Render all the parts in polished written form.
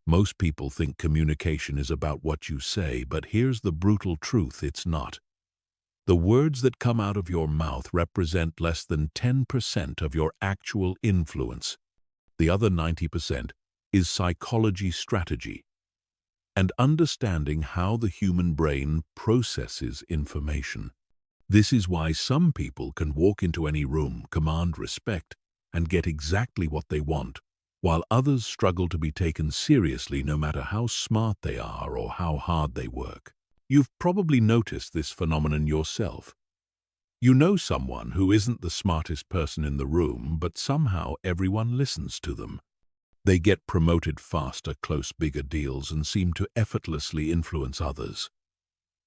Most people think communication is about what you say, but here's the brutal truth: it's not. The words that come out of your mouth represent less than 10% of your actual influence. The other 90% is psychology strategy and understanding how the human brain processes information. This is why some people can walk into any room, command respect, and get exactly what they want, while others struggle to be taken seriously no matter how smart they are or how hard they work. You've probably noticed this phenomenon yourself. You know someone who isn't the smartest person in the room, but somehow everyone listens to them. They get promoted faster, close bigger deals, and seem to effortlessly influence others.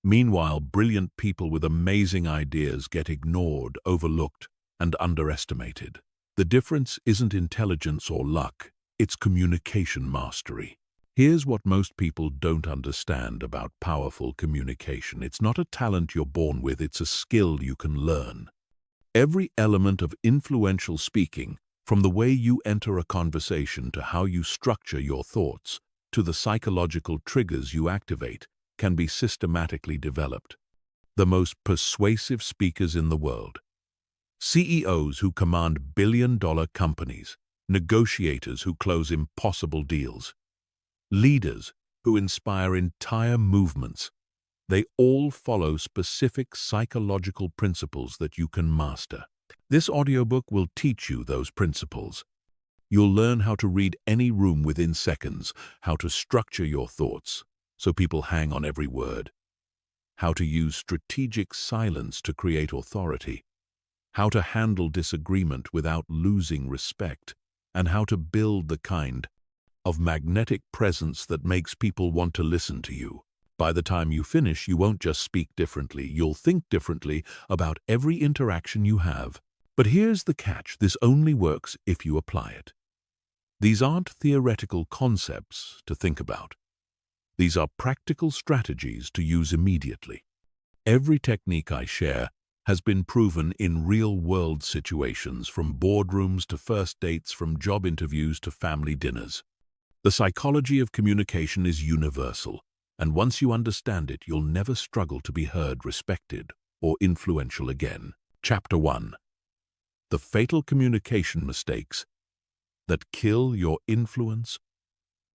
Meanwhile, brilliant people with amazing ideas get ignored, overlooked, and underestimated. The difference isn't intelligence or luck, it's communication mastery. Here's what most people don't understand about powerful communication. It's not a talent you're born with, it's a skill you can learn. Every element of influential speaking, from the way you enter a conversation to how you structure your thoughts, to the psychological triggers you activate, can be systematically developed. The most persuasive speakers in the world, CEOs who command billion-dollar companies, negotiators who close impossible deals, leaders who inspire entire movements, they all follow specific psychological principles that you can master. This audiobook will teach you those principles. You'll learn how to read any room within seconds, how to structure your thoughts so people hang on every word, how to use strategic silence to create authority, how to handle disagreement without losing respect, and how to build the kind of magnetic presence that makes people want to listen to you. By the time you finish, you won't just speak differently, you'll think differently about every interaction you have. But here's the catch: this only works if you apply it. These aren't theoretical concepts to think about. These are practical strategies to use immediately. Every technique I share has been proven in real-world situations, from boardrooms to first dates, from job interviews to family dinners. The psychology of communication is universal, and once you understand it, you'll never struggle to be heard, respected, or influential again. Chapter 1. The fatal communication mistakes that kill your influence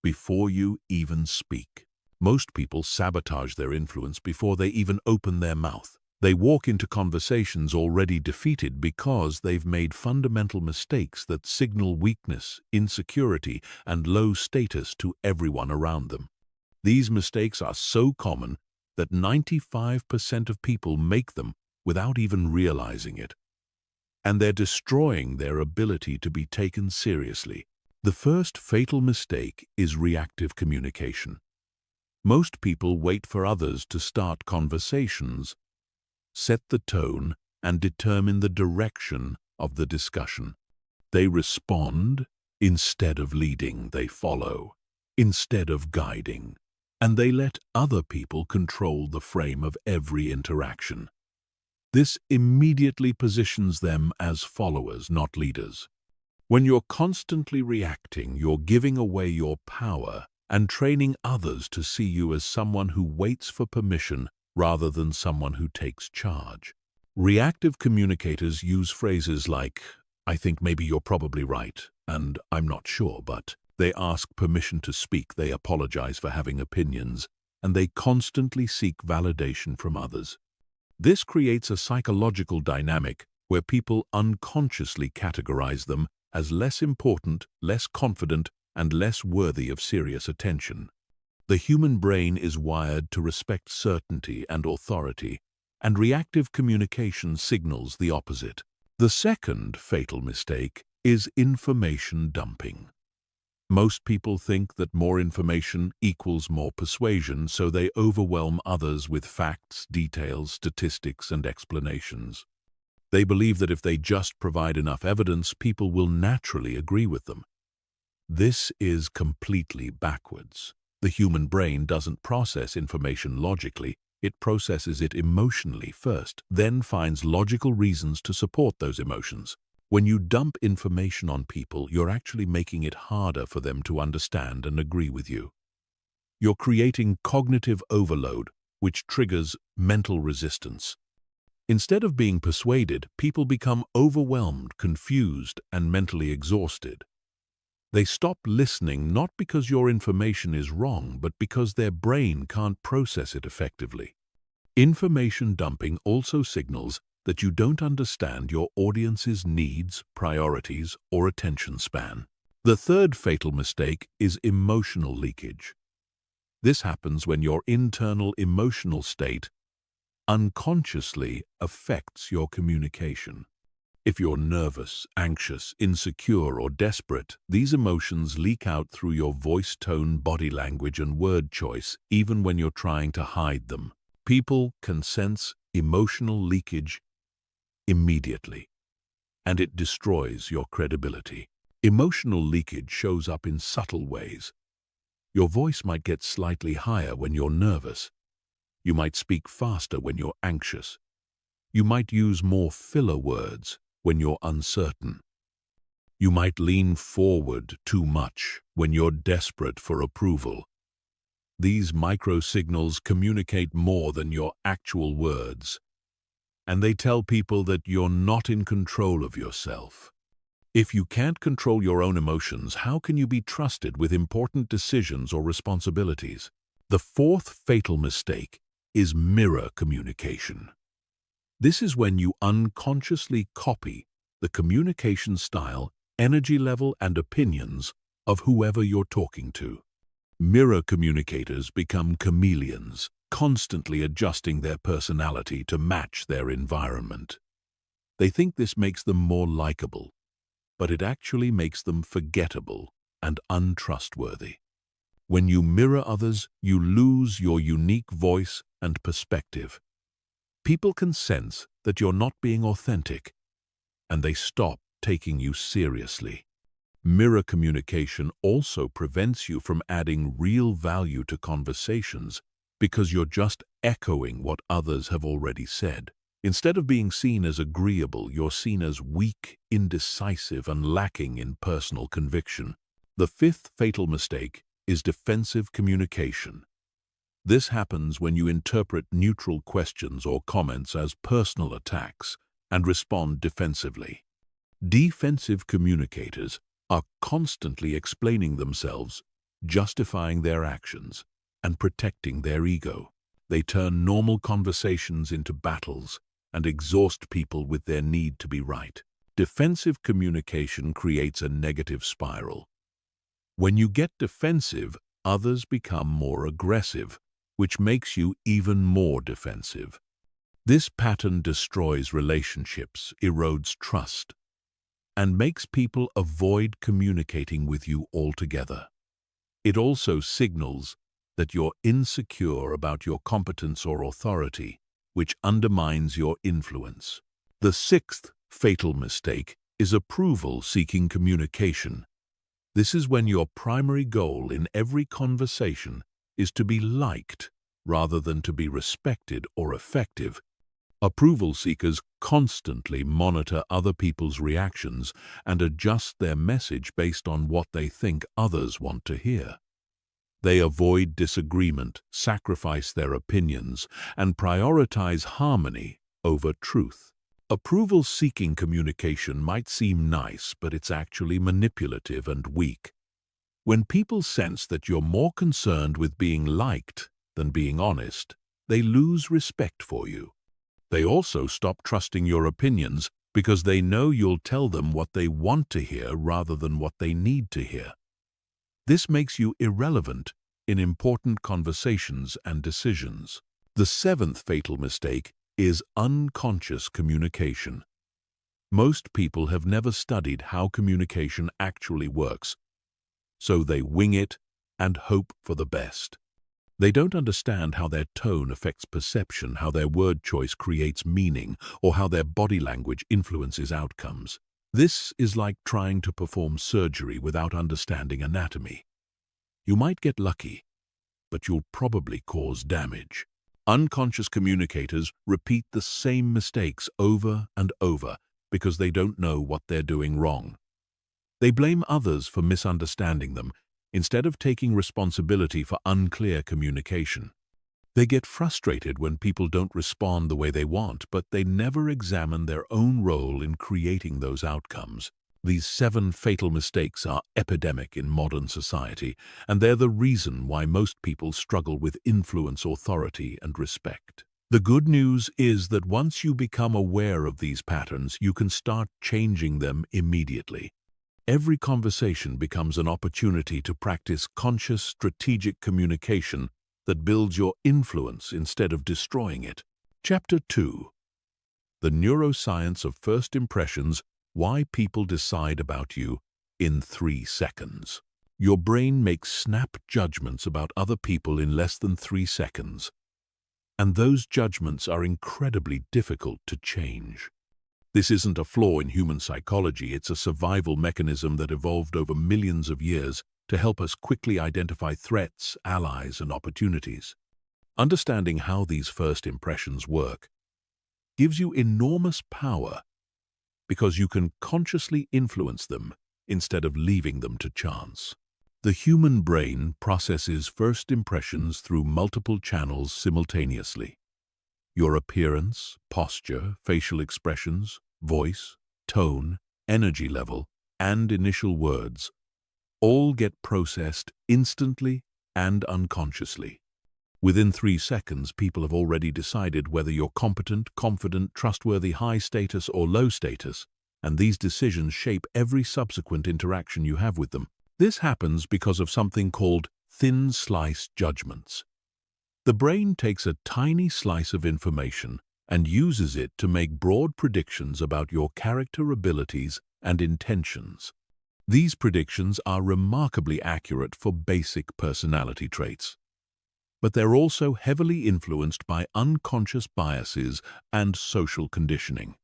before you even speak. Most people sabotage their influence before they even open their mouth. They walk into conversations already defeated because they've made fundamental mistakes that signal weakness, insecurity, and low status to everyone around them. These mistakes are so common that 95% of people make them without even realizing it. And they're destroying their ability to be taken seriously. The first fatal mistake is reactive communication. Most people wait for others to start conversations, set the tone, and determine the direction of the discussion. They respond instead of leading. They follow instead of guiding. And they let other people control the frame of every interaction. This immediately positions them as followers, not leaders. When you're constantly reacting, you're giving away your power and training others to see you as someone who waits for permission rather than someone who takes charge. Reactive communicators use phrases like, "I think maybe you're probably right," and "I'm not sure, but..." They ask permission to speak, they apologize for having opinions, and they constantly seek validation from others. This creates a psychological dynamic where people unconsciously categorize them as less important, less confident, and less worthy of serious attention. The human brain is wired to respect certainty and authority, and reactive communication signals the opposite. The second fatal mistake is information dumping. Most people think that more information equals more persuasion, so they overwhelm others with facts, details, statistics, and explanations. They believe that if they just provide enough evidence, people will naturally agree with them. This is completely backwards. The human brain doesn't process information logically, it processes it emotionally first, then finds logical reasons to support those emotions. When you dump information on people, you're actually making it harder for them to understand and agree with you. You're creating cognitive overload, which triggers mental resistance. Instead of being persuaded, people become overwhelmed, confused, and mentally exhausted. They stop listening not because your information is wrong, but because their brain can't process it effectively. Information dumping also signals that you don't understand your audience's needs, priorities, or attention span. The third fatal mistake is emotional leakage. This happens when your internal emotional state unconsciously affects your communication. If you're nervous, anxious, insecure, or desperate, these emotions leak out through your voice tone, body language, and word choice, even when you're trying to hide them. People can sense emotional leakage immediately, and it destroys your credibility. Emotional leakage shows up in subtle ways. Your voice might get slightly higher when you're nervous. You might speak faster when you're anxious. You might use more filler words when you're uncertain. You might lean forward too much when you're desperate for approval. These micro-signals communicate more than your actual words, and they tell people that you're not in control of yourself. If you can't control your own emotions, how can you be trusted with important decisions or responsibilities? The fourth fatal mistake is mirror communication. This is when you unconsciously copy the communication style, energy level, and opinions of whoever you're talking to. Mirror communicators become chameleons, constantly adjusting their personality to match their environment. They think this makes them more likable, but it actually makes them forgettable and untrustworthy. When you mirror others, you lose your unique voice and perspective. People can sense that you're not being authentic, and they stop taking you seriously. Mirror communication also prevents you from adding real value to conversations because you're just echoing what others have already said. Instead of being seen as agreeable, you're seen as weak, indecisive, and lacking in personal conviction. The fifth fatal mistake is defensive communication. This happens when you interpret neutral questions or comments as personal attacks and respond defensively. Defensive communicators are constantly explaining themselves, justifying their actions, and protecting their ego. They turn normal conversations into battles and exhaust people with their need to be right. Defensive communication creates a negative spiral. When you get defensive, others become more aggressive, which makes you even more defensive. This pattern destroys relationships, erodes trust, and makes people avoid communicating with you altogether. It also signals that you're insecure about your competence or authority, which undermines your influence. The sixth fatal mistake is approval-seeking communication. This is when your primary goal in every conversation is to be liked rather than to be respected or effective. Approval seekers constantly monitor other people's reactions and adjust their message based on what they think others want to hear. They avoid disagreement, sacrifice their opinions, and prioritize harmony over truth. Approval-seeking communication might seem nice, but it's actually manipulative and weak. When people sense that you're more concerned with being liked than being honest, they lose respect for you. They also stop trusting your opinions because they know you'll tell them what they want to hear rather than what they need to hear. This makes you irrelevant in important conversations and decisions. The seventh fatal mistake is unconscious communication. Most people have never studied how communication actually works, so they wing it and hope for the best. They don't understand how their tone affects perception, how their word choice creates meaning, or how their body language influences outcomes. This is like trying to perform surgery without understanding anatomy. You might get lucky, but you'll probably cause damage. Unconscious communicators repeat the same mistakes over and over because they don't know what they're doing wrong. They blame others for misunderstanding them, instead of taking responsibility for unclear communication. They get frustrated when people don't respond the way they want, but they never examine their own role in creating those outcomes. These 7 fatal mistakes are epidemic in modern society, and they're the reason why most people struggle with influence, authority, and respect. The good news is that once you become aware of these patterns, you can start changing them immediately. Every conversation becomes an opportunity to practice conscious, strategic communication that builds your influence instead of destroying it. Chapter 2. The Neuroscience of First Impressions: Why People Decide About You in 3 Seconds. Your brain makes snap judgments about other people in less than 3 seconds. And those judgments are incredibly difficult to change. This isn't a flaw in human psychology, it's a survival mechanism that evolved over millions of years to help us quickly identify threats, allies, and opportunities. Understanding how these first impressions work gives you enormous power because you can consciously influence them instead of leaving them to chance. The human brain processes first impressions through multiple channels simultaneously. Your appearance, posture, facial expressions, voice, tone, energy level, and initial words all get processed instantly and unconsciously. Within 3 seconds, people have already decided whether you're competent, confident, trustworthy, high status, or low status, and these decisions shape every subsequent interaction you have with them. This happens because of something called thin slice judgments. The brain takes a tiny slice of information and uses it to make broad predictions about your character, abilities, and intentions. These predictions are remarkably accurate for basic personality traits. But they're also heavily influenced by unconscious biases and social conditioning.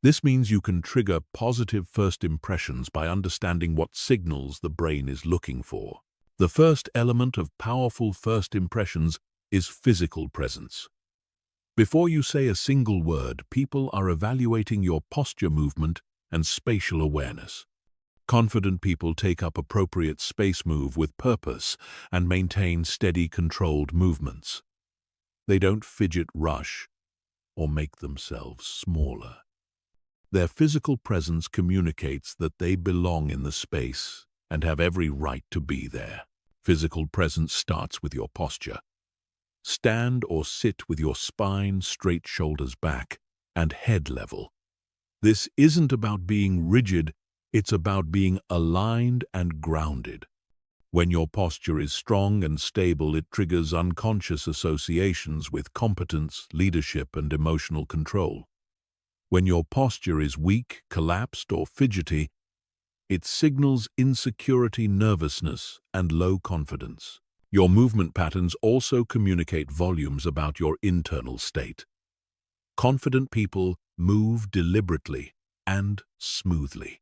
This means you can trigger positive first impressions by understanding what signals the brain is looking for. The first element of powerful first impressions is physical presence. Before you say a single word, people are evaluating your posture, movement, and spatial awareness. Confident people take up appropriate space, move with purpose, and maintain steady, controlled movements. They don't fidget, rush, or make themselves smaller. Their physical presence communicates that they belong in the space and have every right to be there. Physical presence starts with your posture. Stand or sit with your spine straight, shoulders back, and head level. This isn't about being rigid, it's about being aligned and grounded. When your posture is strong and stable, it triggers unconscious associations with competence, leadership, and emotional control. When your posture is weak, collapsed, or fidgety, it signals insecurity, nervousness, and low confidence. Your movement patterns also communicate volumes about your internal state. Confident people move deliberately and smoothly.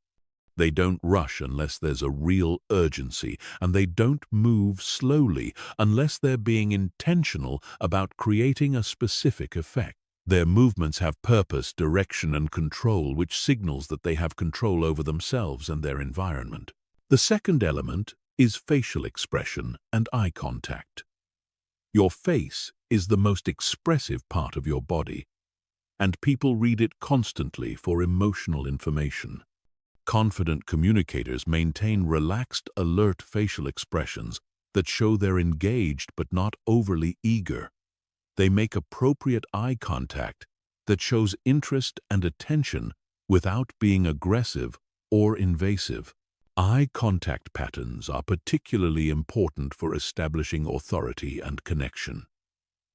They don't rush unless there's a real urgency, and they don't move slowly unless they're being intentional about creating a specific effect. Their movements have purpose, direction, and control, which signals that they have control over themselves and their environment. The second element is facial expression and eye contact. Your face is the most expressive part of your body, and people read it constantly for emotional information. Confident communicators maintain relaxed, alert facial expressions that show they're engaged but not overly eager. They make appropriate eye contact that shows interest and attention without being aggressive or invasive. Eye contact patterns are particularly important for establishing authority and connection.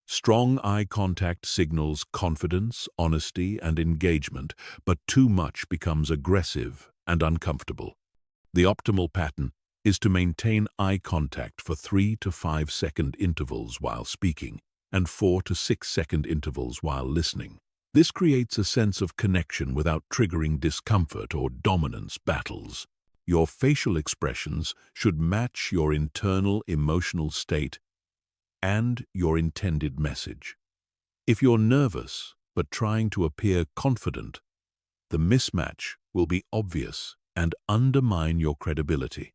Strong eye contact signals confidence, honesty, and engagement, but too much becomes aggressive and uncomfortable. The optimal pattern is to maintain eye contact for 3 to 5 second intervals while speaking and 4 to 6 second intervals while listening. This creates a sense of connection without triggering discomfort or dominance battles. Your facial expressions should match your internal emotional state and your intended message. If you're nervous but trying to appear confident, the mismatch will be obvious and undermine your credibility.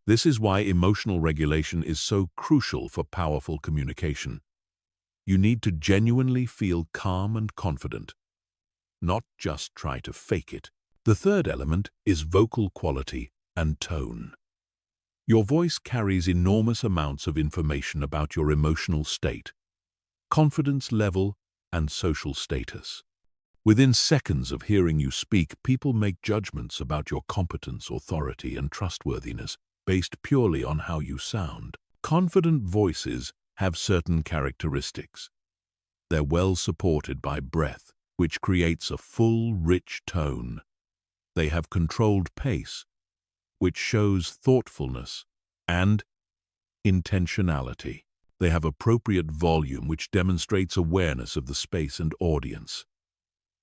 This is why emotional regulation is so crucial for powerful communication. You need to genuinely feel calm and confident, not just try to fake it. The third element is vocal quality and tone. Your voice carries enormous amounts of information about your emotional state, confidence level, and social status. Within seconds of hearing you speak, people make judgments about your competence, authority, and trustworthiness based purely on how you sound. Confident voices have certain characteristics. They're well supported by breath, which creates a full, rich tone. They have controlled pace, which shows thoughtfulness and intentionality. They have appropriate volume, which demonstrates awareness of the space and audience.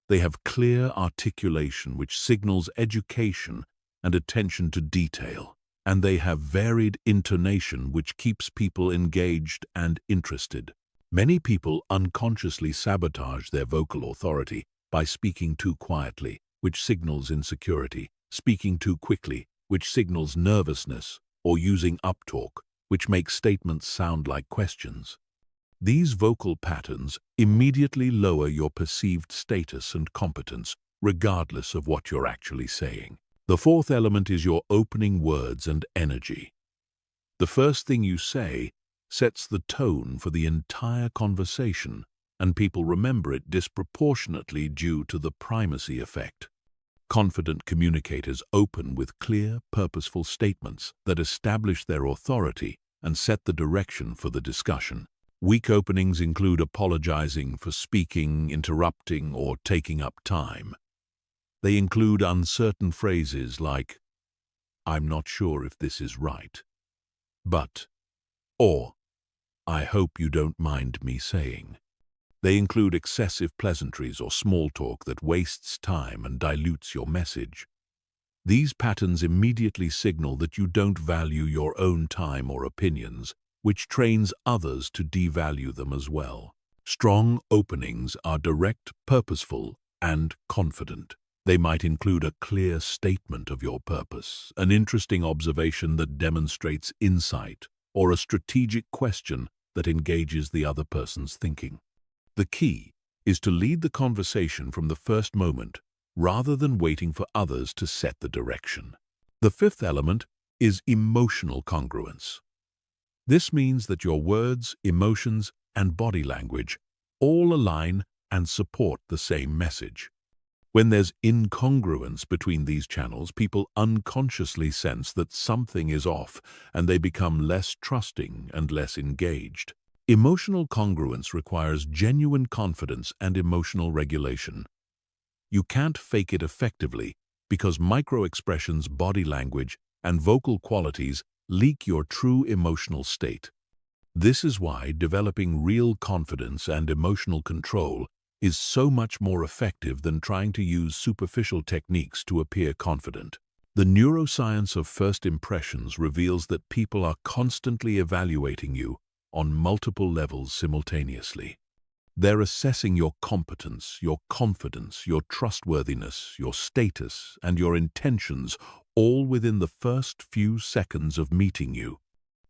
They have clear articulation, which signals education and attention to detail. And they have varied intonation, which keeps people engaged and interested. Many people unconsciously sabotage their vocal authority by speaking too quietly, which signals insecurity, speaking too quickly, which signals nervousness, or using uptalk, which makes statements sound like questions. These vocal patterns immediately lower your perceived status and competence, regardless of what you're actually saying. The fourth element is your opening words and energy. The first thing you say sets the tone for the entire conversation, and people remember it disproportionately due to the primacy effect. Confident communicators open with clear, purposeful statements that establish their authority and set the direction for the discussion. Weak openings include apologizing for speaking, interrupting, or taking up time. They include uncertain phrases like, "I'm not sure if this is right," but, or, "I hope you don't mind me saying." They include excessive pleasantries or small talk that wastes time and dilutes your message. These patterns immediately signal that you don't value your own time or opinions, which trains others to devalue them as well. Strong openings are direct, purposeful, and confident. They might include a clear statement of your purpose, an interesting observation that demonstrates insight, or a strategic question that engages the other person's thinking. The key is to lead the conversation from the first moment, rather than waiting for others to set the direction. The fifth element is emotional congruence. This means that your words, emotions, and body language all align and support the same message. When there's incongruence between these channels, people unconsciously sense that something is off, and they become less trusting and less engaged. Emotional congruence requires genuine confidence and emotional regulation. You can't fake it effectively because micro-expressions, body language, and vocal qualities leak your true emotional state. This is why developing real confidence and emotional control is so much more effective than trying to use superficial techniques to appear confident. The neuroscience of first impressions reveals that people are constantly evaluating you on multiple levels simultaneously. They're assessing your competence, your confidence, your trustworthiness, your status, and your intentions, all within the first few seconds of meeting you.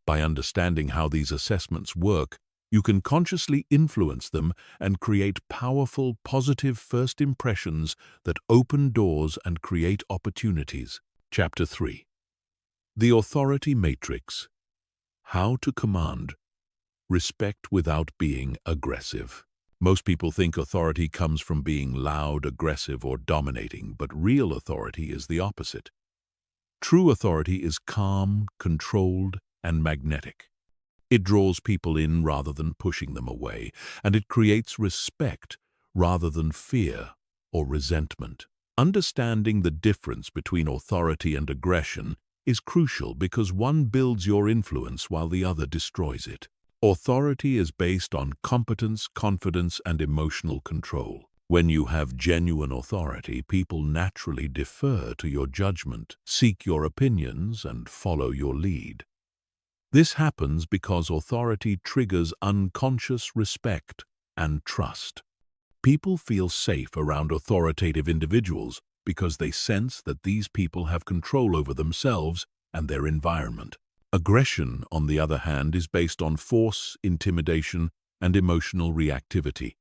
By understanding how these assessments work, you can consciously influence them and create powerful, positive first impressions that open doors and create opportunities. Chapter 3. The Authority Matrix. How to command respect without being aggressive. Most people think authority comes from being loud, aggressive, or dominating, but real authority is the opposite. True authority is calm, controlled, and magnetic. It draws people in rather than pushing them away, and it creates respect rather than fear or resentment. Understanding the difference between authority and aggression is crucial because one builds your influence while the other destroys it. Authority is based on competence, confidence, and emotional control. When you have genuine authority, people naturally defer to your judgment, seek your opinions, and follow your lead. This happens because authority triggers unconscious respect and trust. People feel safe around authoritative individuals because they sense that these people have control over themselves and their environment. Aggression, on the other hand, is based on force, intimidation, and emotional reactivity.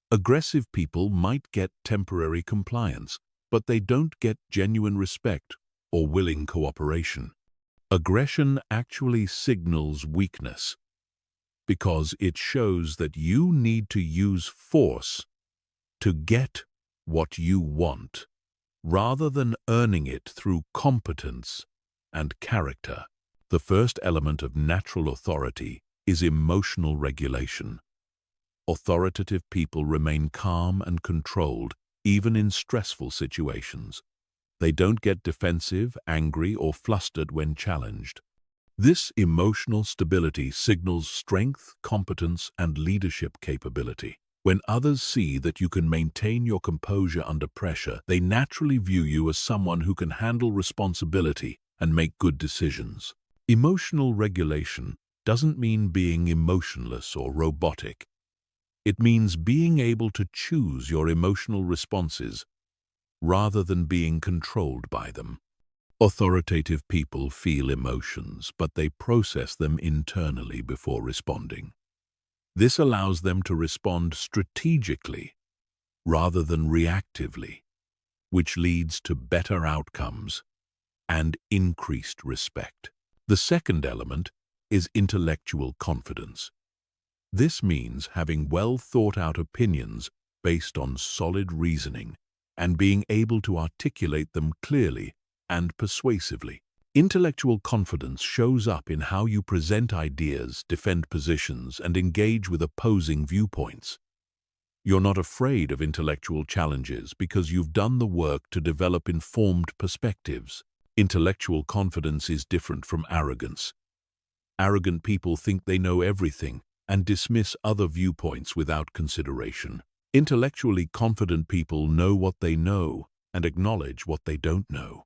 Aggressive people might get temporary compliance, but they don't get genuine respect or willing cooperation. Aggression actually signals weakness because it shows that you need to use force to get what you want, rather than earning it through competence and character. The first element of natural authority is emotional regulation. Authoritative people remain calm and controlled, even in stressful situations. They don't get defensive, angry, or flustered when challenged. This emotional stability signals strength, competence, and leadership capability. When others see that you can maintain your composure under pressure, they naturally view you as someone who can handle responsibility and make good decisions. Emotional regulation doesn't mean being emotionless or robotic. It means being able to choose your emotional responses rather than being controlled by them. Authoritative people feel emotions, but they process them internally before responding. This allows them to respond strategically rather than reactively, which leads to better outcomes and increased respect. The second element is intellectual confidence. This means having well-thought-out opinions based on solid reasoning and being able to articulate them clearly and persuasively. Intellectual confidence shows up in how you present ideas, defend positions, and engage with opposing viewpoints. You're not afraid of intellectual challenges because you've done the work to develop informed perspectives. Intellectual confidence is different from arrogance. Arrogant people think they know everything and dismiss other viewpoints without consideration. Intellectually confident people know what they know and acknowledge what they don't know.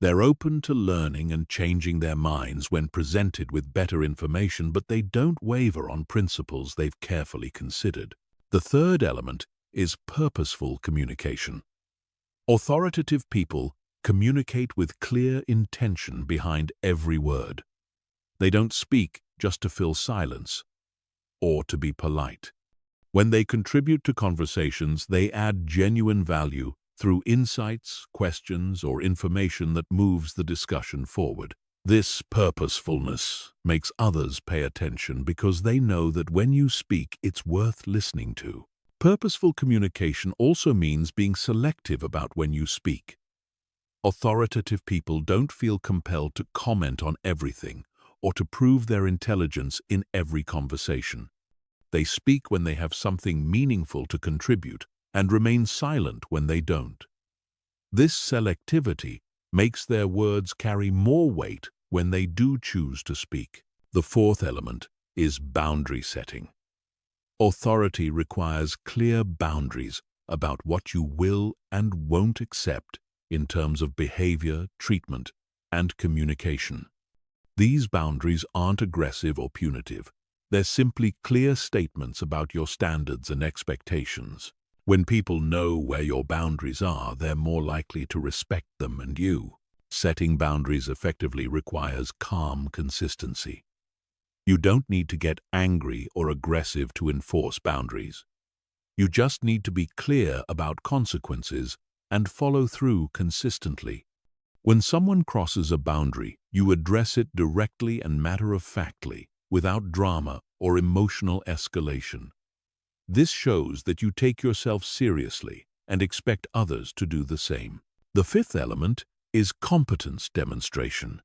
They're open to learning and changing their minds when presented with better information, but they don't waver on principles they've carefully considered. The third element is purposeful communication. Authoritative people communicate with clear intention behind every word. They don't speak just to fill silence or to be polite. When they contribute to conversations, they add genuine value through insights, questions, or information that moves the discussion forward. This purposefulness makes others pay attention because they know that when you speak, it's worth listening to. Purposeful communication also means being selective about when you speak. Authoritative people don't feel compelled to comment on everything or to prove their intelligence in every conversation. They speak when they have something meaningful to contribute and remain silent when they don't. This selectivity makes their words carry more weight when they do choose to speak. The fourth element is boundary setting. Authority requires clear boundaries about what you will and won't accept in terms of behavior, treatment, and communication. These boundaries aren't aggressive or punitive. They're simply clear statements about your standards and expectations. When people know where your boundaries are, they're more likely to respect them and you. Setting boundaries effectively requires calm consistency. You don't need to get angry or aggressive to enforce boundaries. You just need to be clear about consequences and follow through consistently. When someone crosses a boundary, you address it directly and matter-of-factly, without drama or emotional escalation. This shows that you take yourself seriously and expect others to do the same. The fifth element is competence demonstration.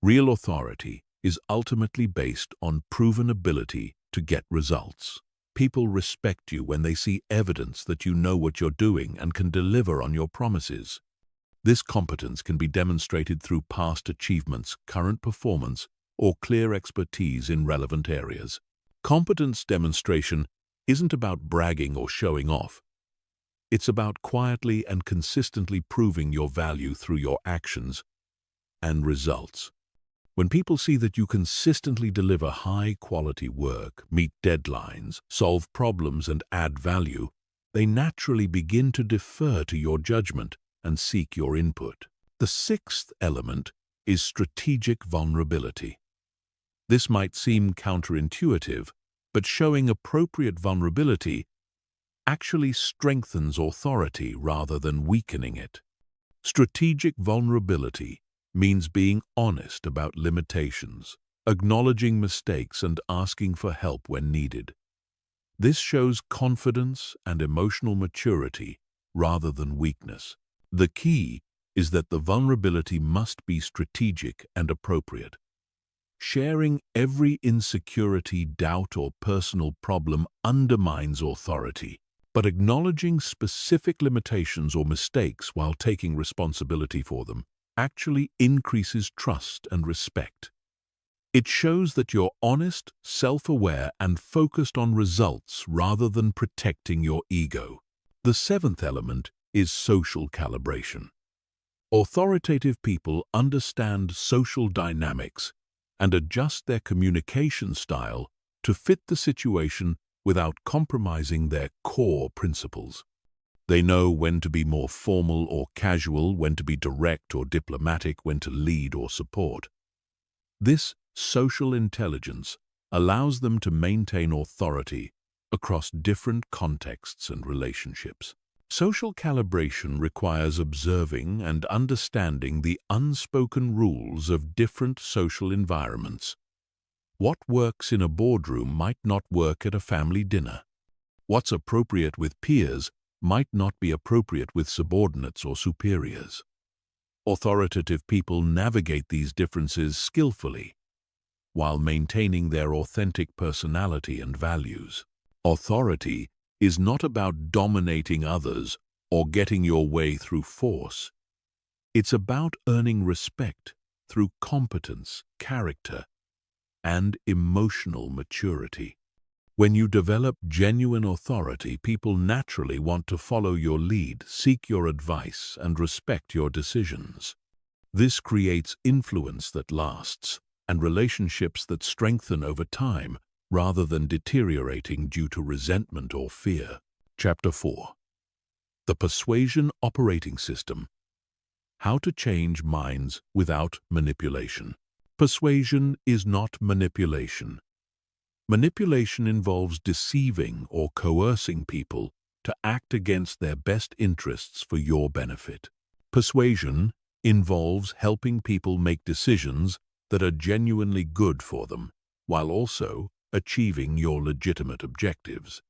Real authority is ultimately based on proven ability to get results. People respect you when they see evidence that you know what you're doing and can deliver on your promises. This competence can be demonstrated through past achievements, current performance, or clear expertise in relevant areas. Competence demonstration isn't about bragging or showing off. It's about quietly and consistently proving your value through your actions and results. When people see that you consistently deliver high-quality work, meet deadlines, solve problems, and add value, they naturally begin to defer to your judgment and seek your input. The sixth element is strategic vulnerability. This might seem counterintuitive, but showing appropriate vulnerability actually strengthens authority rather than weakening it. Strategic vulnerability means being honest about limitations, acknowledging mistakes, and asking for help when needed. This shows confidence and emotional maturity rather than weakness. The key is that the vulnerability must be strategic and appropriate. Sharing every insecurity, doubt, or personal problem undermines authority, but acknowledging specific limitations or mistakes while taking responsibility for them actually increases trust and respect. It shows that you're honest, self-aware, and focused on results rather than protecting your ego. The seventh element is social calibration. Authoritative people understand social dynamics and adjust their communication style to fit the situation without compromising their core principles. They know when to be more formal or casual, when to be direct or diplomatic, when to lead or support. This social intelligence allows them to maintain authority across different contexts and relationships. Social calibration requires observing and understanding the unspoken rules of different social environments. What works in a boardroom might not work at a family dinner. What's appropriate with peers might not be appropriate with subordinates or superiors. Authoritative people navigate these differences skillfully, while maintaining their authentic personality and values. Authority is not about dominating others or getting your way through force. It's about earning respect through competence, character, and emotional maturity. When you develop genuine authority, people naturally want to follow your lead, seek your advice, and respect your decisions. This creates influence that lasts and relationships that strengthen over time rather than deteriorating due to resentment or fear. Chapter 4. The Persuasion Operating System. How to change minds without manipulation. Persuasion is not manipulation. Manipulation involves deceiving or coercing people to act against their best interests for your benefit. Persuasion involves helping people make decisions that are genuinely good for them, while also achieving your legitimate objectives.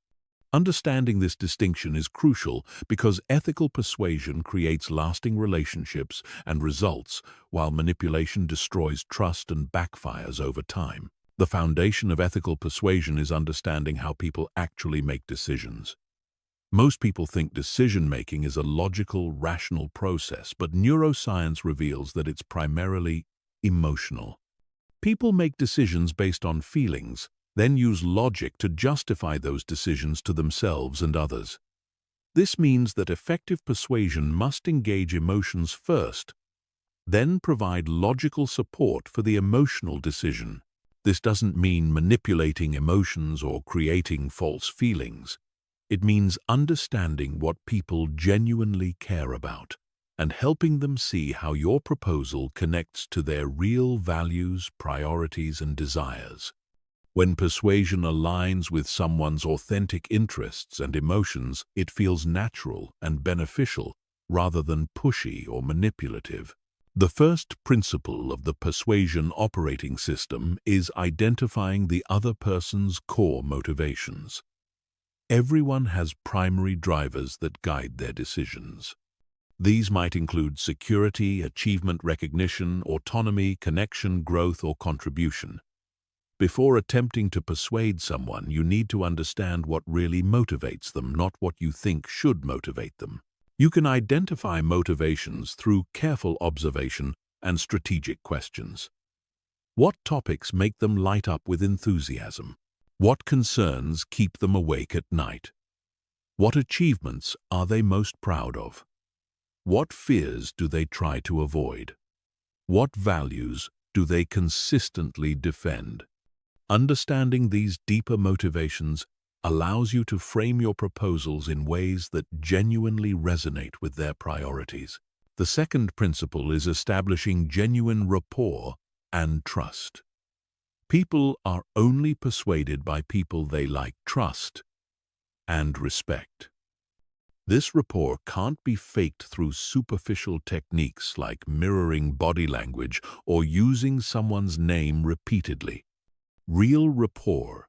Understanding this distinction is crucial because ethical persuasion creates lasting relationships and results, while manipulation destroys trust and backfires over time. The foundation of ethical persuasion is understanding how people actually make decisions. Most people think decision-making is a logical, rational process, but neuroscience reveals that it's primarily emotional. People make decisions based on feelings, then use logic to justify those decisions to themselves and others. This means that effective persuasion must engage emotions first, then provide logical support for the emotional decision. This doesn't mean manipulating emotions or creating false feelings. It means understanding what people genuinely care about and helping them see how your proposal connects to their real values, priorities, and desires. When persuasion aligns with someone's authentic interests and emotions, it feels natural and beneficial rather than pushy or manipulative. The first principle of the persuasion operating system is identifying the other person's core motivations. Everyone has primary drivers that guide their decisions. These might include security, achievement, recognition, autonomy, connection, growth, or contribution. Before attempting to persuade someone, you need to understand what really motivates them, not what you think should motivate them. You can identify motivations through careful observation and strategic questions. What topics make them light up with enthusiasm? What concerns keep them awake at night? What achievements are they most proud of? What fears do they try to avoid? What values do they consistently defend? Understanding these deeper motivations allows you to frame your proposals in ways that genuinely resonate with their priorities. The second principle is establishing genuine rapport and trust. People are only persuaded by people they like, trust, and respect. This rapport can't be faked through superficial techniques like mirroring body language or using someone's name repeatedly. Real rapport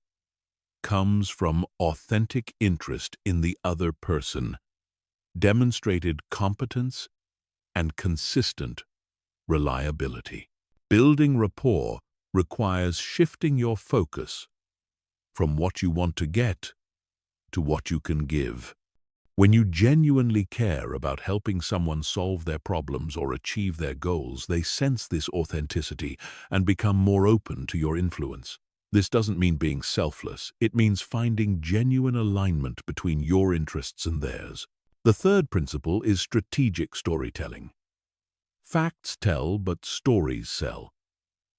comes from authentic interest in the other person, demonstrated competence, and consistent reliability. Building rapport requires shifting your focus from what you want to get to what you can give. When you genuinely care about helping someone solve their problems or achieve their goals, they sense this authenticity and become more open to your influence. This doesn't mean being selfless. It means finding genuine alignment between your interests and theirs. The third principle is strategic storytelling. Facts tell, but stories sell.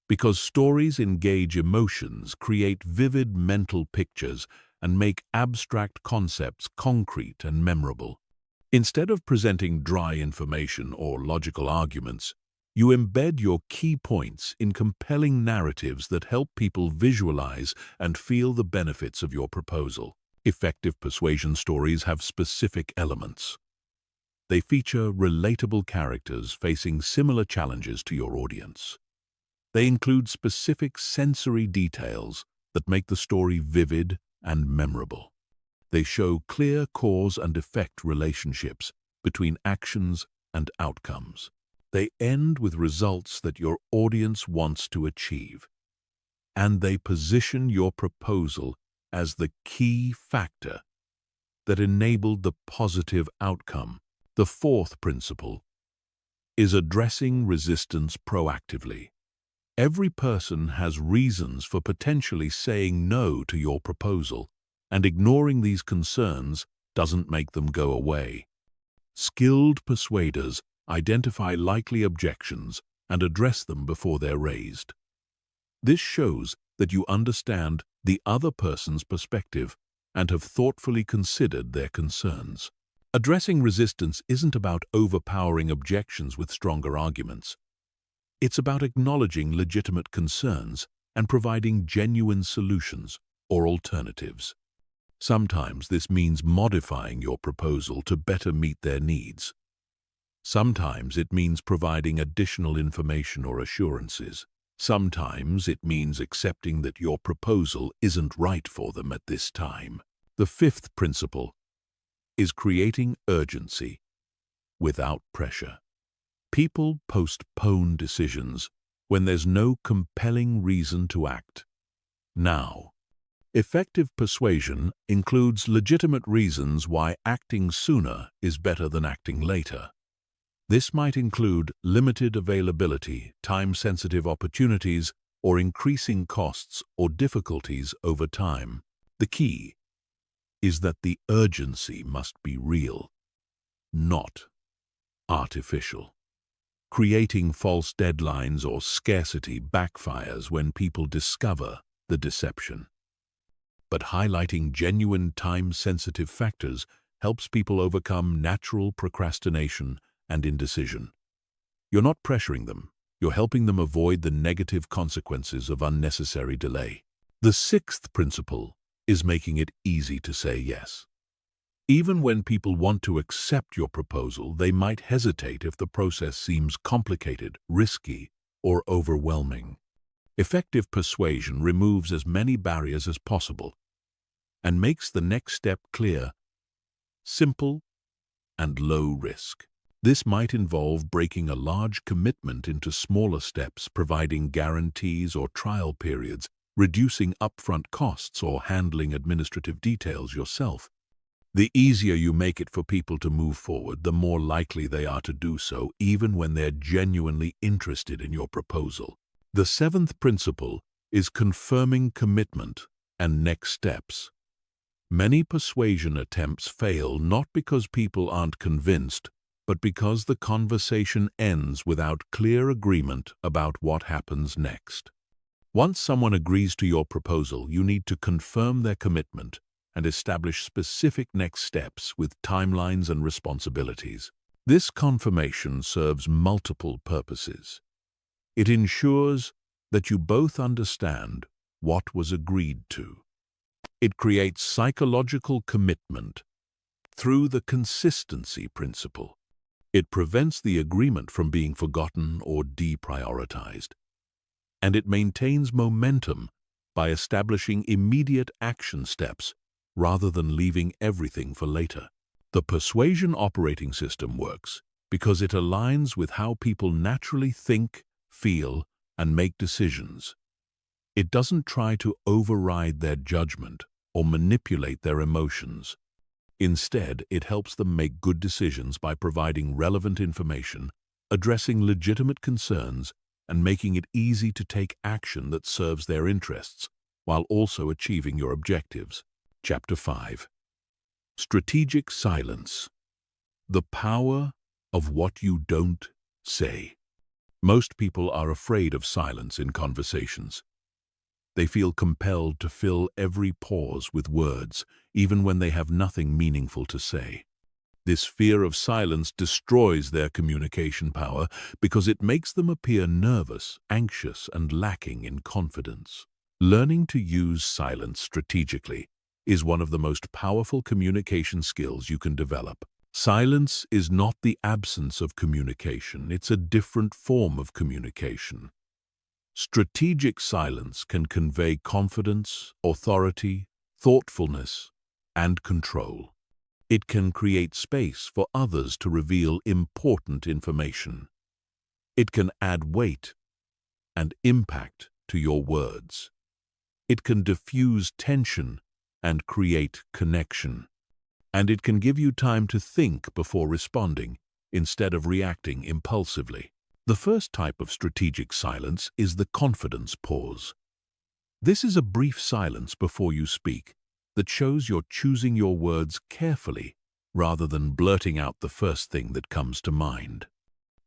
Because stories engage emotions, create vivid mental pictures, and make abstract concepts concrete and memorable. Instead of presenting dry information or logical arguments, you embed your key points in compelling narratives that help people visualize and feel the benefits of your proposal. Effective persuasion stories have specific elements. They feature relatable characters facing similar challenges to your audience. They include specific sensory details that make the story vivid and memorable. They show clear cause and effect relationships between actions and outcomes. They end with results that your audience wants to achieve. And they position your proposal as the key factor that enabled the positive outcome. The fourth principle is addressing resistance proactively. Every person has reasons for potentially saying no to your proposal, and ignoring these concerns doesn't make them go away. Skilled persuaders identify likely objections and address them before they're raised. This shows that you understand the other person's perspective and have thoughtfully considered their concerns. Addressing resistance isn't about overpowering objections with stronger arguments. It's about acknowledging legitimate concerns and providing genuine solutions or alternatives. Sometimes this means modifying your proposal to better meet their needs. Sometimes it means providing additional information or assurances. Sometimes it means accepting that your proposal isn't right for them at this time. The fifth principle is creating urgency without pressure. People postpone decisions when there's no compelling reason to act now. Effective persuasion includes legitimate reasons why acting sooner is better than acting later. This might include limited availability, time-sensitive opportunities, or increasing costs or difficulties over time. The key is that the urgency must be real, not artificial. Creating false deadlines or scarcity backfires when people discover the deception. But highlighting genuine time-sensitive factors helps people overcome natural procrastination and indecision. You're not pressuring them. You're helping them avoid the negative consequences of unnecessary delay. The sixth principle is making it easy to say yes. Even when people want to accept your proposal, they might hesitate if the process seems complicated, risky, or overwhelming. Effective persuasion removes as many barriers as possible and makes the next step clear, simple, and low risk. This might involve breaking a large commitment into smaller steps, providing guarantees or trial periods, reducing upfront costs, or handling administrative details yourself. The easier you make it for people to move forward, the more likely they are to do so, even when they're genuinely interested in your proposal. The seventh principle is confirming commitment and next steps. Many persuasion attempts fail not because people aren't convinced, but because the conversation ends without clear agreement about what happens next. Once someone agrees to your proposal, you need to confirm their commitment and establish specific next steps with timelines and responsibilities. This confirmation serves multiple purposes. It ensures that you both understand what was agreed to. It creates psychological commitment through the consistency principle. It prevents the agreement from being forgotten or deprioritized. And it maintains momentum by establishing immediate action steps rather than leaving everything for later. The persuasion operating system works because it aligns with how people naturally think, feel, and make decisions. It doesn't try to override their judgment or manipulate their emotions. Instead, it helps them make good decisions by providing relevant information, addressing legitimate concerns, and making it easy to take action that serves their interests, while also achieving your objectives. Chapter 5. Strategic Silence. The power of what you don't say. Most people are afraid of silence in conversations. They feel compelled to fill every pause with words, even when they have nothing meaningful to say. This fear of silence destroys their communication power because it makes them appear nervous, anxious, and lacking in confidence. Learning to use silence strategically is one of the most powerful communication skills you can develop. Silence is not the absence of communication, it's a different form of communication. Strategic silence can convey confidence, authority, thoughtfulness, and control. It can create space for others to reveal important information. It can add weight and impact to your words. It can diffuse tension and create connection. And it can give you time to think before responding, instead of reacting impulsively. The first type of strategic silence is the confidence pause. This is a brief silence before you speak that shows you're choosing your words carefully rather than blurting out the first thing that comes to mind.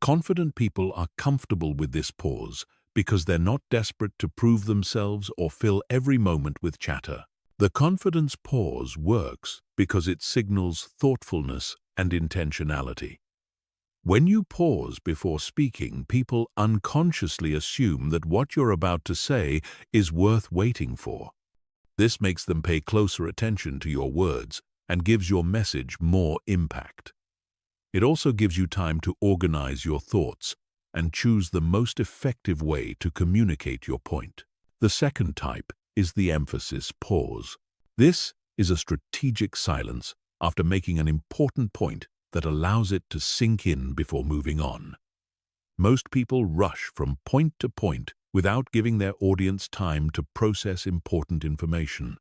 Confident people are comfortable with this pause because they're not desperate to prove themselves or fill every moment with chatter. The confidence pause works because it signals thoughtfulness and intentionality. When you pause before speaking, people unconsciously assume that what you're about to say is worth waiting for. This makes them pay closer attention to your words and gives your message more impact. It also gives you time to organize your thoughts and choose the most effective way to communicate your point. The second type is the emphasis pause. This is a strategic silence after making an important point that allows it to sink in before moving on. Most people rush from point to point without giving their audience time to process important information.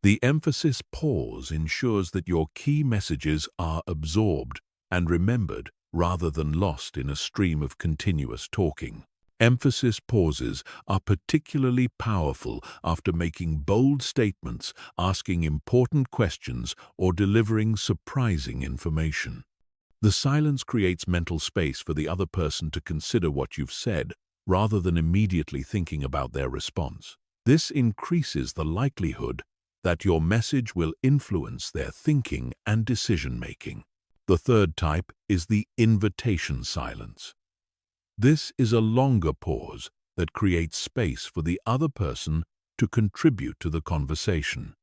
The emphasis pause ensures that your key messages are absorbed and remembered rather than lost in a stream of continuous talking. Emphasis pauses are particularly powerful after making bold statements, asking important questions, or delivering surprising information. The silence creates mental space for the other person to consider what you've said, rather than immediately thinking about their response. This increases the likelihood that your message will influence their thinking and decision-making. The third type is the invitation silence. This is a longer pause that creates space for the other person to contribute to the conversation.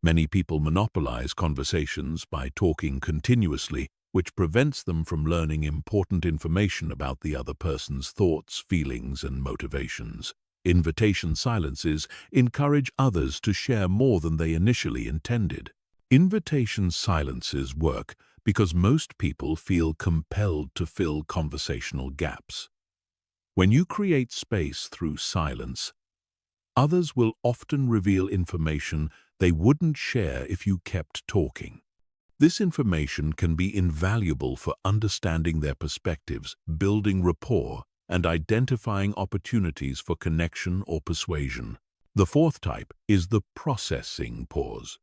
Many people monopolize conversations by talking continuously, which prevents them from learning important information about the other person's thoughts, feelings, and motivations. Invitation silences encourage others to share more than they initially intended. Invitation silences work because most people feel compelled to fill conversational gaps. When you create space through silence, others will often reveal information they wouldn't share if you kept talking. This information can be invaluable for understanding their perspectives, building rapport, and identifying opportunities for connection or persuasion. The fourth type is the processing pause.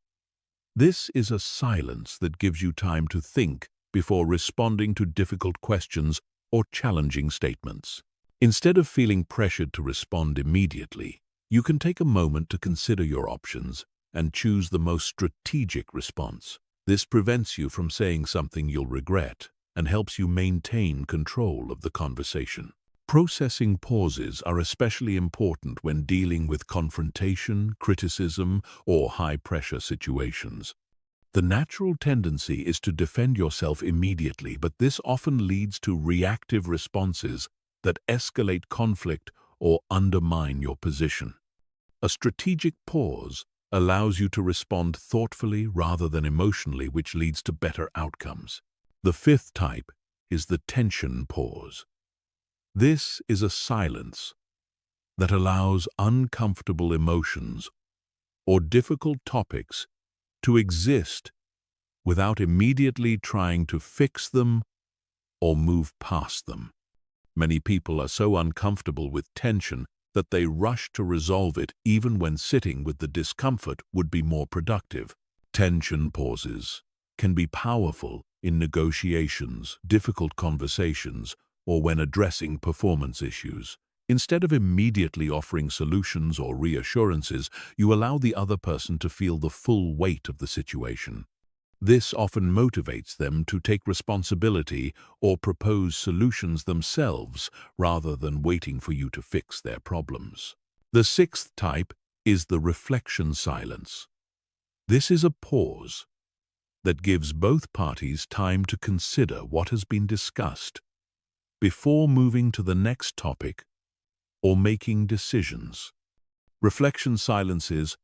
This is a silence that gives you time to think before responding to difficult questions or challenging statements. Instead of feeling pressured to respond immediately, you can take a moment to consider your options and choose the most strategic response. This prevents you from saying something you'll regret and helps you maintain control of the conversation. Processing pauses are especially important when dealing with confrontation, criticism, or high-pressure situations. The natural tendency is to defend yourself immediately, but this often leads to reactive responses that escalate conflict or undermine your position. A strategic pause allows you to respond thoughtfully rather than emotionally, which leads to better outcomes. The fifth type is the tension pause. This is a silence that allows uncomfortable emotions or difficult topics to exist without immediately trying to fix them or move past them. Many people are so uncomfortable with tension that they rush to resolve it even when sitting with the discomfort would be more productive. Tension pauses can be powerful in negotiations, difficult conversations, or when addressing performance issues. Instead of immediately offering solutions or reassurances, you allow the other person to feel the full weight of the situation. This often motivates them to take responsibility or propose solutions themselves rather than waiting for you to fix their problems. The sixth type is the reflection silence. This is a pause that gives both parties time to consider what has been discussed before moving to the next topic or making decisions. Reflection silences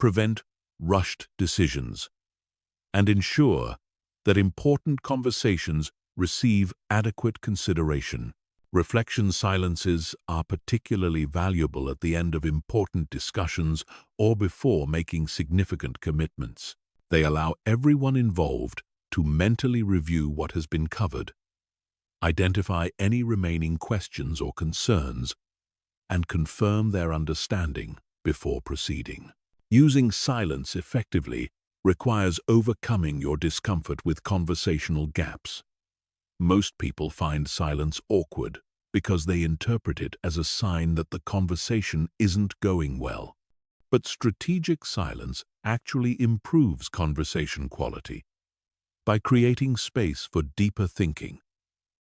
prevent rushed decisions and ensure that important conversations receive adequate consideration. Reflection silences are particularly valuable at the end of important discussions or before making significant commitments. They allow everyone involved to mentally review what has been covered, identify any remaining questions or concerns, and confirm their understanding before proceeding. Using silence effectively requires overcoming your discomfort with conversational gaps. Most people find silence awkward because they interpret it as a sign that the conversation isn't going well. But strategic silence actually improves conversation quality by creating space for deeper thinking,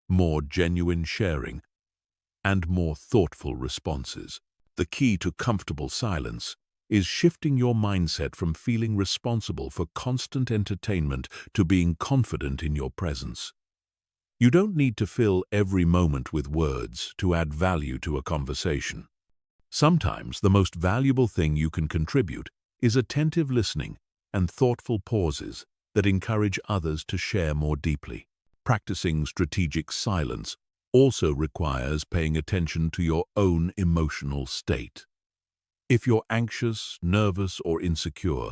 more genuine sharing, and more thoughtful responses. The key to comfortable silence is shifting your mindset from feeling responsible for constant entertainment to being confident in your presence. You don't need to fill every moment with words to add value to a conversation. Sometimes the most valuable thing you can contribute is attentive listening and thoughtful pauses that encourage others to share more deeply. Practicing strategic silence also requires paying attention to your own emotional state. If you're anxious, nervous, or insecure,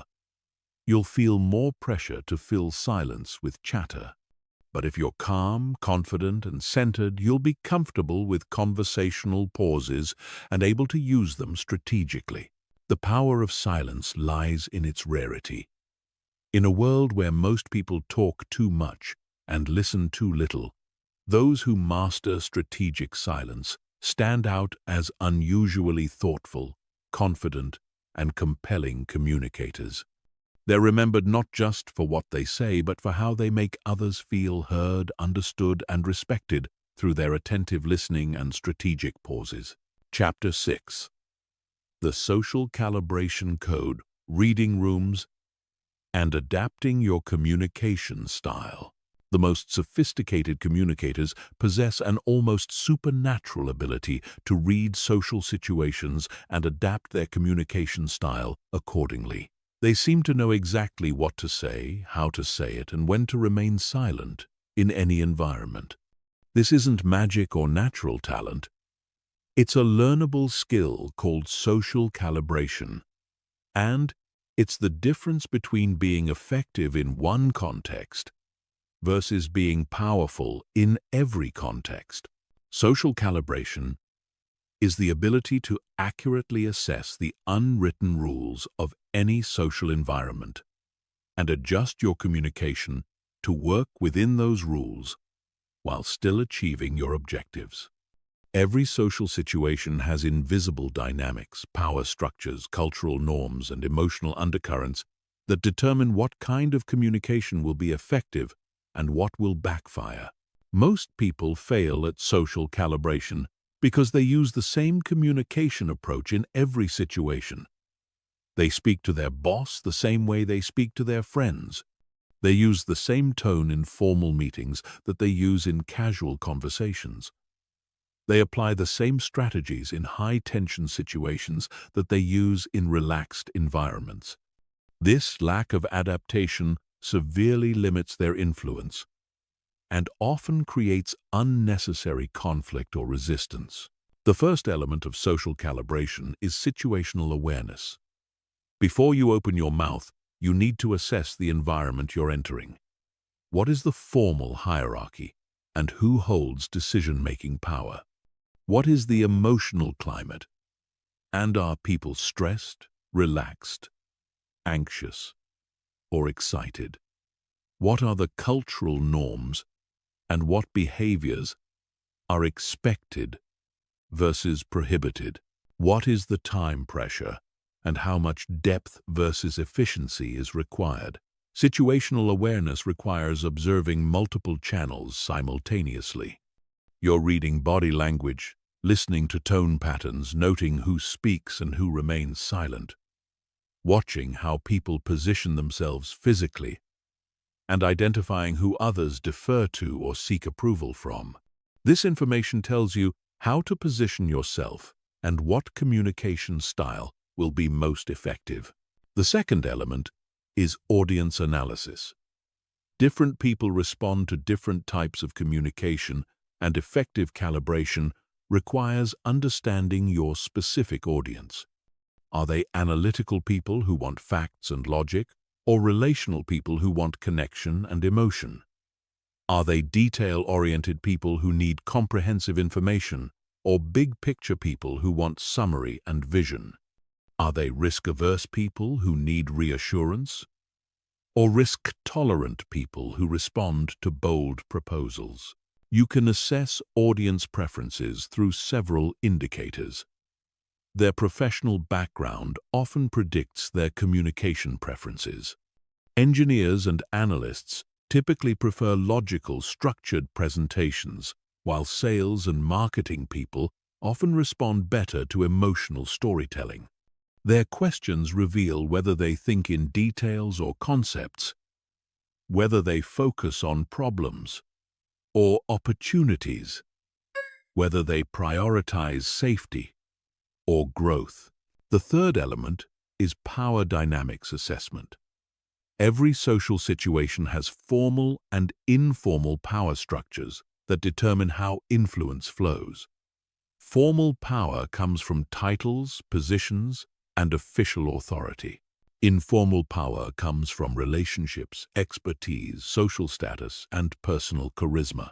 you'll feel more pressure to fill silence with chatter. But if you're calm, confident, and centered, you'll be comfortable with conversational pauses and able to use them strategically. The power of silence lies in its rarity. In a world where most people talk too much and listen too little, those who master strategic silence stand out as unusually thoughtful, confident, and compelling communicators. They're remembered not just for what they say, but for how they make others feel heard, understood, and respected through their attentive listening and strategic pauses. Chapter 6. The Social Calibration Code, Reading Rooms, and Adapting Your Communication Style. The most sophisticated communicators possess an almost supernatural ability to read social situations and adapt their communication style accordingly. They seem to know exactly what to say, how to say it, and when to remain silent in any environment. This isn't magic or natural talent. It's a learnable skill called social calibration. And it's the difference between being effective in one context versus being powerful in every context. Social calibration is the ability to accurately assess the unwritten rules of any social environment and adjust your communication to work within those rules while still achieving your objectives. Every social situation has invisible dynamics, power structures, cultural norms, and emotional undercurrents that determine what kind of communication will be effective and what will backfire. Most people fail at social calibration because they use the same communication approach in every situation. They speak to their boss the same way they speak to their friends. They use the same tone in formal meetings that they use in casual conversations. They apply the same strategies in high-tension situations that they use in relaxed environments. This lack of adaptation severely limits their influence and often creates unnecessary conflict or resistance. The first element of social calibration is situational awareness. Before you open your mouth, you need to assess the environment you're entering. What is the formal hierarchy, and who holds decision-making power? What is the emotional climate? And are people stressed, relaxed, anxious, or excited? What are the cultural norms, and what behaviors are expected versus prohibited? What is the time pressure, and how much depth versus efficiency is required? Situational awareness requires observing multiple channels simultaneously. You're reading body language, listening to tone patterns, noting who speaks and who remains silent, watching how people position themselves physically, and identifying who others defer to or seek approval from. This information tells you how to position yourself and what communication style will be most effective. The second element is audience analysis. Different people respond to different types of communication, and effective calibration requires understanding your specific audience. Are they analytical people who want facts and logic, or relational people who want connection and emotion? Are they detail-oriented people who need comprehensive information, or big-picture people who want summary and vision? Are they risk-averse people who need reassurance, or risk-tolerant people who respond to bold proposals? You can assess audience preferences through several indicators. Their professional background often predicts their communication preferences. Engineers and analysts typically prefer logical, structured presentations, while sales and marketing people often respond better to emotional storytelling. Their questions reveal whether they think in details or concepts, whether they focus on problems or opportunities, whether they prioritize safety or growth. The third element is power dynamics assessment. Every social situation has formal and informal power structures that determine how influence flows. Formal power comes from titles, positions, and official authority. Informal power comes from relationships, expertise, social status, and personal charisma.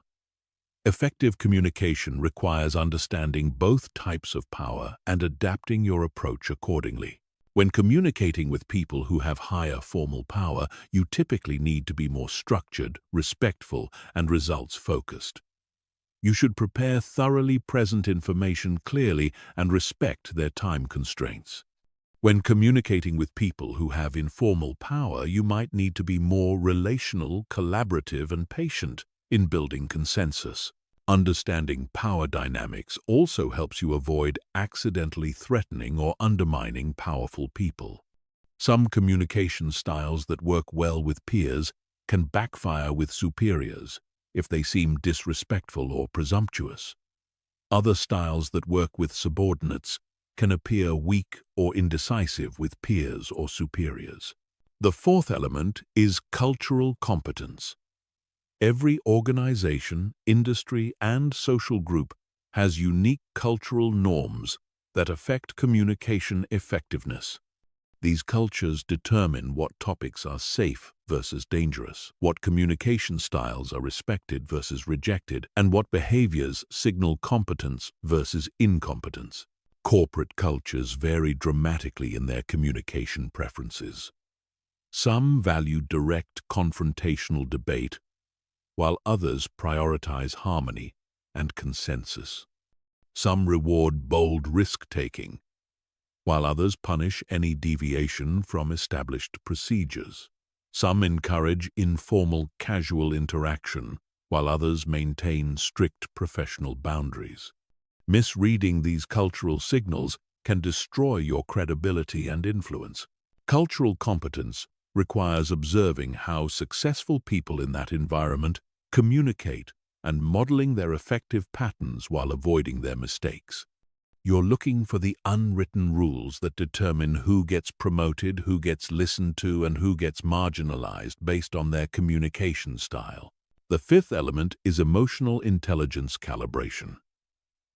Effective communication requires understanding both types of power and adapting your approach accordingly. When communicating with people who have higher formal power, you typically need to be more structured, respectful, and results-focused. You should prepare thoroughly present information clearly and respect their time constraints. When communicating with people who have informal power, you might need to be more relational, collaborative, and patient in building consensus. Understanding power dynamics also helps you avoid accidentally threatening or undermining powerful people. Some communication styles that work well with peers can backfire with superiors if they seem disrespectful or presumptuous. Other styles that work with subordinates can appear weak or indecisive with peers or superiors. The fourth element is cultural competence. Every organization, industry, and social group has unique cultural norms that affect communication effectiveness. These cultures determine what topics are safe versus dangerous, what communication styles are respected versus rejected, and what behaviors signal competence versus incompetence. Corporate cultures vary dramatically in their communication preferences. Some value direct confrontational debate, while others prioritize harmony and consensus. Some reward bold risk-taking, while others punish any deviation from established procedures. Some encourage informal, casual interaction, while others maintain strict professional boundaries. Misreading these cultural signals can destroy your credibility and influence. Cultural competence requires observing how successful people in that environment communicate and modeling their effective patterns while avoiding their mistakes. You're looking for the unwritten rules that determine who gets promoted, who gets listened to, and who gets marginalized based on their communication style. The fifth element is emotional intelligence calibration.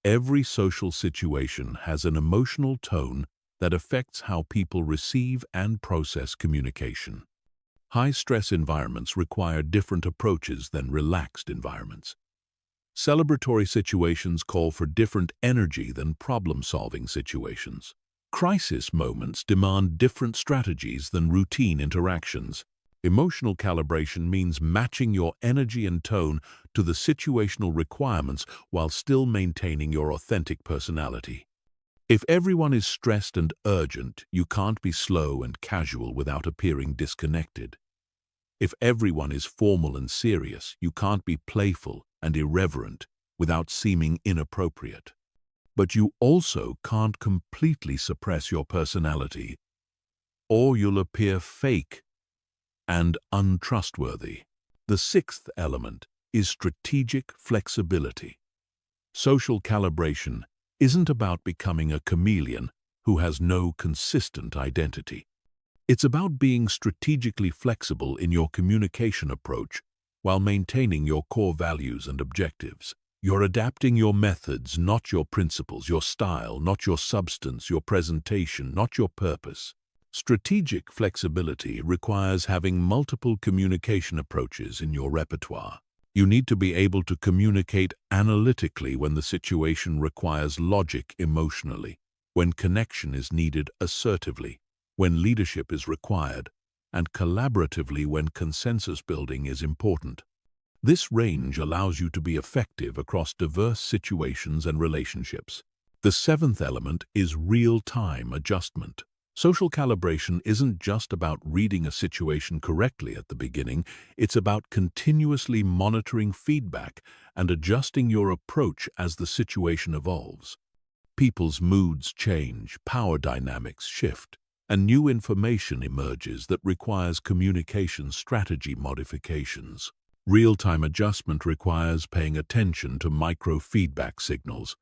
Every social situation has an emotional tone that affects how people receive and process communication. High-stress environments require different approaches than relaxed environments. Celebratory situations call for different energy than problem-solving situations. Crisis moments demand different strategies than routine interactions. Emotional calibration means matching your energy and tone to the situational requirements while still maintaining your authentic personality. If everyone is stressed and urgent, you can't be slow and casual without appearing disconnected. If everyone is formal and serious, you can't be playful and irreverent without seeming inappropriate. But you also can't completely suppress your personality, or you'll appear fake and untrustworthy. The sixth element is strategic flexibility. Social calibration isn't about becoming a chameleon who has no consistent identity. It's about being strategically flexible in your communication approach while maintaining your core values and objectives. You're adapting your methods, not your principles, your style, not your substance, your presentation, not your purpose. Strategic flexibility requires having multiple communication approaches in your repertoire. You need to be able to communicate analytically when the situation requires logic emotionally, when connection is needed assertively, when leadership is required, and collaboratively when consensus building is important. This range allows you to be effective across diverse situations and relationships. The seventh element is real-time adjustment. Social calibration isn't just about reading a situation correctly at the beginning, it's about continuously monitoring feedback and adjusting your approach as the situation evolves. People's moods change, power dynamics shift, and new information emerges that requires communication strategy modifications. Real-time adjustment requires paying attention to micro-feedback signals.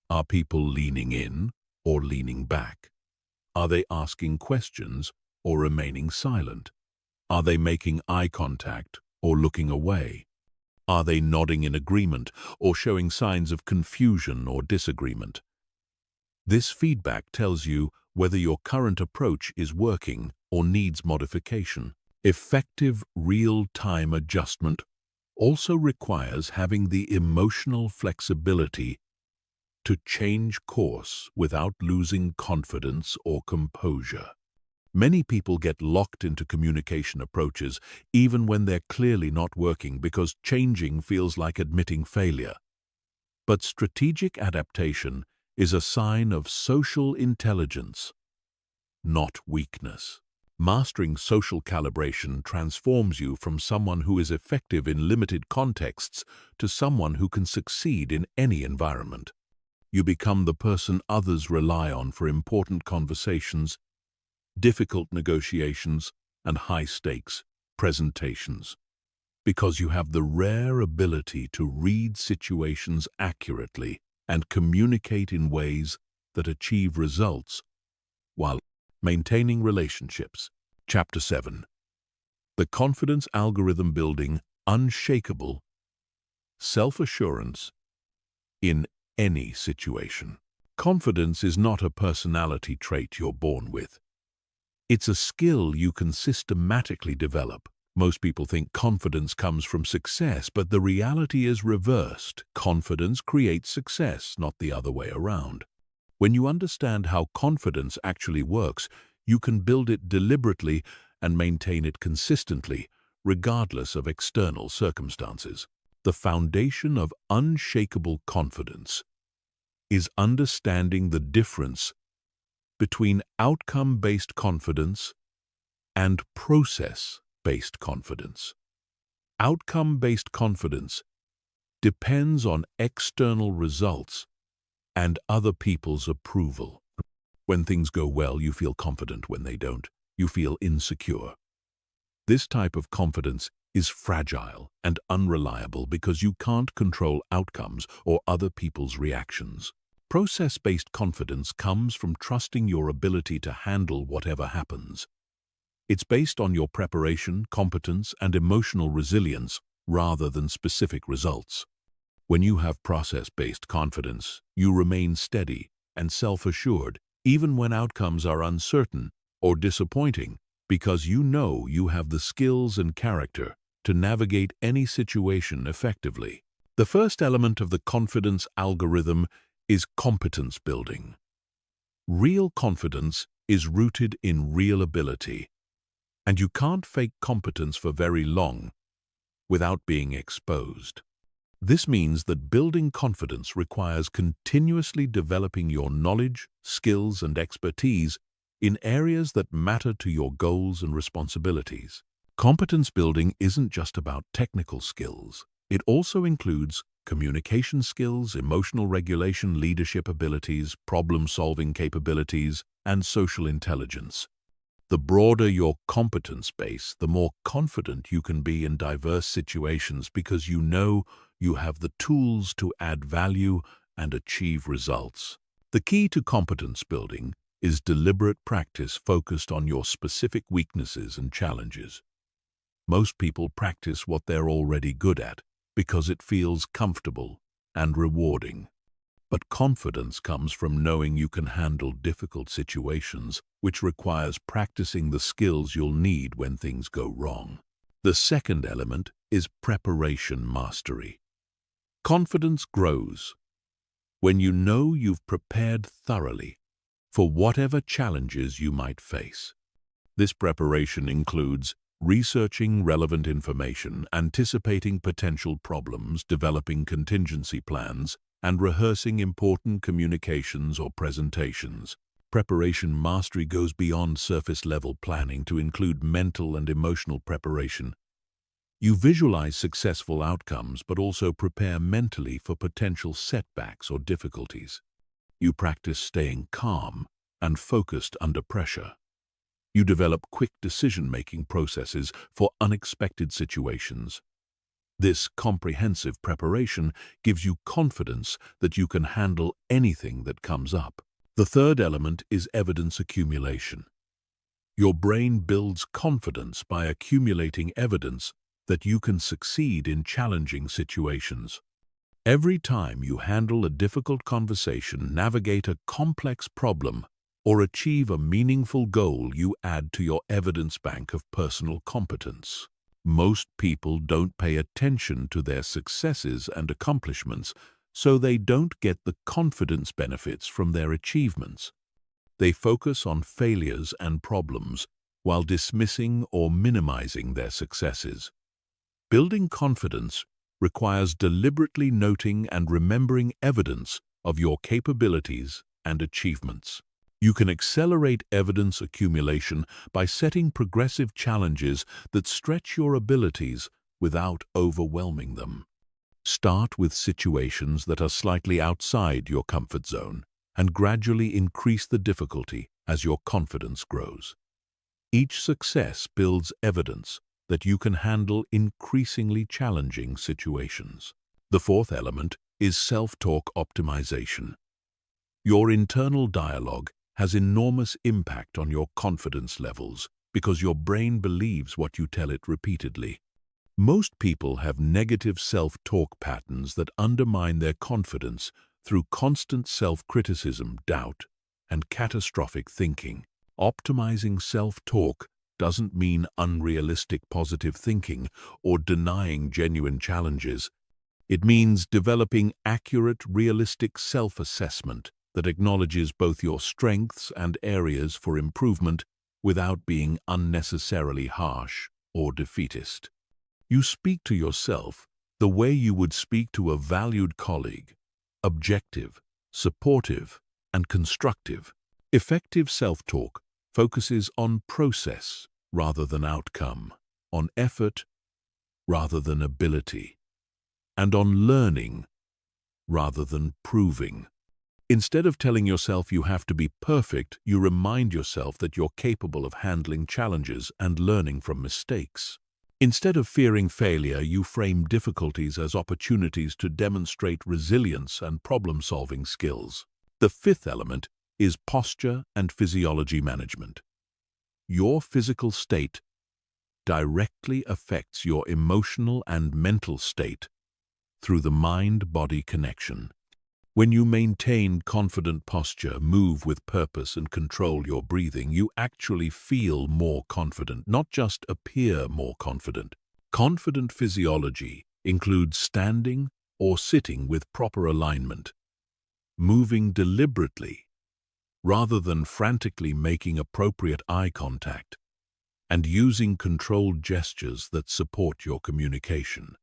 Are people leaning in or leaning back? Are they asking questions or remaining silent? Are they making eye contact or looking away? Are they nodding in agreement or showing signs of confusion or disagreement? This feedback tells you whether your current approach is working or needs modification. Effective real-time adjustment also requires having the emotional flexibility to change course without losing confidence or composure. Many people get locked into communication approaches even when they're clearly not working because changing feels like admitting failure. But strategic adaptation is a sign of social intelligence, not weakness. Mastering social calibration transforms you from someone who is effective in limited contexts to someone who can succeed in any environment. You become the person others rely on for important conversations, difficult negotiations, and high-stakes presentations, because you have the rare ability to read situations accurately and communicate in ways that achieve results while maintaining relationships. Chapter 7. The Confidence Algorithm Building Unshakable Self-Assurance in Any Situation. Confidence is not a personality trait you're born with. It's a skill you can systematically develop. Most people think confidence comes from success, but the reality is reversed. Confidence creates success, not the other way around. When you understand how confidence actually works, you can build it deliberately and maintain it consistently, regardless of external circumstances. The foundation of unshakable confidence is understanding the difference between outcome-based confidence and process-based outcome-based confidence. Outcome-based confidence depends on external results and other people's approval. When things go well, you feel confident. When they don't, you feel insecure. This type of confidence is fragile and unreliable because you can't control outcomes or other people's reactions. Process-based confidence comes from trusting your ability to handle whatever happens. It's based on your preparation, competence, and emotional resilience rather than specific results. When you have process-based confidence, you remain steady and self-assured even when outcomes are uncertain or disappointing, because you know you have the skills and character to navigate any situation effectively. The first element of the confidence algorithm is competence building. Real confidence is rooted in real ability, and you can't fake competence for very long without being exposed. This means that building confidence requires continuously developing your knowledge, skills, and expertise in areas that matter to your goals and responsibilities. Competence building isn't just about technical skills. It also includes communication skills, emotional regulation, leadership abilities, problem-solving capabilities, and social intelligence. The broader your competence base, the more confident you can be in diverse situations because you know you have the tools to add value and achieve results. The key to competence building is deliberate practice focused on your specific weaknesses and challenges. Most people practice what they're already good at because it feels comfortable and rewarding. But confidence comes from knowing you can handle difficult situations, which requires practicing the skills you'll need when things go wrong. The second element is preparation mastery. Confidence grows when you know you've prepared thoroughly for whatever challenges you might face. This preparation includes researching relevant information, anticipating potential problems, developing contingency plans, and rehearsing important communications or presentations. Preparation mastery goes beyond surface-level planning to include mental and emotional preparation. You visualize successful outcomes but also prepare mentally for potential setbacks or difficulties. You practice staying calm and focused under pressure. You develop quick decision-making processes for unexpected situations. This comprehensive preparation gives you confidence that you can handle anything that comes up. The third element is evidence accumulation. Your brain builds confidence by accumulating evidence that you can succeed in challenging situations. Every time you handle a difficult conversation, navigate a complex problem, or achieve a meaningful goal, you add to your evidence bank of personal competence. Most people don't pay attention to their successes and accomplishments, so they don't get the confidence benefits from their achievements. They focus on failures and problems while dismissing or minimizing their successes. Building confidence requires deliberately noting and remembering evidence of your capabilities and achievements. You can accelerate evidence accumulation by setting progressive challenges that stretch your abilities without overwhelming them. Start with situations that are slightly outside your comfort zone and gradually increase the difficulty as your confidence grows. Each success builds evidence that you can handle increasingly challenging situations. The fourth element is self-talk optimization. Your internal dialogue has enormous impact on your confidence levels because your brain believes what you tell it repeatedly. Most people have negative self-talk patterns that undermine their confidence through constant self-criticism, doubt, and catastrophic thinking. Optimizing self-talk doesn't mean unrealistic positive thinking or denying genuine challenges. It means developing accurate, realistic self-assessment that acknowledges both your strengths and areas for improvement without being unnecessarily harsh or defeatist. You speak to yourself the way you would speak to a valued colleague, objective, supportive, and constructive. Effective self-talk focuses on process rather than outcome. on effort rather than ability, and on learning rather than proving. Instead of telling yourself you have to be perfect, you remind yourself that you're capable of handling challenges and learning from mistakes. Instead of fearing failure, you frame difficulties as opportunities to demonstrate resilience and problem-solving skills. The fifth element is posture and physiology management. Your physical state directly affects your emotional and mental state through the mind-body connection. When you maintain confident posture, move with purpose, and control your breathing, you actually feel more confident, not just appear more confident. Confident physiology includes standing or sitting with proper alignment, moving deliberately rather than frantically making appropriate eye contact, and using controlled gestures that support your communication.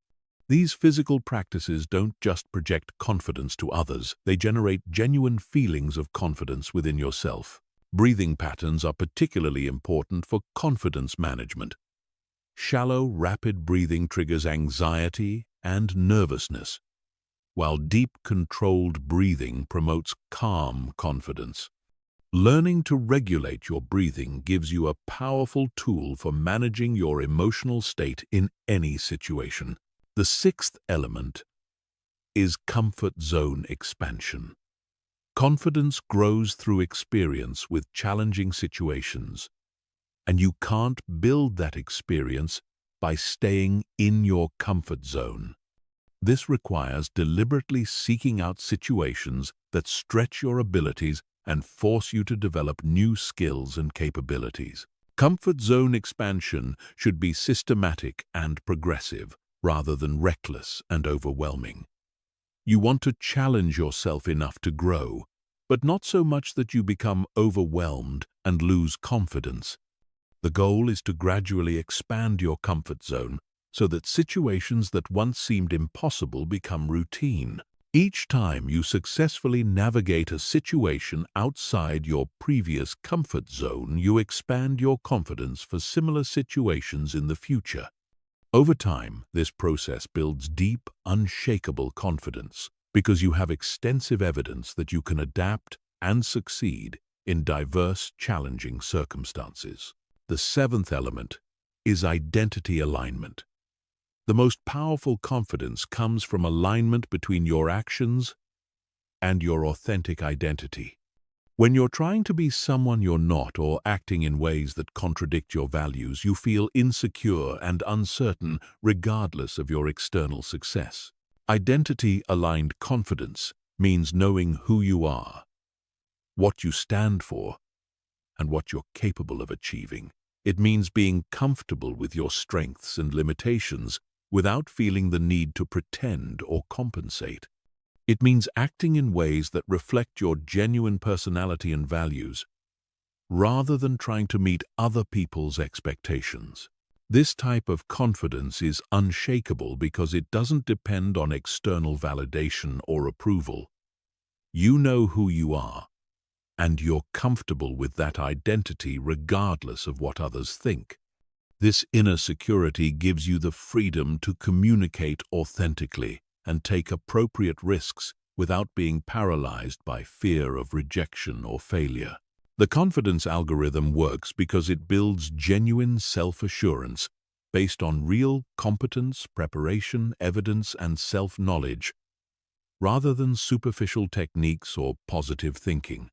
These physical practices don't just project confidence to others, they generate genuine feelings of confidence within yourself. Breathing patterns are particularly important for confidence management. Shallow, rapid breathing triggers anxiety and nervousness, while deep, controlled breathing promotes calm confidence. Learning to regulate your breathing gives you a powerful tool for managing your emotional state in any situation. The sixth element is comfort zone expansion. Confidence grows through experience with challenging situations, and you can't build that experience by staying in your comfort zone. This requires deliberately seeking out situations that stretch your abilities and force you to develop new skills and capabilities. Comfort zone expansion should be systematic and progressive, rather than reckless and overwhelming. You want to challenge yourself enough to grow, but not so much that you become overwhelmed and lose confidence. The goal is to gradually expand your comfort zone so that situations that once seemed impossible become routine. Each time you successfully navigate a situation outside your previous comfort zone, you expand your confidence for similar situations in the future. Over time, this process builds deep, unshakable confidence because you have extensive evidence that you can adapt and succeed in diverse, challenging circumstances. The seventh element is identity alignment. The most powerful confidence comes from alignment between your actions and your authentic identity. When you're trying to be someone you're not or acting in ways that contradict your values, you feel insecure and uncertain regardless of your external success. Identity-aligned confidence means knowing who you are, what you stand for, and what you're capable of achieving. It means being comfortable with your strengths and limitations without feeling the need to pretend or compensate. It means acting in ways that reflect your genuine personality and values, rather than trying to meet other people's expectations. This type of confidence is unshakable because it doesn't depend on external validation or approval. You know who you are, and you're comfortable with that identity regardless of what others think. This inner security gives you the freedom to communicate authentically and take appropriate risks without being paralyzed by fear of rejection or failure. The confidence algorithm works because it builds genuine self-assurance based on real competence, preparation, evidence, and self-knowledge, rather than superficial techniques or positive thinking.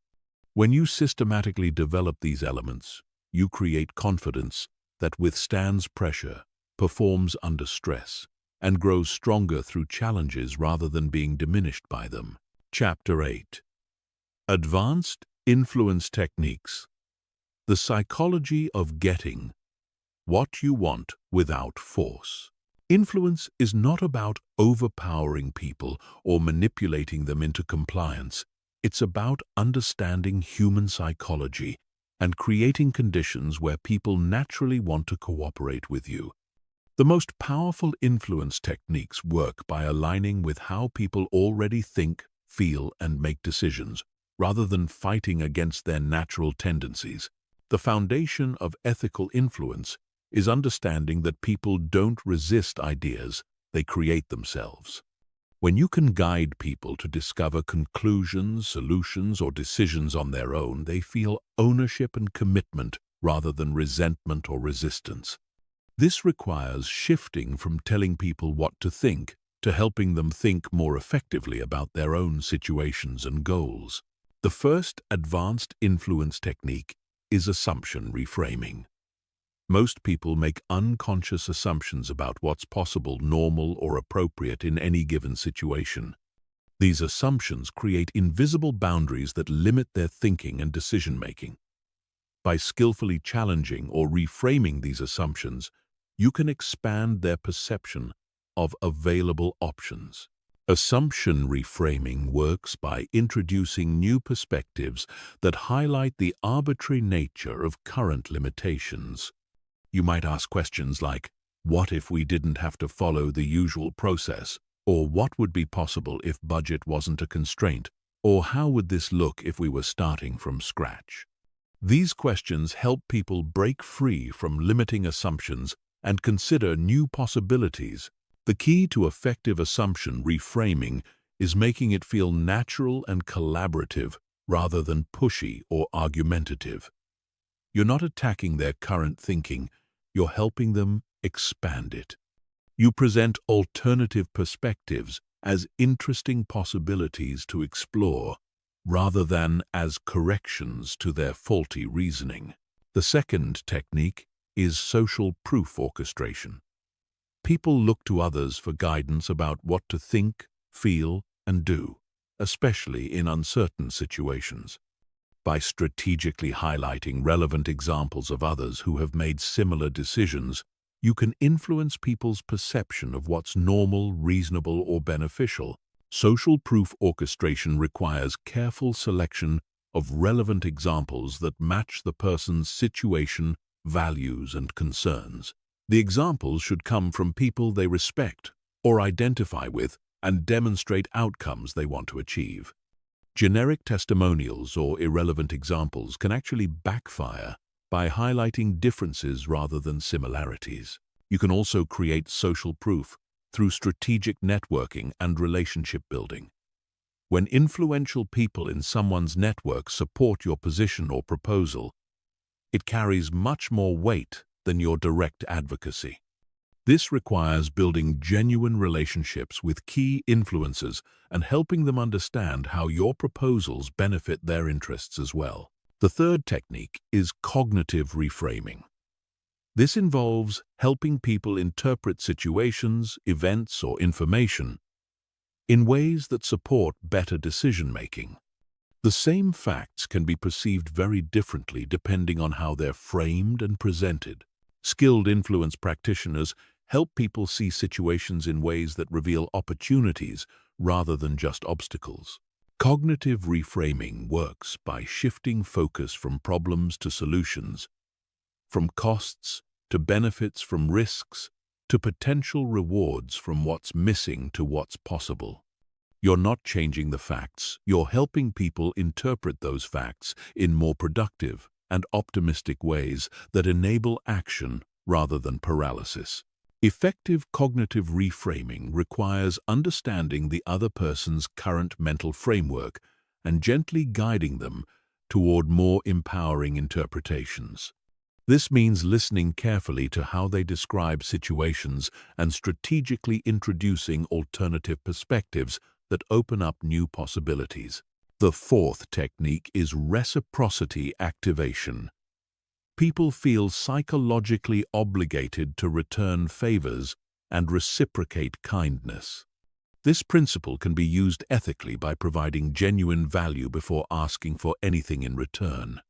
When you systematically develop these elements, you create confidence that withstands pressure, performs under stress, and grows stronger through challenges rather than being diminished by them. Chapter 8. Advanced Influence Techniques. The psychology of getting what you want without force. Influence is not about overpowering people or manipulating them into compliance. It's about understanding human psychology and creating conditions where people naturally want to cooperate with you. The most powerful influence techniques work by aligning with how people already think, feel, and make decisions, rather than fighting against their natural tendencies. The foundation of ethical influence is understanding that people don't resist ideas, they create themselves. When you can guide people to discover conclusions, solutions, or decisions on their own, they feel ownership and commitment rather than resentment or resistance. This requires shifting from telling people what to think to helping them think more effectively about their own situations and goals. The first advanced influence technique is assumption reframing. Most people make unconscious assumptions about what's possible, normal, or appropriate in any given situation. These assumptions create invisible boundaries that limit their thinking and decision-making. By skillfully challenging or reframing these assumptions, you can expand their perception of available options. Assumption reframing works by introducing new perspectives that highlight the arbitrary nature of current limitations. You might ask questions like, what if we didn't have to follow the usual process? Or what would be possible if budget wasn't a constraint? Or how would this look if we were starting from scratch? These questions help people break free from limiting assumptions and consider new possibilities. The key to effective assumption reframing is making it feel natural and collaborative rather than pushy or argumentative. You're not attacking their current thinking, you're helping them expand it. You present alternative perspectives as interesting possibilities to explore, rather than as corrections to their faulty reasoning. The second technique is social proof orchestration. People look to others for guidance about what to think, feel, and do, especially in uncertain situations. By strategically highlighting relevant examples of others who have made similar decisions, you can influence people's perception of what's normal, reasonable, or beneficial. Social proof orchestration requires careful selection of relevant examples that match the person's situation, values, and concerns. The examples should come from people they respect or identify with and demonstrate outcomes they want to achieve. Generic testimonials or irrelevant examples can actually backfire by highlighting differences rather than similarities. You can also create social proof through strategic networking and relationship building. When influential people in someone's network support your position or proposal, it carries much more weight than your direct advocacy. This requires building genuine relationships with key influencers and helping them understand how your proposals benefit their interests as well. The third technique is cognitive reframing. This involves helping people interpret situations, events, or information in ways that support better decision-making. The same facts can be perceived very differently depending on how they're framed and presented. Skilled influence practitioners help people see situations in ways that reveal opportunities rather than just obstacles. Cognitive reframing works by shifting focus from problems to solutions, from costs to benefits, from risks to potential rewards, from what's missing to what's possible. You're not changing the facts, you're helping people interpret those facts in more productive and optimistic ways that enable action rather than paralysis. Effective cognitive reframing requires understanding the other person's current mental framework and gently guiding them toward more empowering interpretations. This means listening carefully to how they describe situations and strategically introducing alternative perspectives that open up new possibilities. The fourth technique is reciprocity activation. People feel psychologically obligated to return favors and reciprocate kindness. This principle can be used ethically by providing genuine value before asking for anything in return.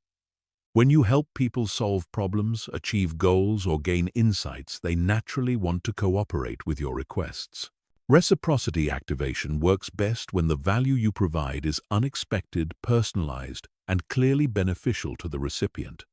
When you help people solve problems, achieve goals, or gain insights, they naturally want to cooperate with your requests. Reciprocity activation works best when the value you provide is unexpected, personalized, and clearly beneficial to the recipient.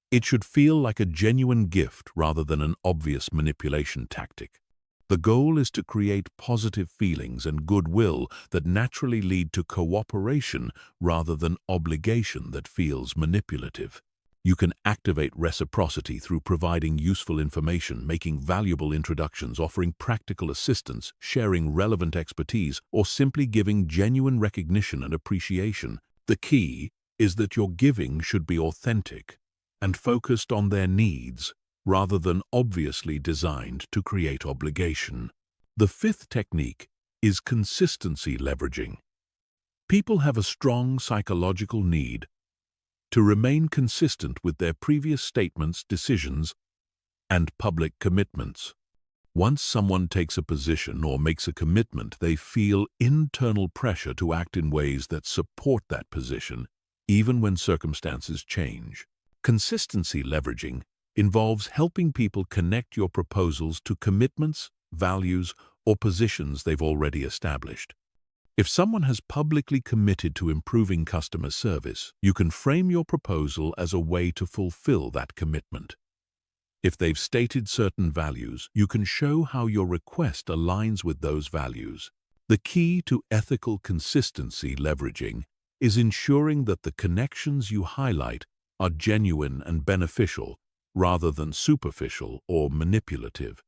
It should feel like a genuine gift rather than an obvious manipulation tactic. The goal is to create positive feelings and goodwill that naturally lead to cooperation rather than obligation that feels manipulative. You can activate reciprocity through providing useful information, making valuable introductions, offering practical assistance, sharing relevant expertise, or simply giving genuine recognition and appreciation. The key is that your giving should be authentic and focused on their needs, rather than obviously designed to create obligation. The fifth technique is consistency leveraging. People have a strong psychological need to remain consistent with their previous statements, decisions, and public commitments. Once someone takes a position or makes a commitment, they feel internal pressure to act in ways that support that position, even when circumstances change. Consistency leveraging involves helping people connect your proposals to commitments, values, or positions they've already established. If someone has publicly committed to improving customer service, you can frame your proposal as a way to fulfill that commitment. If they've stated certain values, you can show how your request aligns with those values. The key to ethical consistency leveraging is ensuring that the connections you highlight are genuine and beneficial, rather than superficial or manipulative.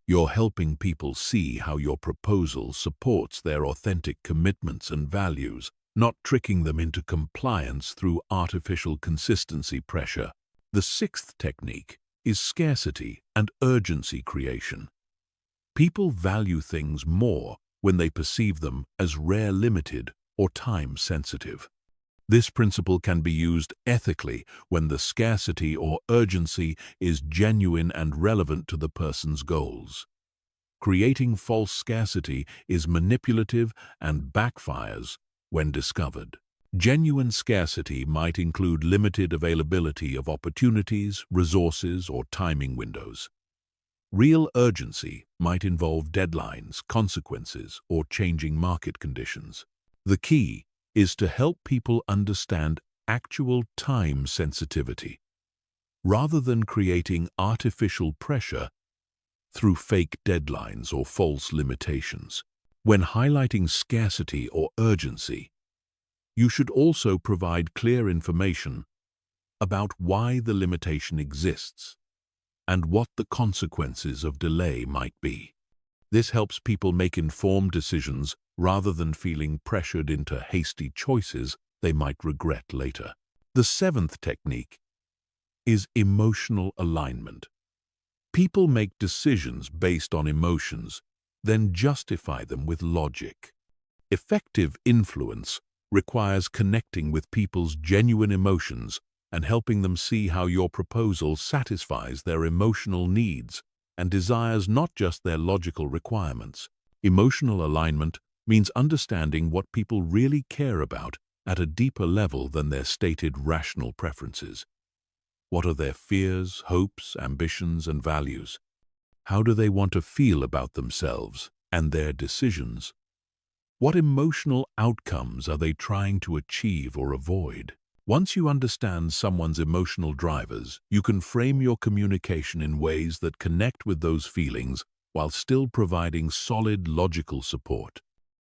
You're helping people see how your proposal supports their authentic commitments and values, not tricking them into compliance through artificial consistency pressure. The sixth technique is scarcity and urgency creation. People value things more when they perceive them as rare, limited, or time-sensitive. This principle can be used ethically when the scarcity or urgency is genuine and relevant to the person's goals. Creating false scarcity is manipulative and backfires when discovered. Genuine scarcity might include limited availability of opportunities, resources, or timing windows. Real urgency might involve deadlines, consequences, or changing market conditions. The key is to help people understand actual time sensitivity, rather than creating artificial pressure through fake deadlines or false limitations. When highlighting scarcity or urgency, you should also provide clear information about why the limitation exists and what the consequences of delay might be. This helps people make informed decisions rather than feeling pressured into hasty choices they might regret later. The seventh technique is emotional alignment. People make decisions based on emotions, then justify them with logic. Effective influence requires connecting with people's genuine emotions and helping them see how your proposal satisfies their emotional needs and desires, not just their logical requirements. Emotional alignment means understanding what people really care about at a deeper level than their stated rational preferences. What are their fears, hopes, ambitions, and values? How do they want to feel about themselves and their decisions? What emotional outcomes are they trying to achieve or avoid? Once you understand someone's emotional drivers, you can frame your communication in ways that connect with those feelings while still providing solid logical support.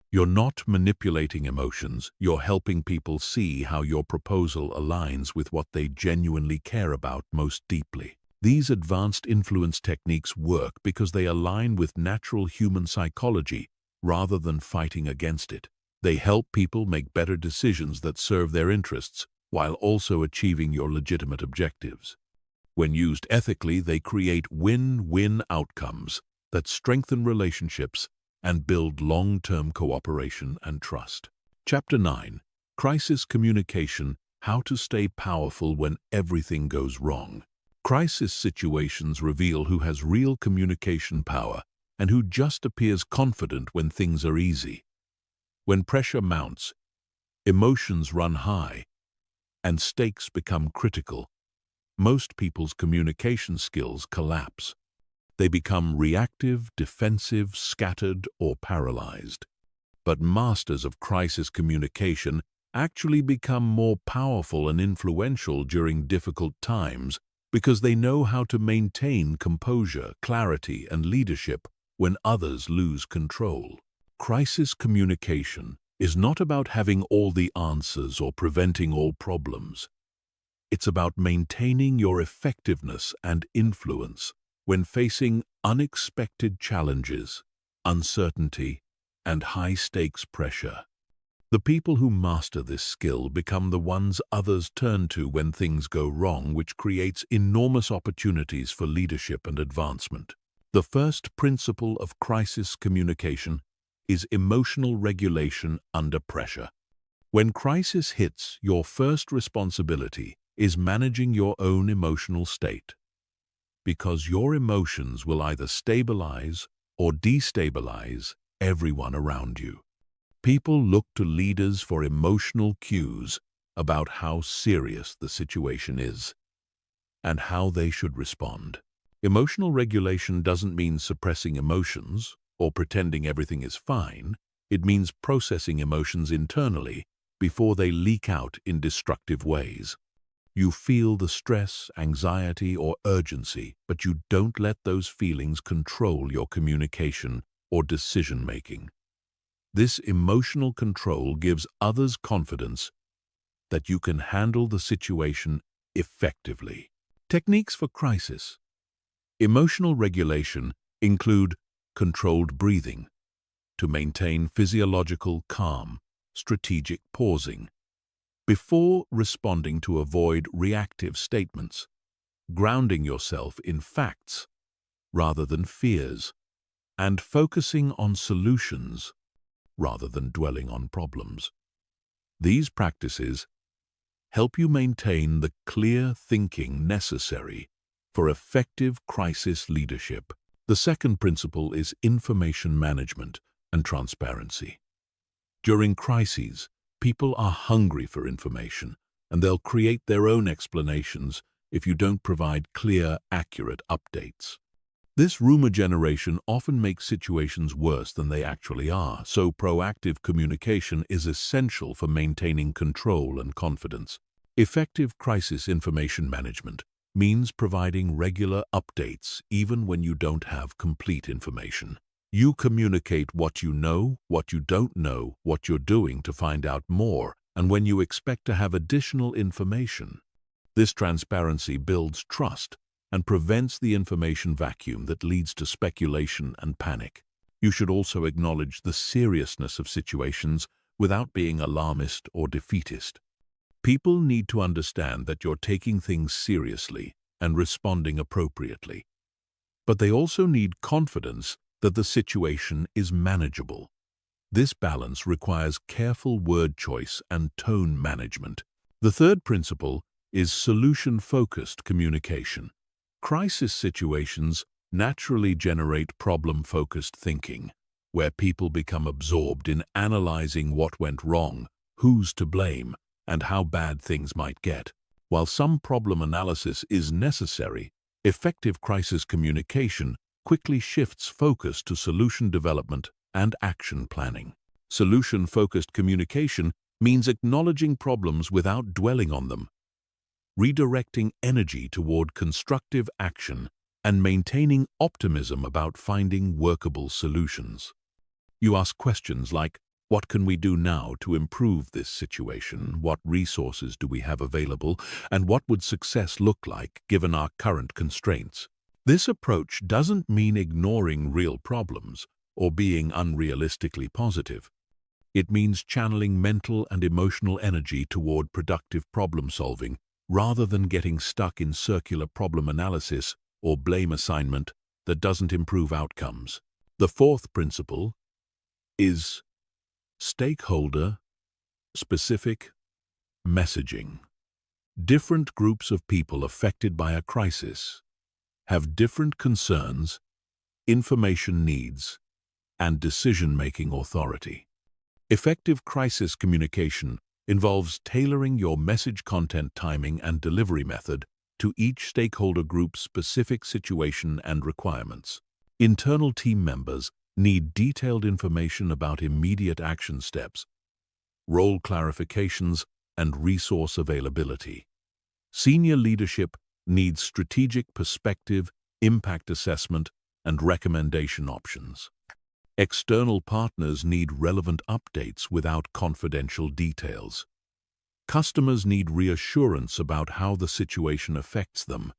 You're not manipulating emotions, you're helping people see how your proposal aligns with what they genuinely care about most deeply. These advanced influence techniques work because they align with natural human psychology rather than fighting against it. They help people make better decisions that serve their interests while also achieving your legitimate objectives. When used ethically, they create win-win outcomes that strengthen relationships and build long-term cooperation and trust. Chapter 9. Crisis Communication: How to Stay Powerful When Everything Goes Wrong. Crisis situations reveal who has real communication power and who just appears confident when things are easy. When pressure mounts, emotions run high, and stakes become critical, most people's communication skills collapse. They become reactive, defensive, scattered, or paralyzed. But masters of crisis communication actually become more powerful and influential during difficult times because they know how to maintain composure, clarity, and leadership when others lose control. Crisis communication is not about having all the answers or preventing all problems. It's about maintaining your effectiveness and influence when facing unexpected challenges, uncertainty, and high-stakes pressure. The people who master this skill become the ones others turn to when things go wrong, which creates enormous opportunities for leadership and advancement. The first principle of crisis communication is emotional regulation under pressure. When crisis hits, your first responsibility is managing your own emotional state, because your emotions will either stabilize or destabilize everyone around you. People look to leaders for emotional cues about how serious the situation is and how they should respond. Emotional regulation doesn't mean suppressing emotions or pretending everything is fine. It means processing emotions internally before they leak out in destructive ways. You feel the stress, anxiety, or urgency, but you don't let those feelings control your communication or decision-making. This emotional control gives others confidence that you can handle the situation effectively. Techniques for crisis. Emotional regulation include controlled breathing to maintain physiological calm, strategic pausing before responding to avoid reactive statements, grounding yourself in facts rather than fears, and focusing on solutions rather than dwelling on problems. These practices help you maintain the clear thinking necessary for effective crisis leadership. The second principle is information management and transparency. During crises, people are hungry for information, and they'll create their own explanations if you don't provide clear, accurate updates. This rumor generation often makes situations worse than they actually are, so proactive communication is essential for maintaining control and confidence. Effective crisis information management means providing regular updates even when you don't have complete information. You communicate what you know, what you don't know, what you're doing to find out more, and when you expect to have additional information. This transparency builds trust and prevents the information vacuum that leads to speculation and panic. You should also acknowledge the seriousness of situations without being alarmist or defeatist. People need to understand that you're taking things seriously and responding appropriately. But they also need confidence that the situation is manageable. This balance requires careful word choice and tone management. The third principle is solution-focused communication. Crisis situations naturally generate problem-focused thinking, where people become absorbed in analyzing what went wrong, who's to blame, and how bad things might get. While some problem analysis is necessary, effective crisis communication quickly shifts focus to solution development and action planning. Solution-focused communication means acknowledging problems without dwelling on them, redirecting energy toward constructive action, and maintaining optimism about finding workable solutions. You ask questions like, what can we do now to improve this situation? What resources do we have available? And what would success look like given our current constraints? This approach doesn't mean ignoring real problems or being unrealistically positive. It means channeling mental and emotional energy toward productive problem-solving rather than getting stuck in circular problem analysis or blame assignment that doesn't improve outcomes. The fourth principle is stakeholder-specific messaging. Different groups of people affected by a crisis have different concerns, information needs, and decision-making authority. Effective crisis communication involves tailoring your message content timing and delivery method to each stakeholder group's specific situation and requirements. Internal team members need detailed information about immediate action steps, role clarifications, and resource availability. Senior leadership needs strategic perspective, impact assessment, and recommendation options. External partners need relevant updates without confidential details. Customers need reassurance about how the situation affects them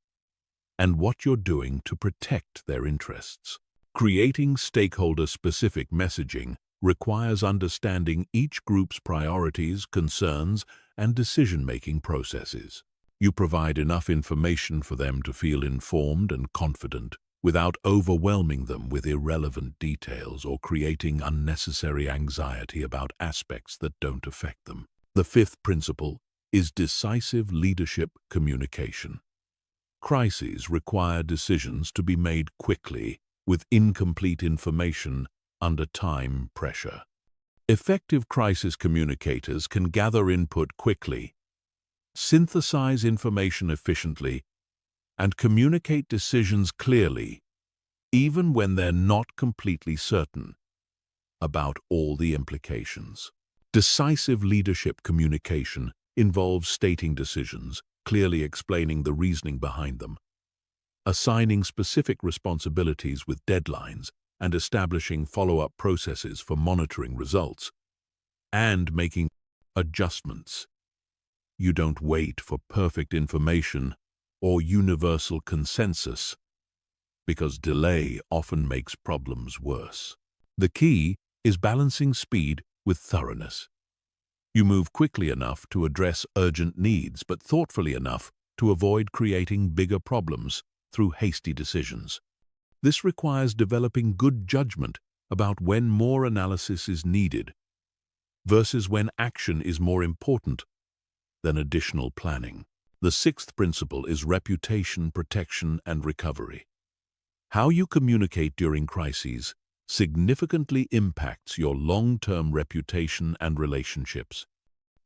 and what you're doing to protect their interests. Creating stakeholder-specific messaging requires understanding each group's priorities, concerns, and decision-making processes. You provide enough information for them to feel informed and confident without overwhelming them with irrelevant details or creating unnecessary anxiety about aspects that don't affect them. The fifth principle is decisive leadership communication. Crises require decisions to be made quickly, with incomplete information under time pressure. Effective crisis communicators can gather input quickly, synthesize information efficiently, and communicate decisions clearly, even when they're not completely certain about all the implications. Decisive leadership communication involves stating decisions, clearly explaining the reasoning behind them, assigning specific responsibilities with deadlines, and establishing follow-up processes for monitoring results, and making adjustments. You don't wait for perfect information or universal consensus, because delay often makes problems worse. The key is balancing speed with thoroughness. You move quickly enough to address urgent needs, but thoughtfully enough to avoid creating bigger problems through hasty decisions. This requires developing good judgment about when more analysis is needed versus when action is more important than additional planning. The sixth principle is reputation, protection, and recovery. How you communicate during crises significantly impacts your long-term reputation and relationships.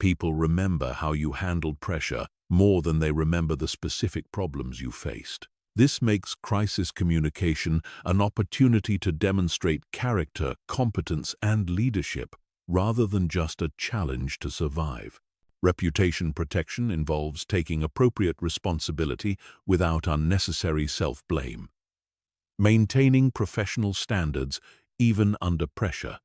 People remember how you handled pressure more than they remember the specific problems you faced. This makes crisis communication an opportunity to demonstrate character, competence, and leadership, rather than just a challenge to survive. Reputation protection involves taking appropriate responsibility without unnecessary self-blame, maintaining professional standards even under pressure,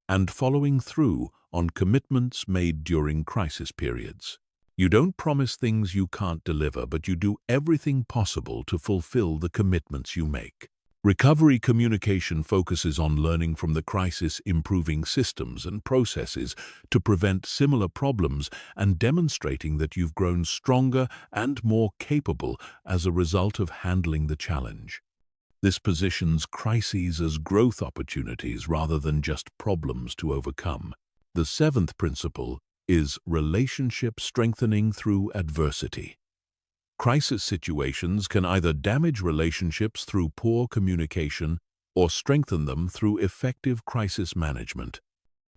and following through on commitments made during crisis periods. You don't promise things you can't deliver, but you do everything possible to fulfill the commitments you make. Recovery communication focuses on learning from the crisis, improving systems and processes to prevent similar problems, and demonstrating that you've grown stronger and more capable as a result of handling the challenge. This positions crises as growth opportunities rather than just problems to overcome. The seventh principle is relationship strengthening through adversity. Crisis situations can either damage relationships through poor communication or strengthen them through effective crisis management.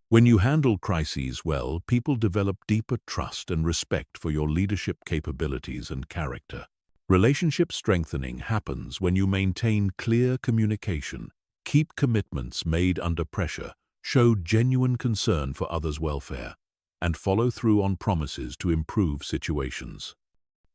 When you handle crises well, people develop deeper trust and respect for your leadership capabilities and character. Relationship strengthening happens when you maintain clear communication, keep commitments made under pressure, show genuine concern for others' welfare, and follow through on promises to improve situations.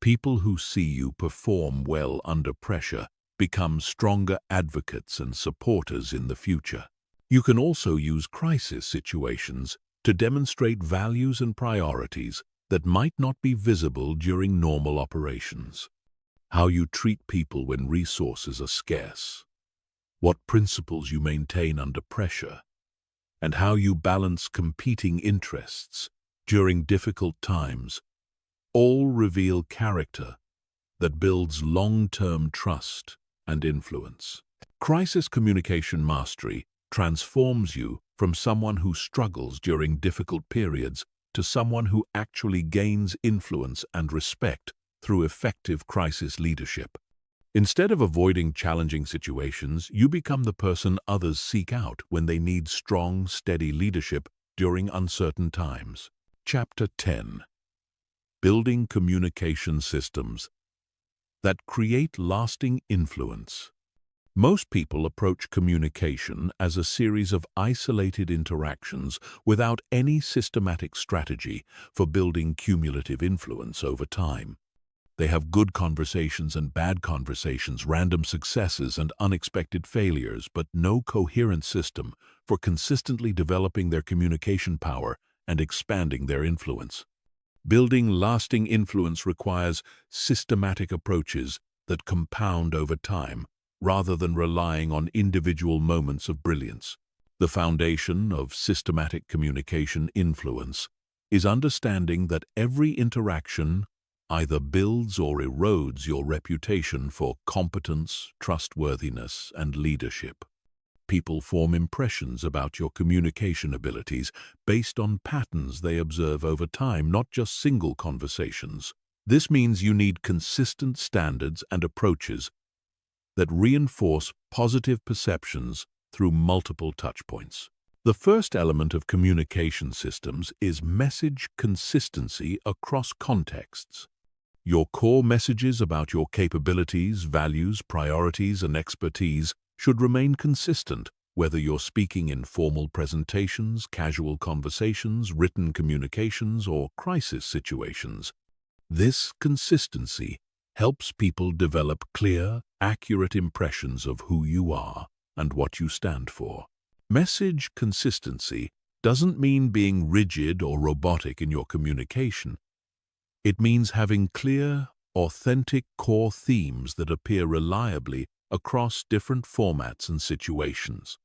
People who see you perform well under pressure become stronger advocates and supporters in the future. You can also use crisis situations to demonstrate values and priorities that might not be visible during normal operations. How you treat people when resources are scarce, what principles you maintain under pressure, and how you balance competing interests during difficult times all reveal character that builds long-term trust and influence. Crisis communication mastery transforms you from someone who struggles during difficult periods to someone who actually gains influence and respect through effective crisis leadership. Instead of avoiding challenging situations, you become the person others seek out when they need strong, steady leadership during uncertain times. Chapter 10. Building communication systems that create lasting influence. Most people approach communication as a series of isolated interactions without any systematic strategy for building cumulative influence over time. They have good conversations and bad conversations, random successes and unexpected failures, but no coherent system for consistently developing their communication power and expanding their influence. Building lasting influence requires systematic approaches that compound over time, rather than relying on individual moments of brilliance. The foundation of systematic communication influence is understanding that every interaction either builds or erodes your reputation for competence, trustworthiness, and leadership. People form impressions about your communication abilities based on patterns they observe over time, not just single conversations. This means you need consistent standards and approaches that reinforce positive perceptions through multiple touchpoints. The first element of communication systems is message consistency across contexts. Your core messages about your capabilities, values, priorities, and expertise should remain consistent, whether you're speaking in formal presentations, casual conversations, written communications, or crisis situations. This consistency helps people develop clear, accurate impressions of who you are and what you stand for. Message consistency doesn't mean being rigid or robotic in your communication. It means having clear, authentic core themes that appear reliably across different formats and situations.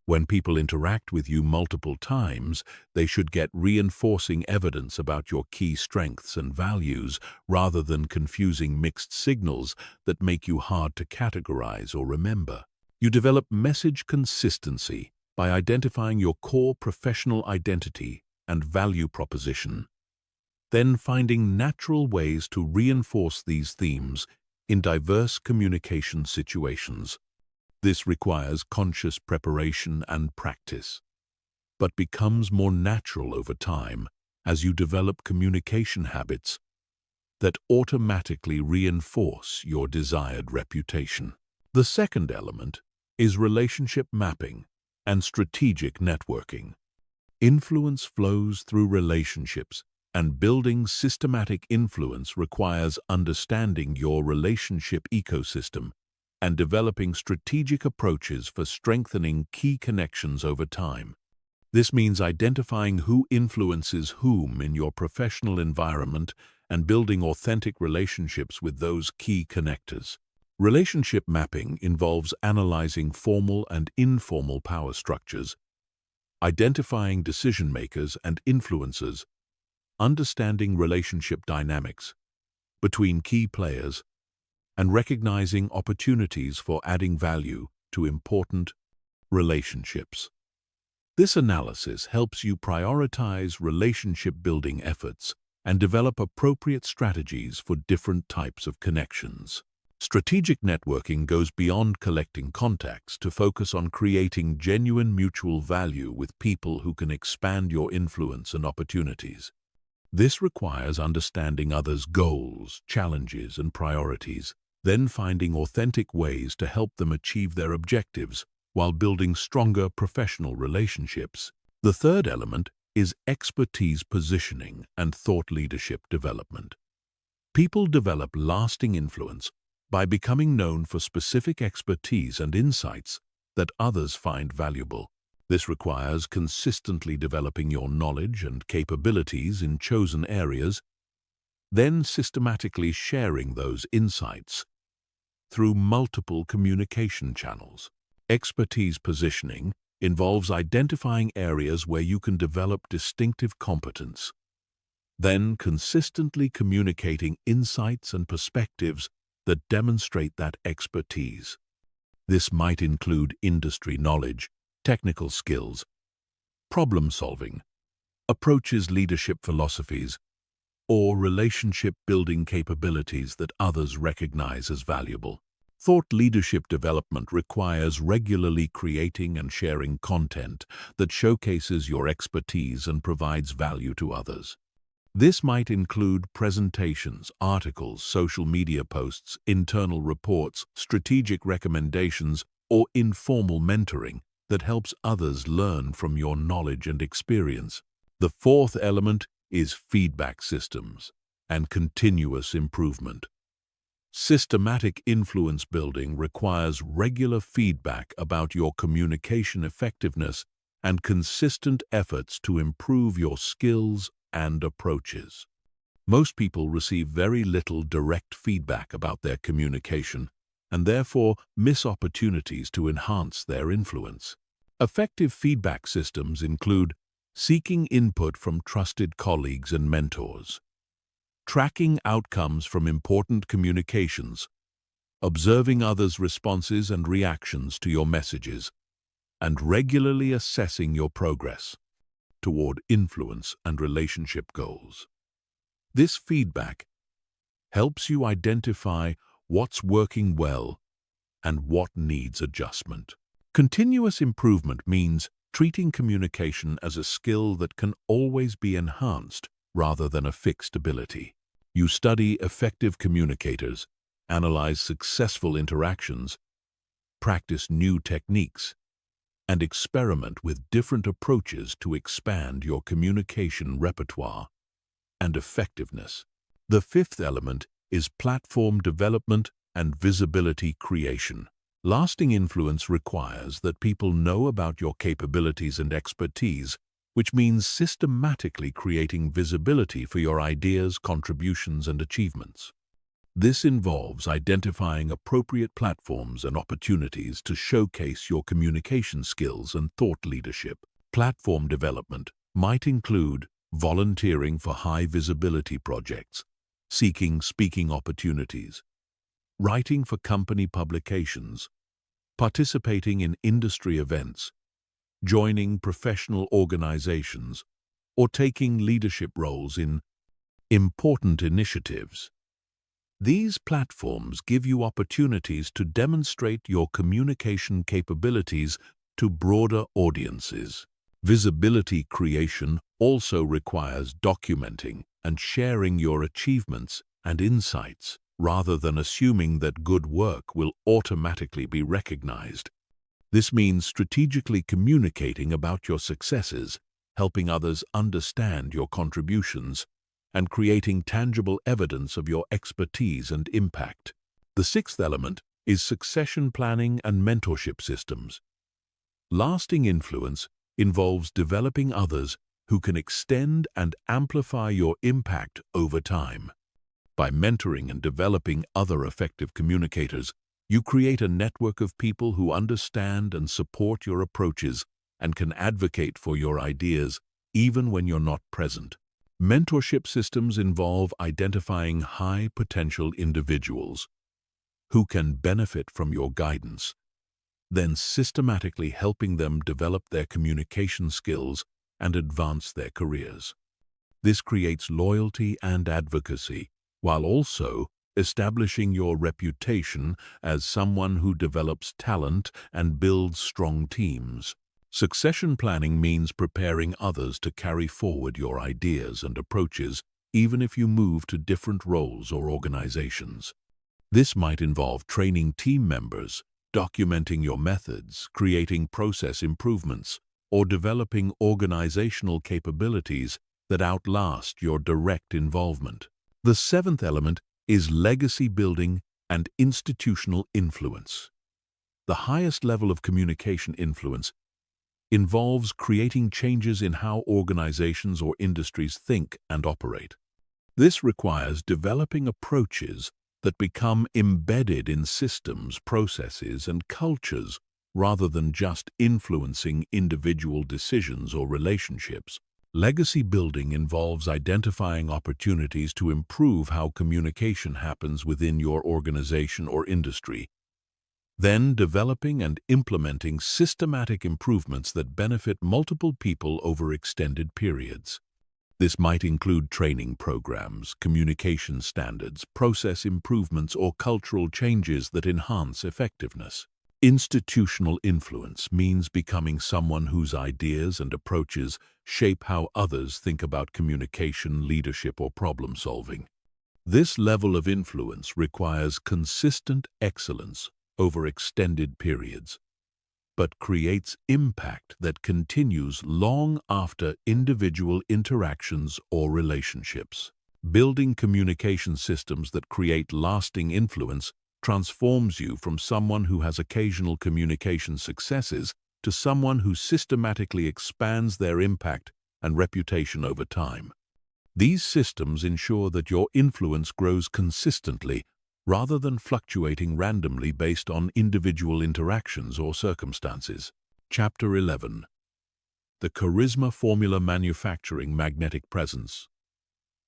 When people interact with you multiple times, they should get reinforcing evidence about your key strengths and values rather than confusing mixed signals that make you hard to categorize or remember. You develop message consistency by identifying your core professional identity and value proposition, then finding natural ways to reinforce these themes in diverse communication situations. This requires conscious preparation and practice, but becomes more natural over time as you develop communication habits that automatically reinforce your desired reputation. The second element is relationship mapping and strategic networking. Influence flows through relationships, and building systematic influence requires understanding your relationship ecosystem and developing strategic approaches for strengthening key connections over time. This means identifying who influences whom in your professional environment and building authentic relationships with those key connectors. Relationship mapping involves analyzing formal and informal power structures, identifying decision-makers and influencers, understanding relationship dynamics between key players, and recognizing opportunities for adding value to important relationships. This analysis helps you prioritize relationship-building efforts and develop appropriate strategies for different types of connections. Strategic networking goes beyond collecting contacts to focus on creating genuine mutual value with people who can expand your influence and opportunities. This requires understanding others' goals, challenges, and priorities, then finding authentic ways to help them achieve their objectives while building stronger professional relationships. The third element is expertise positioning and thought leadership development. People develop lasting influence by becoming known for specific expertise and insights that others find valuable. This requires consistently developing your knowledge and capabilities in chosen areas, then systematically sharing those insights through multiple communication channels. Expertise positioning involves identifying areas where you can develop distinctive competence, then consistently communicating insights and perspectives that demonstrate that expertise. This might include industry knowledge, technical skills, problem-solving, approaches, leadership philosophies, or relationship-building capabilities that others recognize as valuable. Thought leadership development requires regularly creating and sharing content that showcases your expertise and provides value to others. This might include presentations, articles, social media posts, internal reports, strategic recommendations, or informal mentoring that helps others learn from your knowledge and experience. The fourth element is feedback systems and continuous improvement. Systematic influence building requires regular feedback about your communication effectiveness and consistent efforts to improve your skills and approaches. Most people receive very little direct feedback about their communication and therefore miss opportunities to enhance their influence. Effective feedback systems include seeking input from trusted colleagues and mentors, tracking outcomes from important communications, observing others' responses and reactions to your messages, and regularly assessing your progress toward influence and relationship goals. This feedback helps you identify what's working well and what needs adjustment. Continuous improvement means treating communication as a skill that can always be enhanced rather than a fixed ability. You study effective communicators, analyze successful interactions, practice new techniques, and experiment with different approaches to expand your communication repertoire and effectiveness. The fifth element is platform development and visibility creation. Lasting influence requires that people know about your capabilities and expertise, which means systematically creating visibility for your ideas, contributions, and achievements. This involves identifying appropriate platforms and opportunities to showcase your communication skills and thought leadership. Platform development might include volunteering for high-visibility projects, seeking speaking opportunities, writing for company publications, participating in industry events, joining professional organizations, or taking leadership roles in important initiatives. These platforms give you opportunities to demonstrate your communication capabilities to broader audiences. Visibility creation also requires documenting and sharing your achievements and insights, rather than assuming that good work will automatically be recognized. This means strategically communicating about your successes, helping others understand your contributions, and creating tangible evidence of your expertise and impact. The sixth element is succession planning and mentorship systems. Lasting influence involves developing others who can extend and amplify your impact over time. By mentoring and developing other effective communicators, you create a network of people who understand and support your approaches and can advocate for your ideas even when you're not present. Mentorship systems involve identifying high-potential individuals who can benefit from your guidance, then systematically helping them develop their communication skills and advance their careers. This creates loyalty and advocacy, while also establishing your reputation as someone who develops talent and builds strong teams. Succession planning means preparing others to carry forward your ideas and approaches, even if you move to different roles or organizations. This might involve training team members, documenting your methods, creating process improvements, or developing organizational capabilities that outlast your direct involvement. The seventh element is legacy building and institutional influence. The highest level of communication influence involves creating changes in how organizations or industries think and operate. This requires developing approaches that become embedded in systems, processes, and cultures rather than just influencing individual decisions or relationships. Legacy building involves identifying opportunities to improve how communication happens within your organization or industry, then developing and implementing systematic improvements that benefit multiple people over extended periods. This might include training programs, communication standards, process improvements, or cultural changes that enhance effectiveness. Institutional influence means becoming someone whose ideas and approaches shape how others think about communication, leadership, or problem-solving. This level of influence requires consistent excellence over extended periods, but creates impact that continues long after individual interactions or relationships. Building communication systems that create lasting influence transforms you from someone who has occasional communication successes to someone who systematically expands their impact and reputation over time. These systems ensure that your influence grows consistently rather than fluctuating randomly based on individual interactions or circumstances. Chapter 11. The Charisma Formula: Manufacturing Magnetic Presence.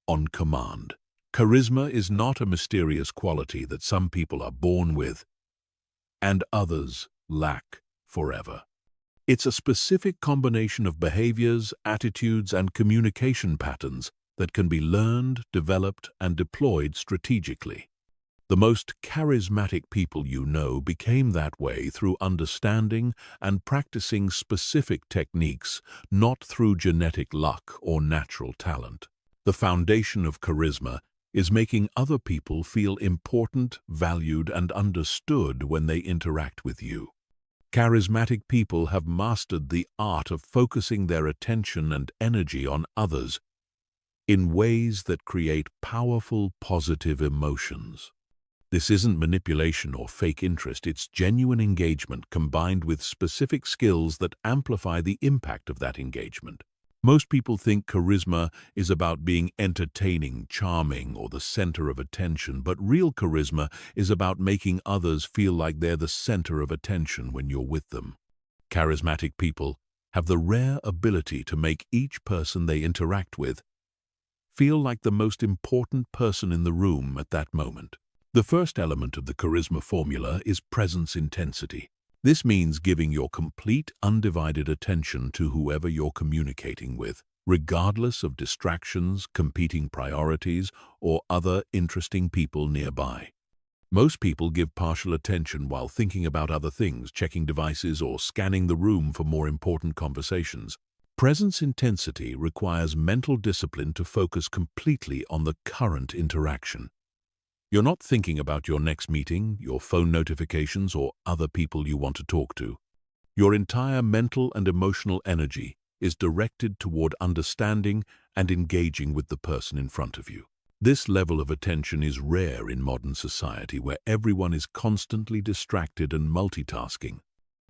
On command. Charisma is not a mysterious quality that some people are born with and others lack forever. It's a specific combination of behaviors, attitudes, and communication patterns that can be learned, developed, and deployed strategically. The most charismatic people you know became that way through understanding and practicing specific techniques, not through genetic luck or natural talent. The foundation of charisma is making other people feel important, valued, and understood when they interact with you. Charismatic people have mastered the art of focusing their attention and energy on others in ways that create powerful, positive emotions. This isn't manipulation or fake interest, it's genuine engagement combined with specific skills that amplify the impact of that engagement. Most people think charisma is about being entertaining, charming, or the center of attention, but real charisma is about making others feel like they're the center of attention when you're with them. Charismatic people have the rare ability to make each person they interact with feel like the most important person in the room at that moment. The first element of the charisma formula is presence intensity. This means giving your complete, undivided attention to whoever you're communicating with, regardless of distractions, competing priorities, or other interesting people nearby. Most people give partial attention while thinking about other things, checking devices, or scanning the room for more important conversations. Presence intensity requires mental discipline to focus completely on the current interaction. You're not thinking about your next meeting, your phone notifications, or other people you want to talk to. Your entire mental and emotional energy is directed toward understanding and engaging with the person in front of you. This level of attention is rare in modern society where everyone is constantly distracted and multitasking.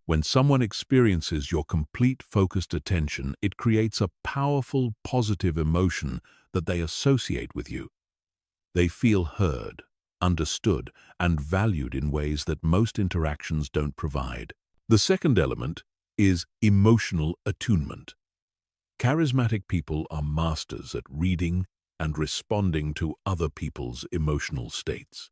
When someone experiences your complete focused attention, it creates a powerful, positive emotion that they associate with you. They feel heard, understood, and valued in ways that most interactions don't provide. The second element is emotional attunement. Charismatic people are masters at reading and responding to other people's emotional states.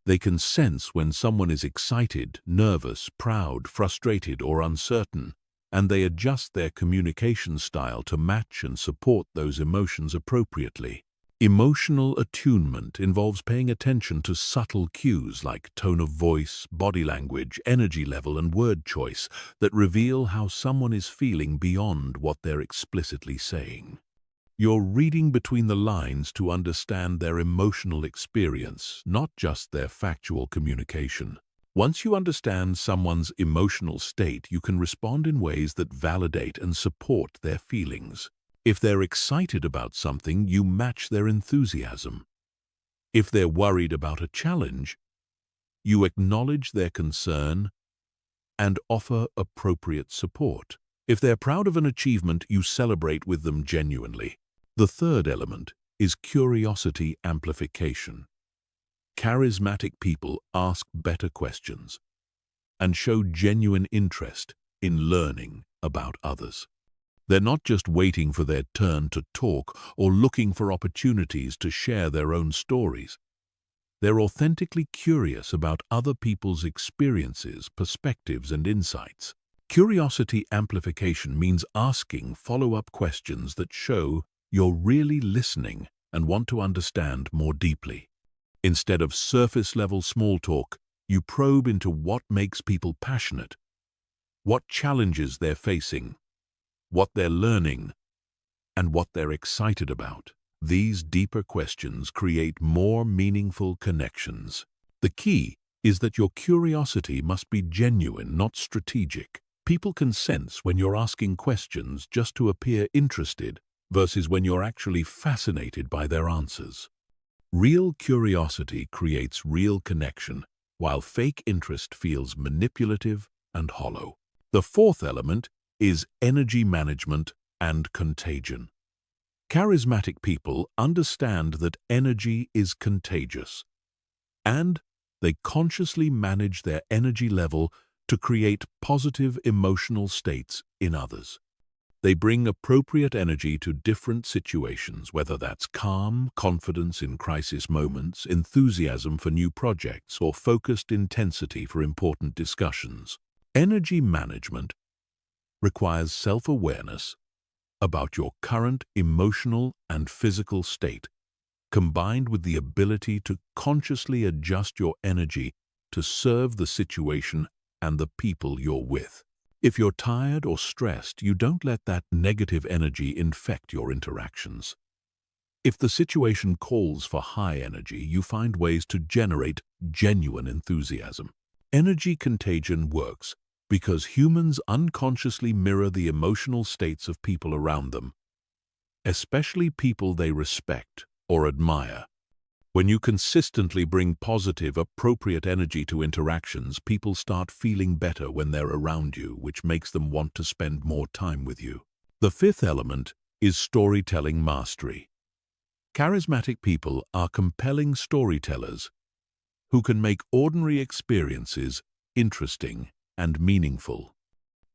They can sense when someone is excited, nervous, proud, frustrated, or uncertain, and they adjust their communication style to match and support those emotions appropriately. Emotional attunement involves paying attention to subtle cues like tone of voice, body language, energy level, and word choice that reveal how someone is feeling beyond what they're explicitly saying. You're reading between the lines to understand their emotional experience, not just their factual communication. Once you understand someone's emotional state, you can respond in ways that validate and support their feelings. If they're excited about something, you match their enthusiasm. If they're worried about a challenge, you acknowledge their concern and offer appropriate support. If they're proud of an achievement, you celebrate with them genuinely. The third element is curiosity amplification. Charismatic people ask better questions and show genuine interest in learning about others. They're not just waiting for their turn to talk or looking for opportunities to share their own stories. They're authentically curious about other people's experiences, perspectives, and insights. Curiosity amplification means asking follow-up questions that show you're really listening and want to understand more deeply. Instead of surface-level small talk, you probe into what makes people passionate, what challenges they're facing, what they're learning, and what they're excited about. These deeper questions create more meaningful connections. The key is that your curiosity must be genuine, not strategic. People can sense when you're asking questions just to appear interested versus when you're actually fascinated by their answers. Real curiosity creates real connection, while fake interest feels manipulative and hollow. The fourth element is energy management and contagion. Charismatic people understand that energy is contagious, and they consciously manage their energy level to create positive emotional states in others. They bring appropriate energy to different situations, whether that's calm, confidence in crisis moments, enthusiasm for new projects, or focused intensity for important discussions. Energy management requires self-awareness about your current emotional and physical state, combined with the ability to consciously adjust your energy to serve the situation and the people you're with. If you're tired or stressed, you don't let that negative energy infect your interactions. If the situation calls for high energy, you find ways to generate genuine enthusiasm. Energy contagion works because humans unconsciously mirror the emotional states of people around them, especially people they respect or admire. When you consistently bring positive, appropriate energy to interactions, people start feeling better when they're around you, which makes them want to spend more time with you. The fifth element is storytelling mastery. Charismatic people are compelling storytellers who can make ordinary experiences interesting and meaningful.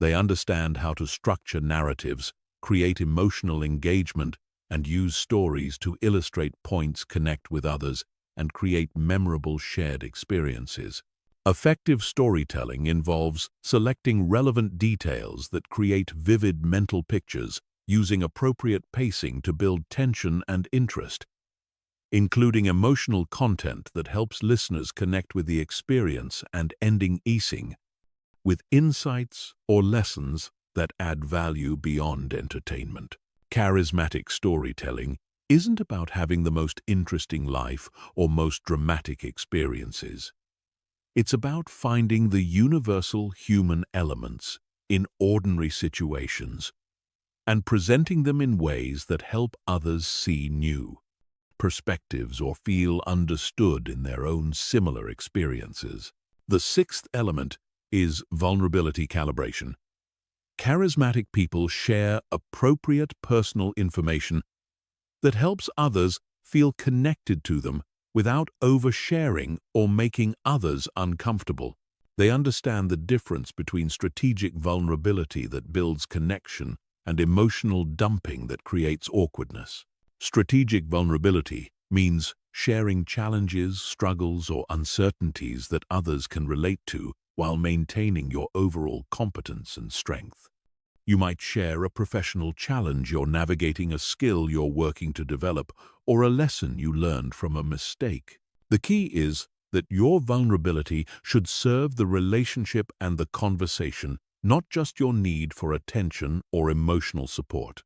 They understand how to structure narratives, create emotional engagement, and use stories to illustrate points, connect with others, and create memorable shared experiences. Effective storytelling involves selecting relevant details that create vivid mental pictures, using appropriate pacing to build tension and interest, including emotional content that helps listeners connect with the experience, and ending easing with insights or lessons that add value beyond entertainment. Charismatic storytelling isn't about having the most interesting life or most dramatic experiences. It's about finding the universal human elements in ordinary situations and presenting them in ways that help others see new perspectives or feel understood in their own similar experiences. The sixth element is vulnerability calibration. Charismatic people share appropriate personal information that helps others feel connected to them without oversharing or making others uncomfortable. They understand the difference between strategic vulnerability that builds connection and emotional dumping that creates awkwardness. Strategic vulnerability means sharing challenges, struggles, or uncertainties that others can relate to while maintaining your overall competence and strength. You might share a professional challenge you're navigating, a skill you're working to develop, or a lesson you learned from a mistake. The key is that your vulnerability should serve the relationship and the conversation, not just your need for attention or emotional support.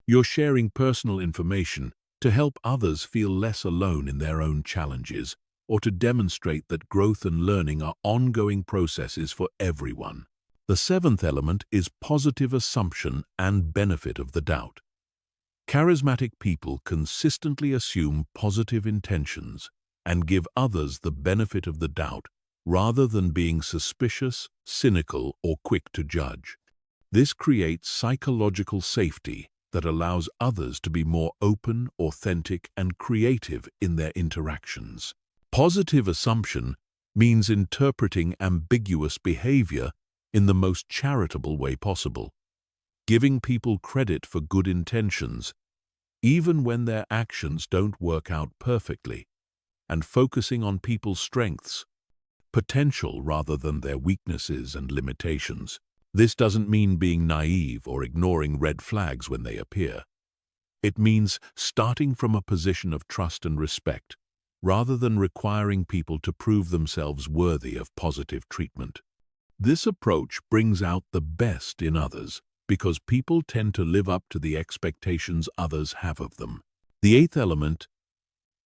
You're sharing personal information to help others feel less alone in their own challenges, or to demonstrate that growth and learning are ongoing processes for everyone. The seventh element is positive assumption and benefit of the doubt. Charismatic people consistently assume positive intentions and give others the benefit of the doubt rather than being suspicious, cynical, or quick to judge. This creates psychological safety that allows others to be more open, authentic, and creative in their interactions. Positive assumption means interpreting ambiguous behavior in the most charitable way possible, giving people credit for good intentions, even when their actions don't work out perfectly, and focusing on people's strengths, potential rather than their weaknesses and limitations. This doesn't mean being naive or ignoring red flags when they appear. It means starting from a position of trust and respect, rather than requiring people to prove themselves worthy of positive treatment. This approach brings out the best in others because people tend to live up to the expectations others have of them. The eighth element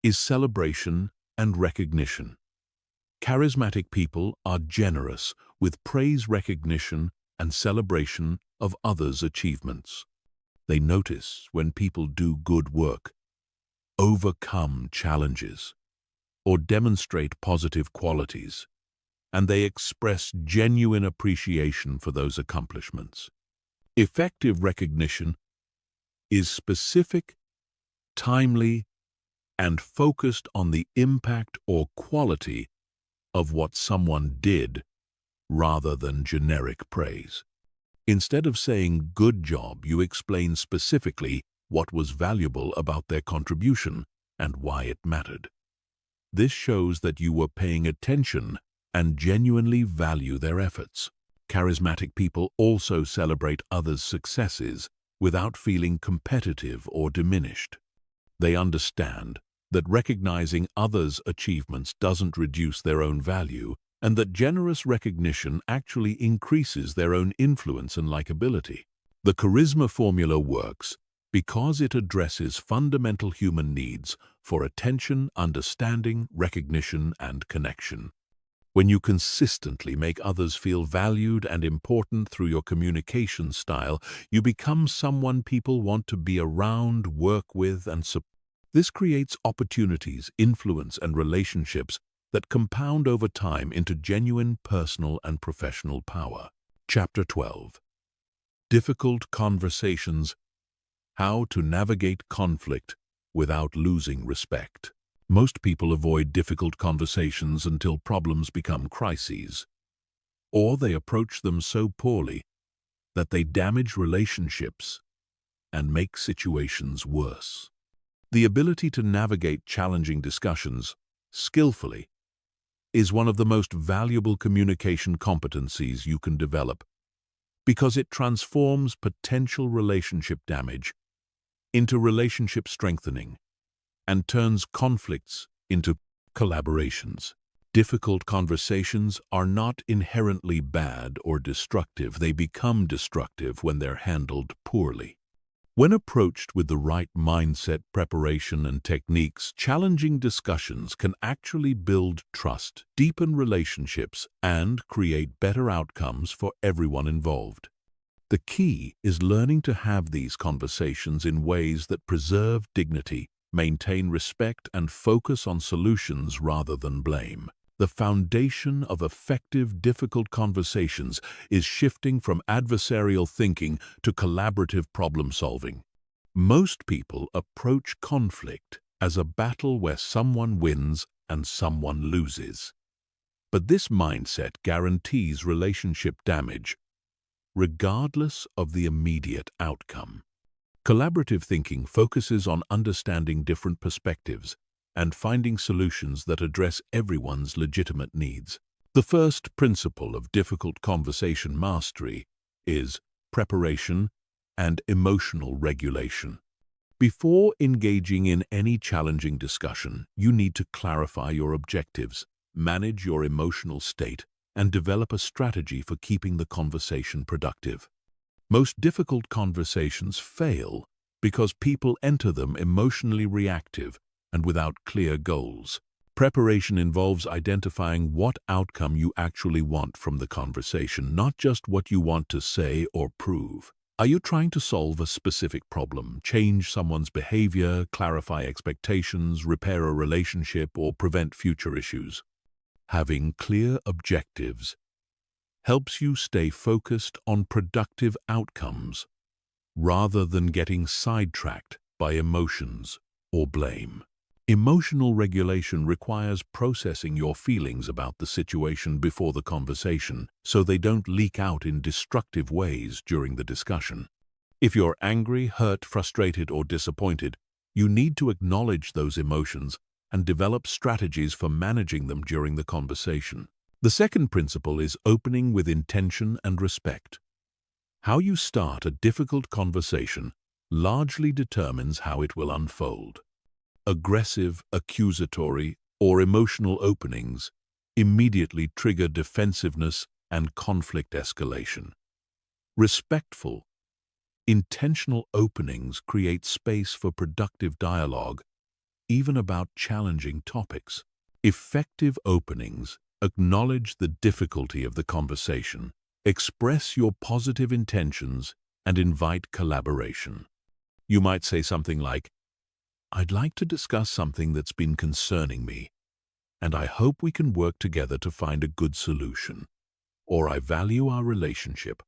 is celebration and recognition. Charismatic people are generous with praise, recognition, and celebration of others' achievements. They notice when people do good work, overcome challenges, or demonstrate positive qualities, and they express genuine appreciation for those accomplishments. Effective recognition is specific timely, and focused on the impact or quality of what someone did rather than generic praise. Instead of saying "good job," you explain specifically what was valuable about their contribution and why it mattered. This shows that you were paying attention and genuinely value their efforts. Charismatic people also celebrate others' successes without feeling competitive or diminished. They understand that recognizing others' achievements doesn't reduce their own value, and that generous recognition actually increases their own influence and likability. The charisma formula works because it addresses fundamental human needs for attention, understanding, recognition, and connection. When you consistently make others feel valued and important through your communication style, you become someone people want to be around, work with, and support. This creates opportunities, influence, and relationships that compound over time into genuine personal and professional power. Chapter 12. Difficult Conversations: How to Navigate Conflict Without Losing Respect. Most people avoid difficult conversations until problems become crises, or they approach them so poorly that they damage relationships and make situations worse. The ability to navigate challenging discussions skillfully is one of the most valuable communication competencies you can develop, because it transforms potential relationship damage into relationship strengthening and turns conflicts into collaborations. Difficult conversations are not inherently bad or destructive. They become destructive when they're handled poorly. When approached with the right mindset, preparation, and techniques, challenging discussions can actually build trust, deepen relationships, and create better outcomes for everyone involved. The key is learning to have these conversations in ways that preserve dignity, maintain respect, and focus on solutions rather than blame. The foundation of effective, difficult conversations is shifting from adversarial thinking to collaborative problem-solving. Most people approach conflict as a battle where someone wins and someone loses. But this mindset guarantees relationship damage, regardless of the immediate outcome. Collaborative thinking focuses on understanding different perspectives and finding solutions that address everyone's legitimate needs. The first principle of difficult conversation mastery is preparation and emotional regulation. Before engaging in any challenging discussion, you need to clarify your objectives, manage your emotional state, and develop a strategy for keeping the conversation productive. Most difficult conversations fail because people enter them emotionally reactive and without clear goals. Preparation involves identifying what outcome you actually want from the conversation, not just what you want to say or prove. Are you trying to solve a specific problem, change someone's behavior, clarify expectations, repair a relationship, or prevent future issues? Having clear objectives helps you stay focused on productive outcomes rather than getting sidetracked by emotions or blame. Emotional regulation requires processing your feelings about the situation before the conversation so they don't leak out in destructive ways during the discussion. If you're angry, hurt, frustrated, or disappointed, you need to acknowledge those emotions and develop strategies for managing them during the conversation. The second principle is opening with intention and respect. How you start a difficult conversation largely determines how it will unfold. Aggressive, accusatory, or emotional openings immediately trigger defensiveness and conflict escalation. Respectful, intentional openings create space for productive dialogue, even about challenging topics. Effective openings acknowledge the difficulty of the conversation, express your positive intentions, and invite collaboration. You might say something like, "I'd like to discuss something that's been concerning me, and I hope we can work together to find a good solution." Or, "I value our relationship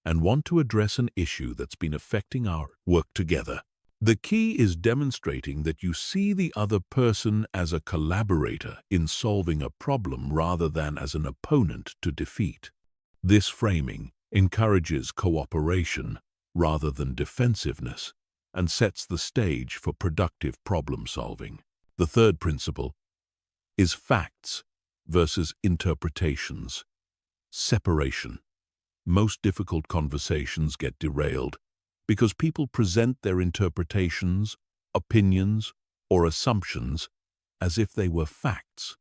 and want to address an issue that's been affecting our work together." The key is demonstrating that you see the other person as a collaborator in solving a problem rather than as an opponent to defeat. This framing encourages cooperation rather than defensiveness and sets the stage for productive problem solving. The third principle is facts versus interpretations. Separation. Most difficult conversations get derailed because people present their interpretations, opinions, or assumptions as if they were facts.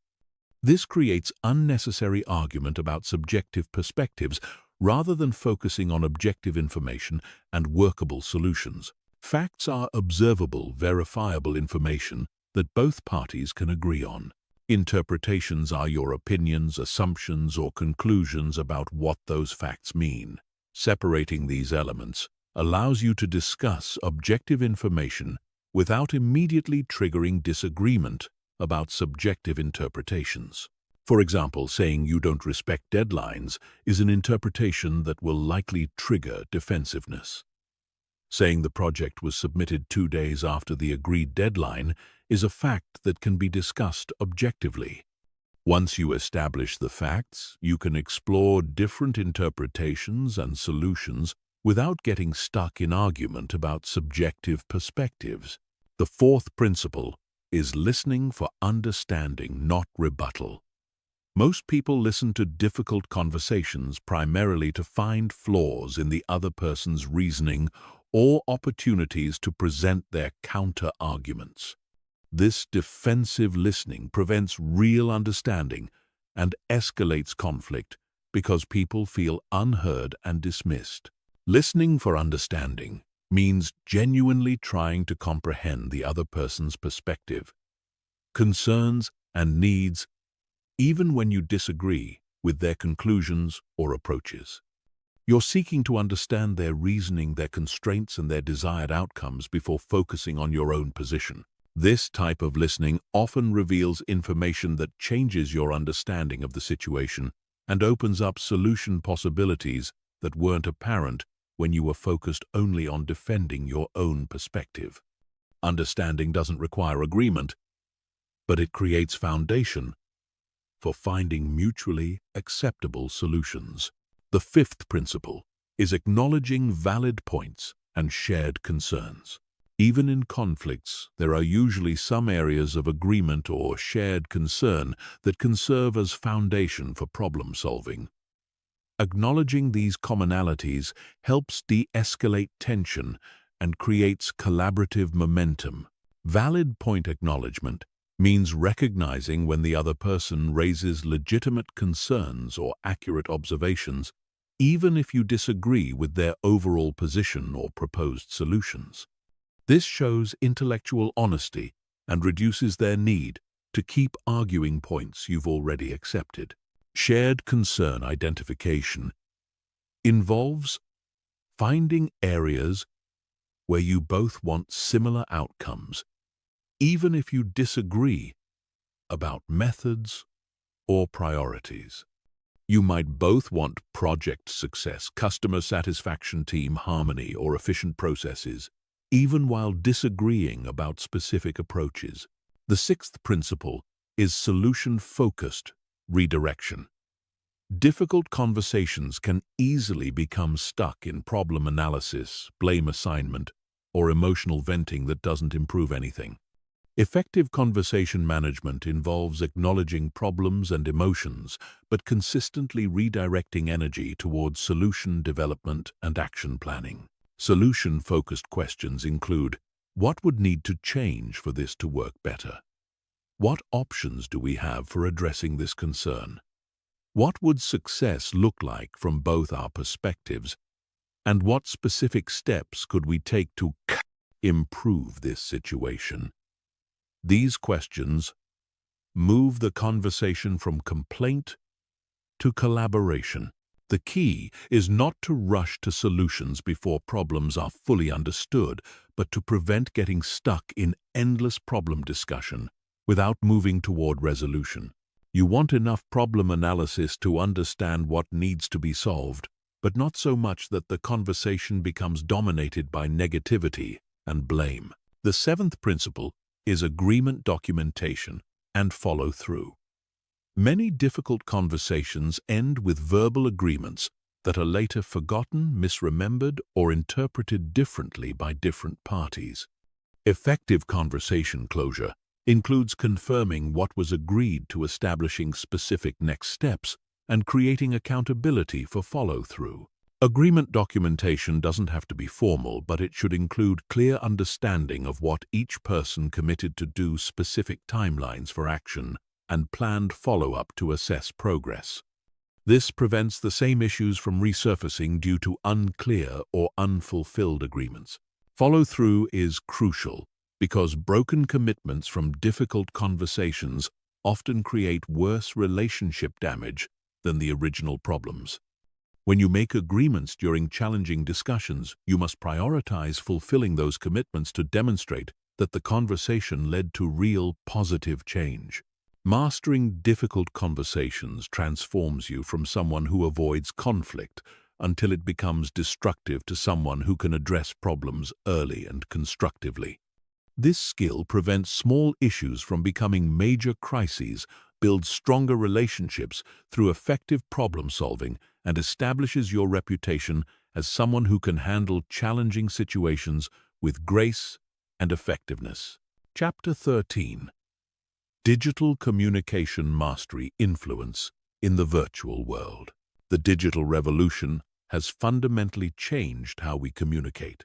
This creates unnecessary argument about subjective perspectives rather than focusing on objective information and workable solutions. Facts are observable, verifiable information that both parties can agree on. Interpretations are your opinions, assumptions, or conclusions about what those facts mean. Separating these elements allows you to discuss objective information without immediately triggering disagreement about subjective interpretations. For example, saying you don't respect deadlines is an interpretation that will likely trigger defensiveness. Saying the project was submitted 2 days after the agreed deadline is a fact that can be discussed objectively. Once you establish the facts, you can explore different interpretations and solutions without getting stuck in argument about subjective perspectives. The fourth principle is listening for understanding, not rebuttal. Most people listen to difficult conversations primarily to find flaws in the other person's reasoning or opportunities to present their counter-arguments. This defensive listening prevents real understanding and escalates conflict because people feel unheard and dismissed. Listening for understanding means genuinely trying to comprehend the other person's perspective, concerns, and needs, even when you disagree with their conclusions or approaches. You're seeking to understand their reasoning, their constraints, and their desired outcomes before focusing on your own position. This type of listening often reveals information that changes your understanding of the situation and opens up solution possibilities that weren't apparent when you were focused only on defending your own perspective. Understanding doesn't require agreement, but it creates foundation for finding mutually acceptable solutions. The fifth principle is acknowledging valid points and shared concerns. Even in conflicts, there are usually some areas of agreement or shared concern that can serve as foundation for problem solving. Acknowledging these commonalities helps de-escalate tension and creates collaborative momentum. Valid point acknowledgement means recognizing when the other person raises legitimate concerns or accurate observations, even if you disagree with their overall position or proposed solutions. This shows intellectual honesty and reduces their need to keep arguing points you've already accepted. Shared concern identification involves finding areas where you both want similar outcomes, even if you disagree about methods or priorities. You might both want project success, customer satisfaction, team harmony, or efficient processes, even while disagreeing about specific approaches. The sixth principle is solution-focused redirection. Difficult conversations can easily become stuck in problem analysis, blame assignment, or emotional venting that doesn't improve anything. Effective conversation management involves acknowledging problems and emotions, but consistently redirecting energy towards solution development and action planning. Solution-focused questions include: what would need to change for this to work better? What options do we have for addressing this concern? What would success look like from both our perspectives? And what specific steps could we take to improve this situation? These questions move the conversation from complaint to collaboration. The key is not to rush to solutions before problems are fully understood, but to prevent getting stuck in endless problem discussion without moving toward resolution. You want enough problem analysis to understand what needs to be solved, but not so much that the conversation becomes dominated by negativity and blame. The seventh principle is agreement documentation and follow through. Many difficult conversations end with verbal agreements that are later forgotten, misremembered, or interpreted differently by different parties. Effective conversation closure includes confirming what was agreed to, establishing specific next steps, and creating accountability for follow-through. Agreement documentation doesn't have to be formal, but it should include clear understanding of what each person committed to do, specific timelines for action, and planned follow-up to assess progress. This prevents the same issues from resurfacing due to unclear or unfulfilled agreements. Follow-through is crucial because broken commitments from difficult conversations often create worse relationship damage than the original problems. When you make agreements during challenging discussions, you must prioritize fulfilling those commitments to demonstrate that the conversation led to real positive change. Mastering difficult conversations transforms you from someone who avoids conflict until it becomes destructive to someone who can address problems early and constructively. This skill prevents small issues from becoming major crises, builds stronger relationships through effective problem-solving, and establishes your reputation as someone who can handle challenging situations with grace and effectiveness. Chapter 13. Digital Communication Mastery Influence in the Virtual World. The digital revolution has fundamentally changed how we communicate.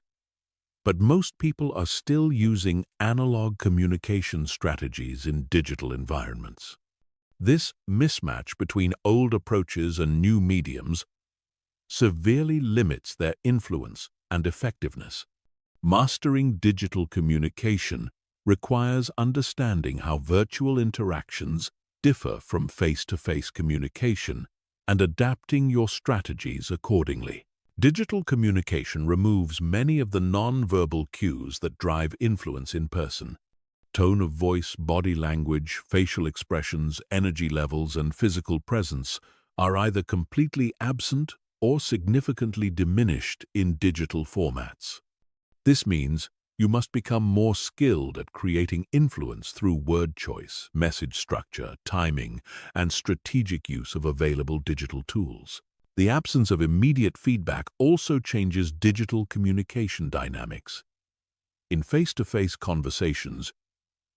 But most people are still using analog communication strategies in digital environments. This mismatch between old approaches and new mediums severely limits their influence and effectiveness. Mastering digital communication requires understanding how virtual interactions differ from face-to-face communication and adapting your strategies accordingly. Digital communication removes many of the non-verbal cues that drive influence in person. Tone of voice, body language, facial expressions, energy levels, and physical presence are either completely absent or significantly diminished in digital formats. This means you must become more skilled at creating influence through word choice, message structure, timing, and strategic use of available digital tools. The absence of immediate feedback also changes digital communication dynamics. In face-to-face conversations,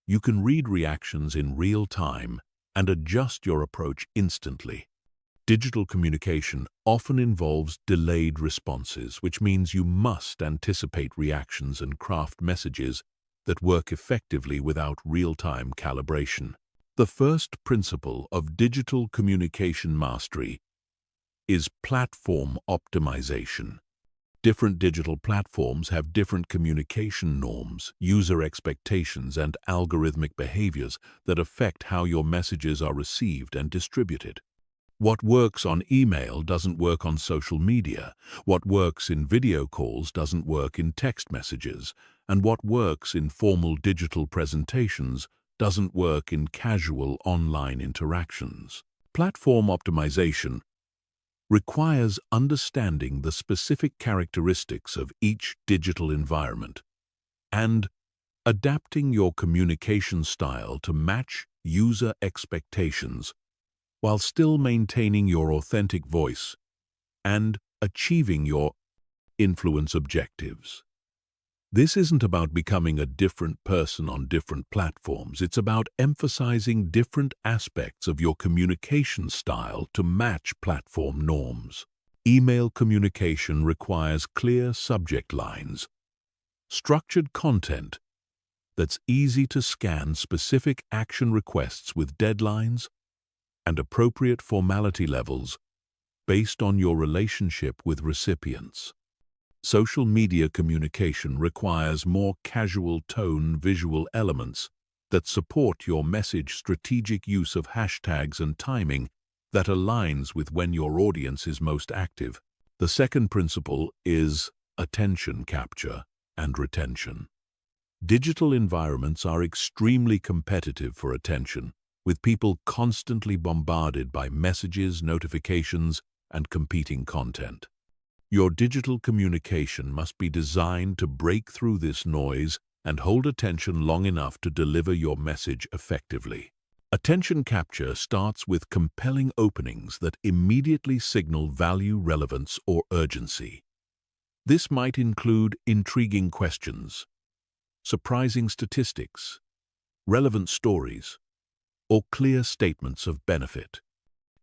you can read reactions in real time and adjust your approach instantly. Digital communication often involves delayed responses, which means you must anticipate reactions and craft messages that work effectively without real-time calibration. The first principle of digital communication mastery is platform optimization. Different digital platforms have different communication norms, user expectations, and algorithmic behaviors that affect how your messages are received and distributed. What works on email doesn't work on social media. What works in video calls doesn't work in text messages. And what works in formal digital presentations doesn't work in casual online interactions. Platform optimization requires understanding the specific characteristics of each digital environment and adapting your communication style to match user expectations while still maintaining your authentic voice and achieving your influence objectives. This isn't about becoming a different person on different platforms. It's about emphasizing different aspects of your communication style to match platform norms. Email communication requires clear subject lines, structured content that's easy to scan, specific action requests with deadlines, and appropriate formality levels based on your relationship with recipients. Social media communication requires more casual tone, visual elements that support your message, strategic use of hashtags, and timing that aligns with when your audience is most active. The second principle is attention capture and retention. Digital environments are extremely competitive for attention, with people constantly bombarded by messages, notifications, and competing content. Your digital communication must be designed to break through this noise and hold attention long enough to deliver your message effectively. Attention capture starts with compelling openings that immediately signal value, relevance, or urgency. This might include intriguing questions, surprising statistics, relevant stories, or clear statements of benefit.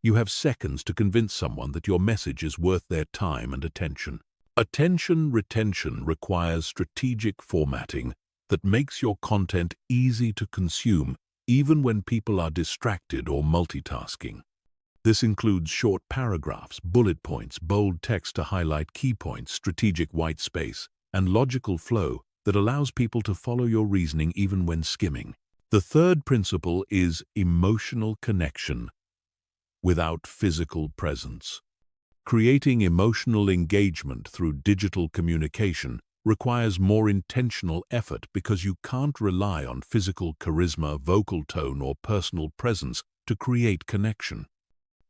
You have seconds to convince someone that your message is worth their time and attention. Attention retention requires strategic formatting that makes your content easy to consume even when people are distracted or multitasking. This includes short paragraphs, bullet points, bold text to highlight key points, strategic white space, and logical flow that allows people to follow your reasoning even when skimming. The third principle is emotional connection without physical presence. Creating emotional engagement through digital communication requires more intentional effort because you can't rely on physical charisma, vocal tone, or personal presence to create connection.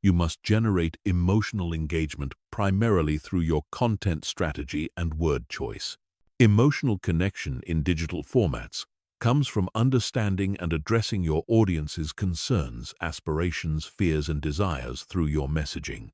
You must generate emotional engagement primarily through your content strategy and word choice. Emotional connection in digital formats comes from understanding and addressing your audience's concerns, aspirations, fears, and desires through your messaging.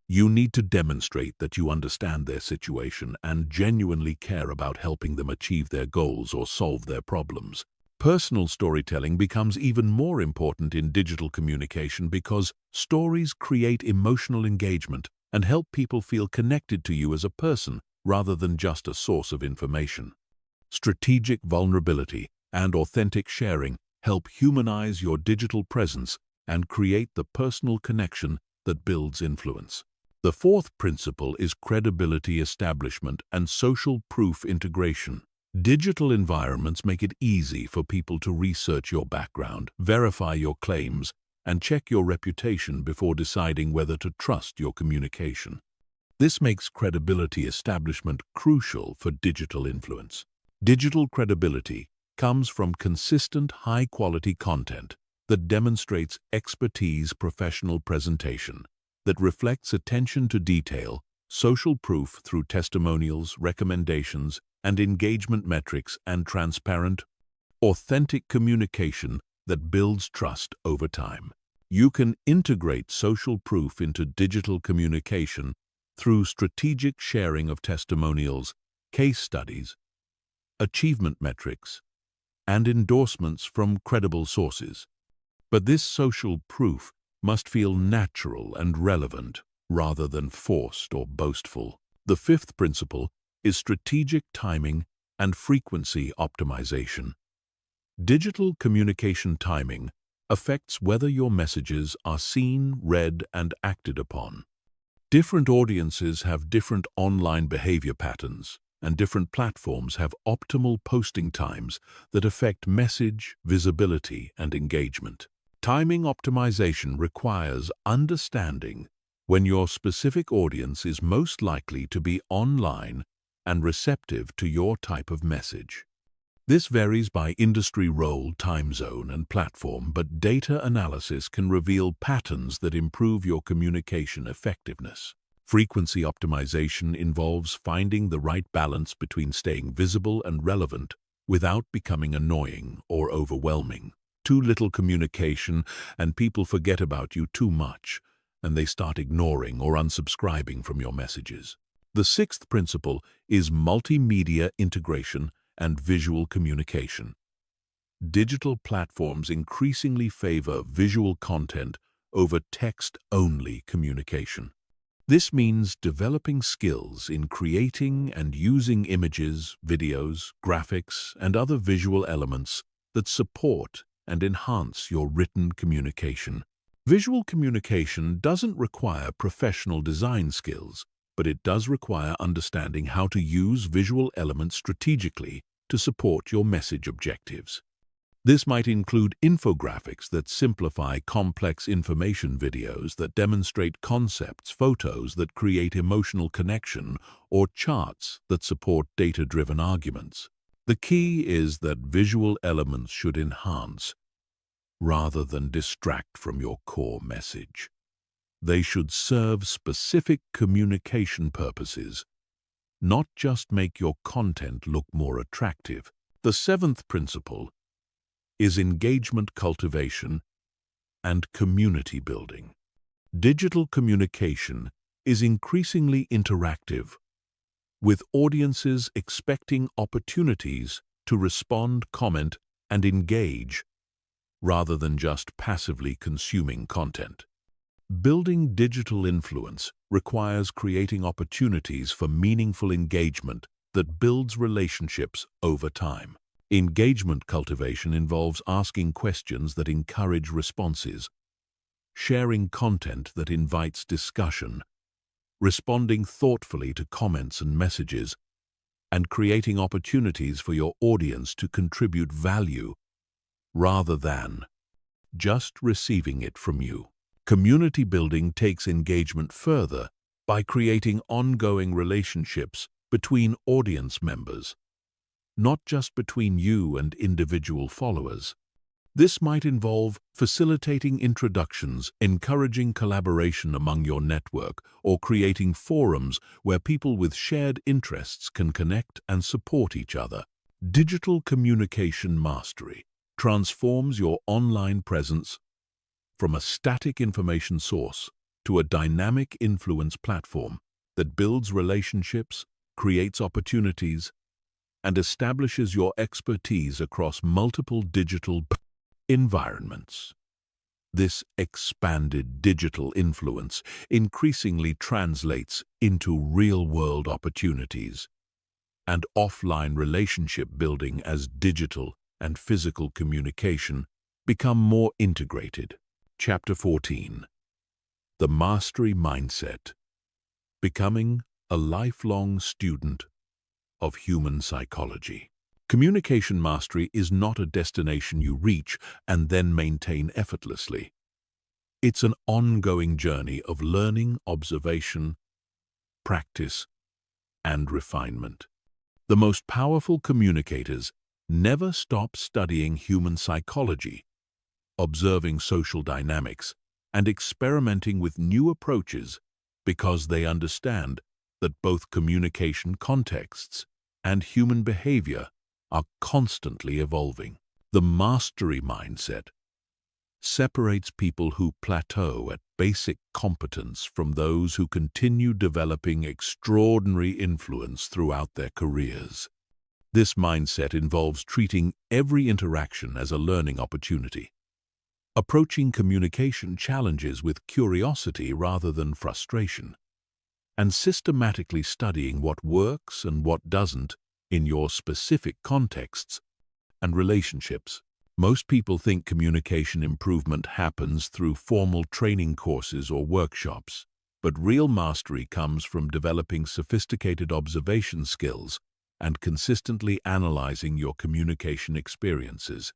You need to demonstrate that you understand their situation and genuinely care about helping them achieve their goals or solve their problems. Personal storytelling becomes even more important in digital communication because stories create emotional engagement and help people feel connected to you as a person rather than just a source of information. Strategic vulnerability and authentic sharing help humanize your digital presence and create the personal connection that builds influence. The fourth principle is credibility establishment and social proof integration. Digital environments make it easy for people to research your background, verify your claims, and check your reputation before deciding whether to trust your communication. This makes credibility establishment crucial for digital influence. Digital credibility comes from consistent, high-quality content that demonstrates expertise, professional presentation, that reflects attention to detail, social proof through testimonials, recommendations, and engagement metrics, and transparent, authentic communication that builds trust over time. You can integrate social proof into digital communication through strategic sharing of testimonials, case studies, achievement metrics, and endorsements from credible sources. But this social proof must feel natural and relevant rather than forced or boastful. The fifth principle is strategic timing and frequency optimization. Digital communication timing affects whether your messages are seen, read, and acted upon. Different audiences have different online behavior patterns, and different platforms have optimal posting times that affect message, visibility, and engagement. Timing optimization requires understanding when your specific audience is most likely to be online and receptive to your type of message. This varies by industry role, time zone, and platform, but data analysis can reveal patterns that improve your communication effectiveness. Frequency optimization involves finding the right balance between staying visible and relevant without becoming annoying or overwhelming. Too little communication and people forget about you too much, and they start ignoring or unsubscribing from your messages. The sixth principle is multimedia integration and visual communication. Digital platforms increasingly favor visual content over text-only communication. This means developing skills in creating and using images, videos, graphics, and other visual elements that support and enhance your written communication. Visual communication doesn't require professional design skills, but it does require understanding how to use visual elements strategically to support your message objectives. This might include infographics that simplify complex information, videos that demonstrate concepts, photos that create emotional connection, or charts that support data-driven arguments. The key is that visual elements should enhance rather than distract from your core message. They should serve specific communication purposes, not just make your content look more attractive. The seventh principle is engagement cultivation and community building. Digital communication is increasingly interactive, with audiences expecting opportunities to respond, comment, and engage, rather than just passively consuming content. Building digital influence requires creating opportunities for meaningful engagement that builds relationships over time. Engagement cultivation involves asking questions that encourage responses, sharing content that invites discussion, responding thoughtfully to comments and messages, and creating opportunities for your audience to contribute value rather than just receiving it from you. Community building takes engagement further by creating ongoing relationships between audience members, not just between you and individual followers. This might involve facilitating introductions, encouraging collaboration among your network, or creating forums where people with shared interests can connect and support each other. Digital communication mastery transforms your online presence from a static information source to a dynamic influence platform that builds relationships, creates opportunities, and establishes your expertise across multiple digital environments. This expanded digital influence increasingly translates into real-world opportunities and offline relationship building as digital and physical communication become more integrated. Chapter 14. The Mastery Mindset. Becoming a lifelong student of human psychology. Communication mastery is not a destination you reach and then maintain effortlessly. It's an ongoing journey of learning, observation, practice, and refinement. The most powerful communicators never stop studying human psychology, observing social dynamics, and experimenting with new approaches because they understand that both communication contexts and human behavior are constantly evolving. The mastery mindset separates people who plateau at basic competence from those who continue developing extraordinary influence throughout their careers. This mindset involves treating every interaction as a learning opportunity, approaching communication challenges with curiosity rather than frustration, and systematically studying what works and what doesn't in your specific contexts and relationships. Most people think communication improvement happens through formal training courses or workshops, but real mastery comes from developing sophisticated observation skills and consistently analyzing your communication experiences.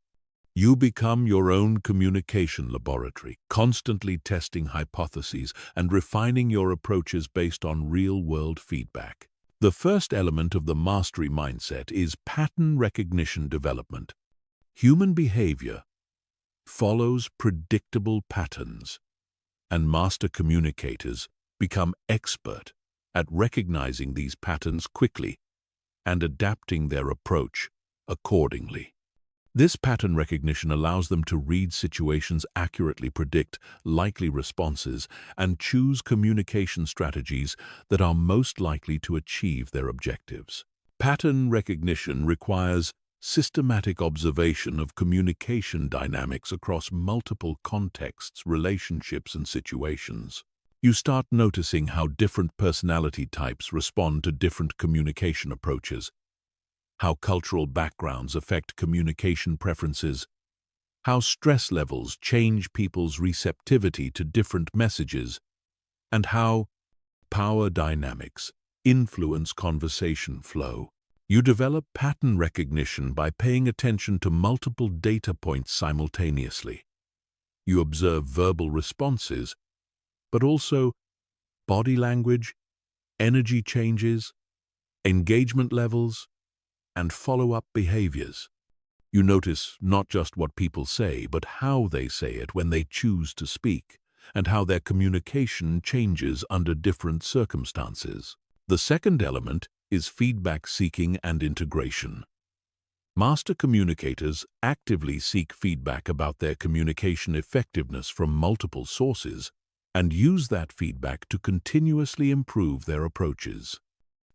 You become your own communication laboratory, constantly testing hypotheses and refining your approaches based on real-world feedback. The first element of the mastery mindset is pattern recognition development. Human behavior follows predictable patterns, and master communicators become expert at recognizing these patterns quickly and adapting their approach accordingly. This pattern recognition allows them to read situations, accurately predict likely responses, and choose communication strategies that are most likely to achieve their objectives. Pattern recognition requires systematic observation of communication dynamics across multiple contexts, relationships, and situations. You start noticing how different personality types respond to different communication approaches, how cultural backgrounds affect communication preferences, how stress levels change people's receptivity to different messages, and how power dynamics influence conversation flow. You develop pattern recognition by paying attention to multiple data points simultaneously. You observe verbal responses, but also body language, energy changes, engagement levels, and follow-up behaviors. You notice not just what people say, but how they say it when they choose to speak, and how their communication changes under different circumstances. The second element is feedback seeking and integration. Master communicators actively seek feedback about their communication effectiveness from multiple sources and use that feedback to continuously improve their approaches.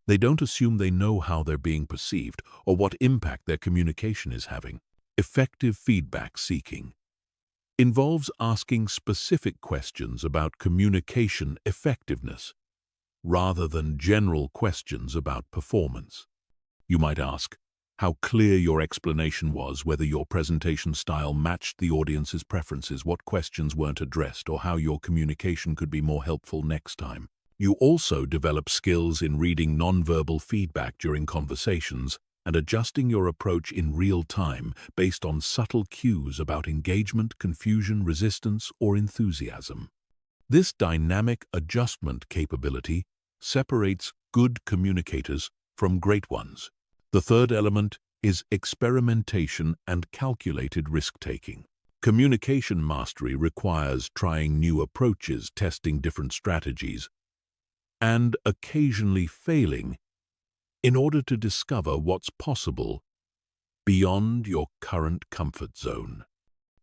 They don't assume they know how they're being perceived or what impact their communication is having. Effective feedback seeking involves asking specific questions about communication effectiveness rather than general questions about performance. You might ask how clear your explanation was, whether your presentation style matched the audience's preferences, what questions weren't addressed, or how your communication could be more helpful next time. You also develop skills in reading nonverbal feedback during conversations and adjusting your approach in real time based on subtle cues about engagement, confusion, resistance, or enthusiasm. This dynamic adjustment capability separates good communicators from great ones. The third element is experimentation and calculated risk-taking. Communication mastery requires trying new approaches, testing different strategies, and occasionally failing in order to discover what's possible beyond your current comfort zone.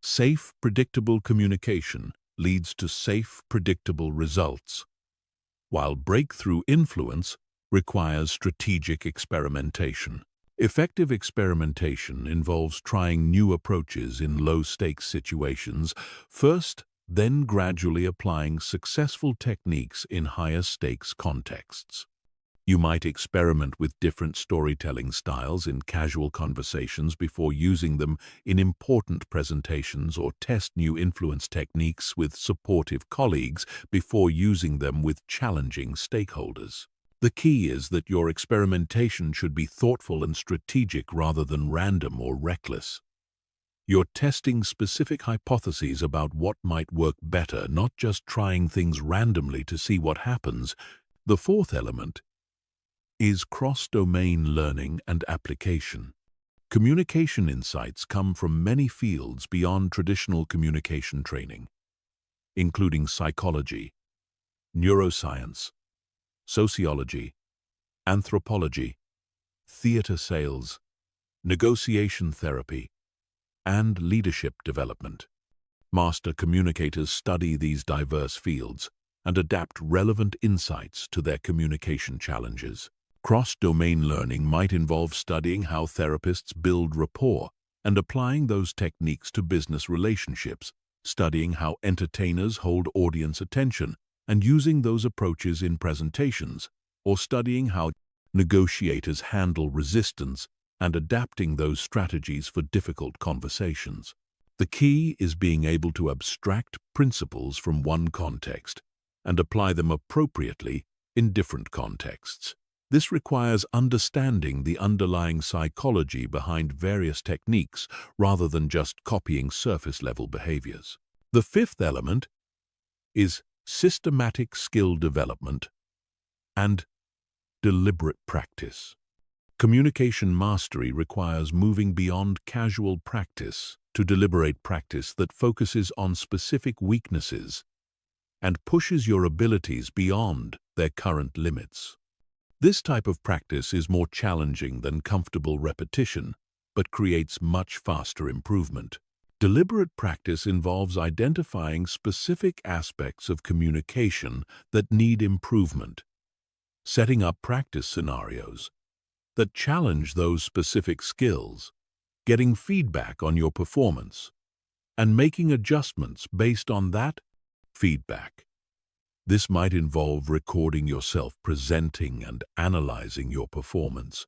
Safe, predictable communication leads to safe, predictable results, while breakthrough influence requires strategic experimentation. Effective experimentation involves trying new approaches in low-stakes situations first, then gradually applying successful techniques in higher-stakes contexts. You might experiment with different storytelling styles in casual conversations before using them in important presentations, or test new influence techniques with supportive colleagues before using them with challenging stakeholders. The key is that your experimentation should be thoughtful and strategic rather than random or reckless. You're testing specific hypotheses about what might work better, not just trying things randomly to see what happens. The fourth element is cross-domain learning and application. Communication insights come from many fields beyond traditional communication training, including psychology, neuroscience, sociology, anthropology, theater sales, negotiation therapy, and leadership development. Master communicators study these diverse fields and adapt relevant insights to their communication challenges. Cross-domain learning might involve studying how therapists build rapport and applying those techniques to business relationships, studying how entertainers hold audience attention and using those approaches in presentations, or studying how negotiators handle resistance and adapting those strategies for difficult conversations. The key is being able to abstract principles from one context and apply them appropriately in different contexts. This requires understanding the underlying psychology behind various techniques rather than just copying surface-level behaviors. The fifth element is systematic skill development and deliberate practice. Communication mastery requires moving beyond casual practice to deliberate practice that focuses on specific weaknesses and pushes your abilities beyond their current limits. This type of practice is more challenging than comfortable repetition, but creates much faster improvement. Deliberate practice involves identifying specific aspects of communication that need improvement, setting up practice scenarios that challenge those specific skills, getting feedback on your performance, and making adjustments based on that feedback. This might involve recording yourself presenting and analyzing your performance,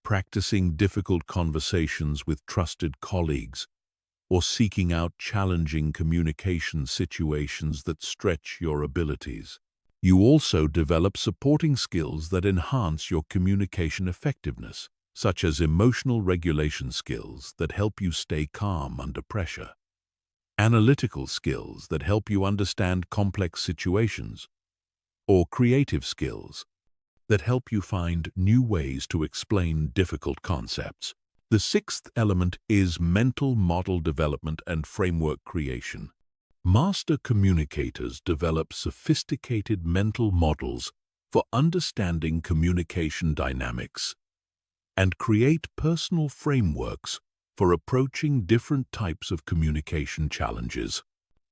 practicing difficult conversations with trusted colleagues, or seeking out challenging communication situations that stretch your abilities. You also develop supporting skills that enhance your communication effectiveness, such as emotional regulation skills that help you stay calm under pressure, analytical skills that help you understand complex situations, or creative skills that help you find new ways to explain difficult concepts. The sixth element is mental model development and framework creation. Master communicators develop sophisticated mental models for understanding communication dynamics and create personal frameworks for approaching different types of communication challenges.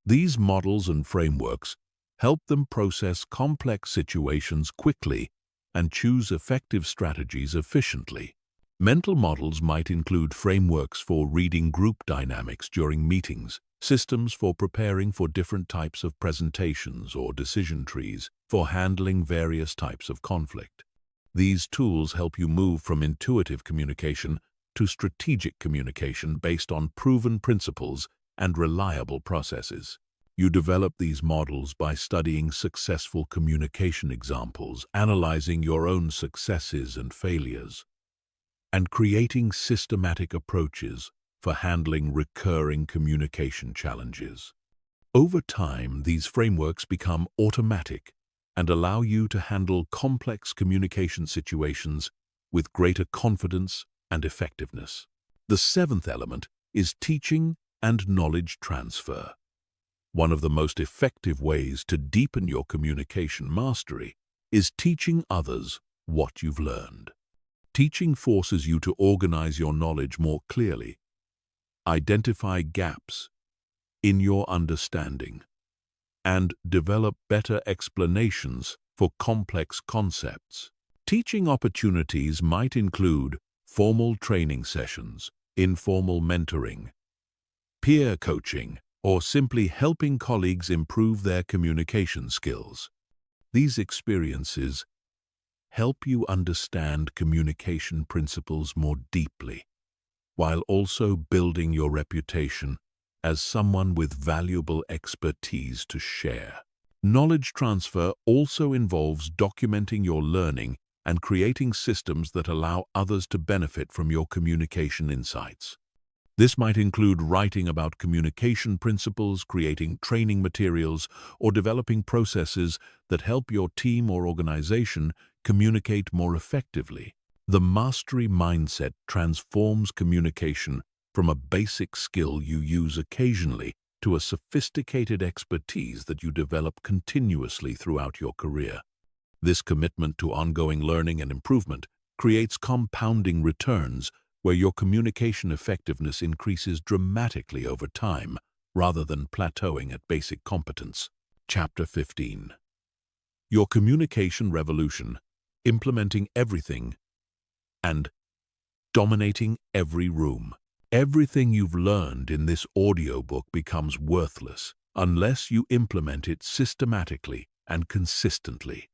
These models and frameworks help them process complex situations quickly and choose effective strategies efficiently. Mental models might include frameworks for reading group dynamics during meetings, systems for preparing for different types of presentations, or decision trees for handling various types of conflict. These tools help you move from intuitive communication to strategic communication based on proven principles and reliable processes. You develop these models by studying successful communication examples, analyzing your own successes and failures, and creating systematic approaches for handling recurring communication challenges. Over time, these frameworks become automatic and allow you to handle complex communication situations with greater confidence and effectiveness. The seventh element is teaching and knowledge transfer. One of the most effective ways to deepen your communication mastery is teaching others what you've learned. Teaching forces you to organize your knowledge more clearly, identify gaps in your understanding, and develop better explanations for complex concepts. Teaching opportunities might include formal training sessions, informal mentoring, peer coaching, or simply helping colleagues improve their communication skills. These experiences help you understand communication principles more deeply, while also building your reputation as someone with valuable expertise to share. Knowledge transfer also involves documenting your learning and creating systems that allow others to benefit from your communication insights. This might include writing about communication principles, creating training materials, or developing processes that help your team or organization communicate more effectively. The mastery mindset transforms communication from a basic skill you use occasionally to a sophisticated expertise that you develop continuously throughout your career. This commitment to ongoing learning and improvement creates compounding returns where your communication effectiveness increases dramatically over time rather than plateauing at basic competence. Chapter 15. Your Communication Revolution: Implementing Everything and Dominating Every Room. Everything you've learned in this audiobook becomes worthless unless you implement it systematically and consistently.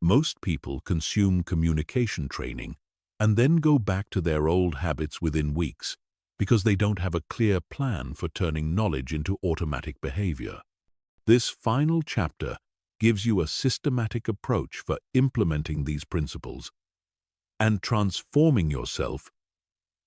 Most people consume communication training and then go back to their old habits within weeks because they don't have a clear plan for turning knowledge into automatic behavior. This final chapter gives you a systematic approach for implementing these principles and transforming yourself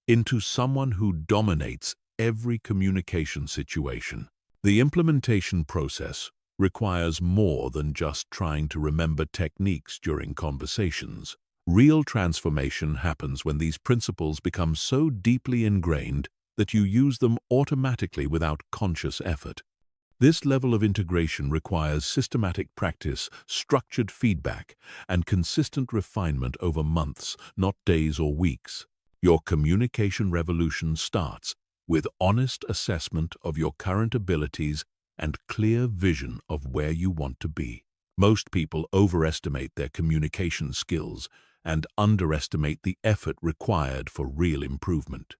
into someone who dominates every communication situation. The implementation process requires more than just trying to remember techniques during conversations. Real transformation happens when these principles become so deeply ingrained that you use them automatically without conscious effort. This level of integration requires systematic practice, structured feedback, and consistent refinement over months, not days or weeks. Your communication revolution starts with honest assessment of your current abilities and clear vision of where you want to be. Most people overestimate their communication skills and underestimate the effort required for real improvement.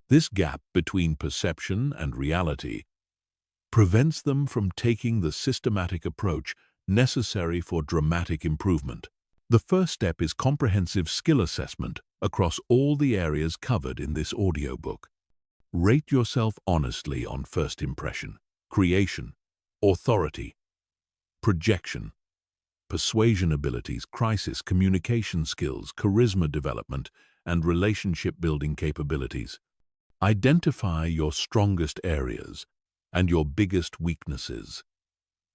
This gap between perception and reality prevents them from taking the systematic approach necessary for dramatic improvement. The first step is comprehensive skill assessment across all the areas covered in this audiobook. Rate yourself honestly on first impression, creation, authority, projection, persuasion abilities, crisis communication skills, charisma development, and relationship-building capabilities. Identify your strongest areas and your biggest weaknesses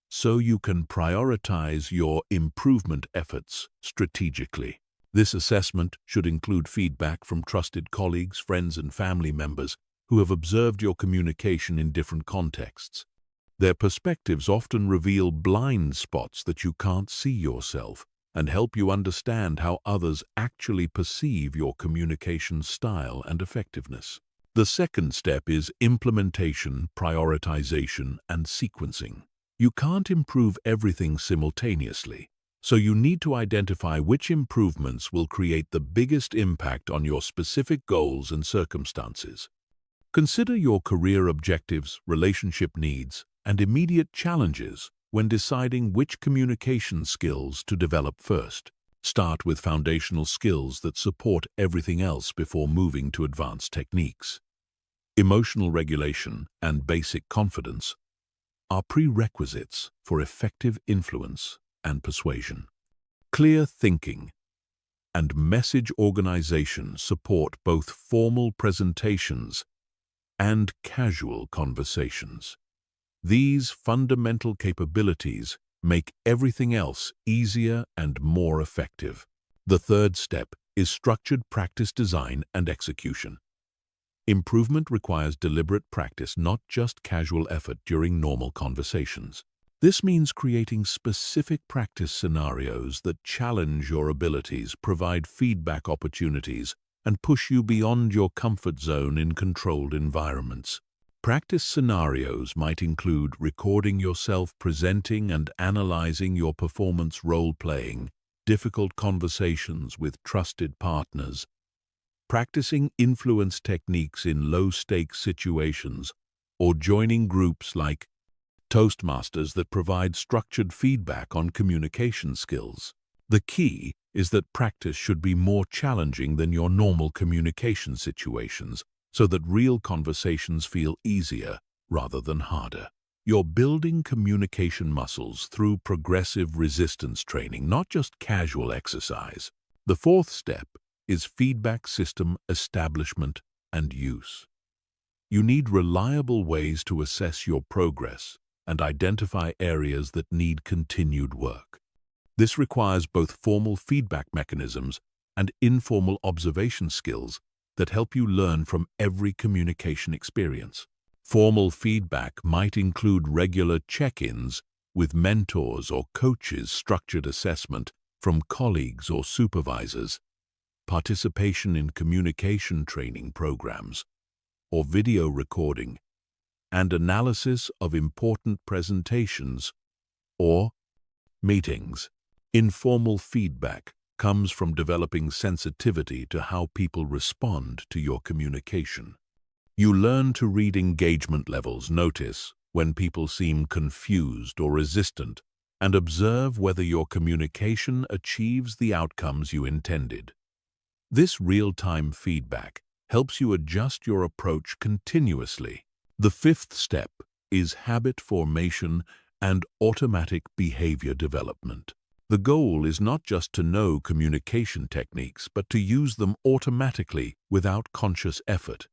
so you can prioritize your improvement efforts strategically. This assessment should include feedback from trusted colleagues, friends, and family members who have observed your communication in different contexts. Their perspectives often reveal blind spots that you can't see yourself and help you understand how others actually perceive your communication style and effectiveness. The second step is implementation, prioritization, and sequencing. You can't improve everything simultaneously, so you need to identify which improvements will create the biggest impact on your specific goals and circumstances. Consider your career objectives, relationship needs, and immediate challenges when deciding which communication skills to develop first. Start with foundational skills that support everything else before moving to advanced techniques. Emotional regulation and basic confidence are prerequisites for effective influence and persuasion. Clear thinking and message organization support both formal presentations and casual conversations. These fundamental capabilities make everything else easier and more effective. The third step is structured practice design and execution. Improvement requires deliberate practice, not just casual effort during normal conversations. This means creating specific practice scenarios that challenge your abilities, provide feedback opportunities, and push you beyond your comfort zone in controlled environments. Practice scenarios might include recording yourself presenting and analyzing your performance, role-playing, difficult conversations with trusted partners, practicing influence techniques in low-stakes situations, or joining groups like Toastmasters that provide structured feedback on communication skills. The key is that practice should be more challenging than your normal communication situations, so that real conversations feel easier rather than harder. You're building communication muscles through progressive resistance training, not just casual exercise. The fourth step is feedback system establishment and use. You need reliable ways to assess your progress and identify areas that need continued work. This requires both formal feedback mechanisms and informal observation skills that help you learn from every communication experience. Formal feedback might include regular check-ins with mentors or coaches, structured assessment from colleagues or supervisors, participation in communication training programs, or video recording, and analysis of important presentations or meetings. Informal feedback comes from developing sensitivity to how people respond to your communication. You learn to read engagement levels, notice when people seem confused or resistant, and observe whether your communication achieves the outcomes you intended. This real-time feedback helps you adjust your approach continuously. The fifth step is habit formation and automatic behavior development. The goal is not just to know communication techniques, but to use them automatically without conscious effort.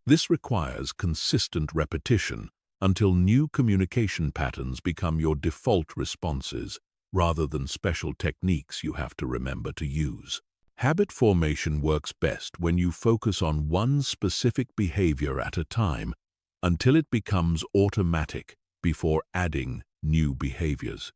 This requires consistent repetition until new communication patterns become your default responses, rather than special techniques you have to remember to use. Habit formation works best when you focus on one specific behavior at a time until it becomes automatic before adding new behaviors.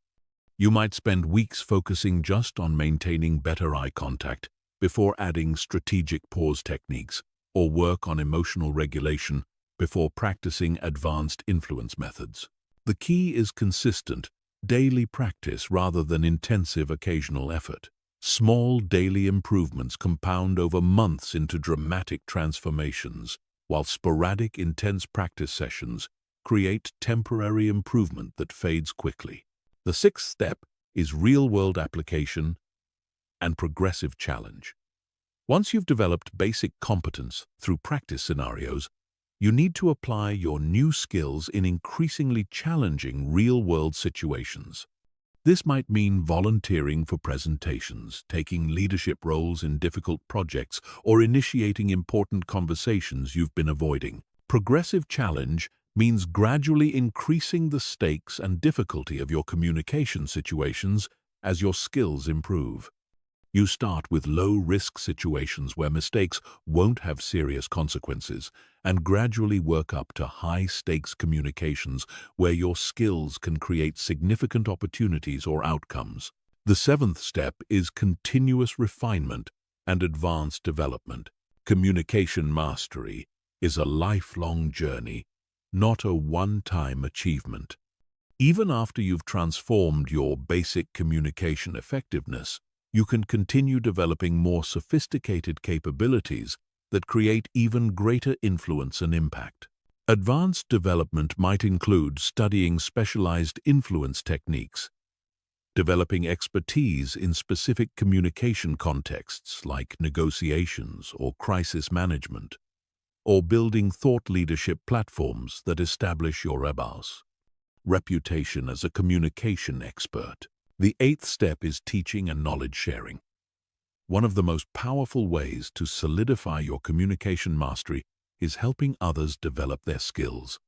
You might spend weeks focusing just on maintaining better eye contact before adding strategic pause techniques, or work on emotional regulation before practicing advanced influence methods. The key is consistent, daily practice rather than intensive occasional effort. Small daily improvements compound over months into dramatic transformations, while sporadic, intense practice sessions create temporary improvement that fades quickly. The sixth step is real-world application and progressive challenge. Once you've developed basic competence through practice scenarios, you need to apply your new skills in increasingly challenging real-world situations. This might mean volunteering for presentations, taking leadership roles in difficult projects, or initiating important conversations you've been avoiding. Progressive challenge means gradually increasing the stakes and difficulty of your communication situations as your skills improve. You start with low-risk situations where mistakes won't have serious consequences, and gradually work up to high-stakes communications where your skills can create significant opportunities or outcomes. The seventh step is continuous refinement and advanced development. Communication mastery is a lifelong journey, not a one-time achievement. Even after you've transformed your basic communication effectiveness, you can continue developing more sophisticated capabilities that create even greater influence and impact. Advanced development might include studying specialized influence techniques, developing expertise in specific communication contexts like negotiations or crisis management, or building thought leadership platforms that establish your reputation as a communication expert. The eighth step is teaching and knowledge sharing. One of the most powerful ways to solidify your communication mastery is helping others develop their skills.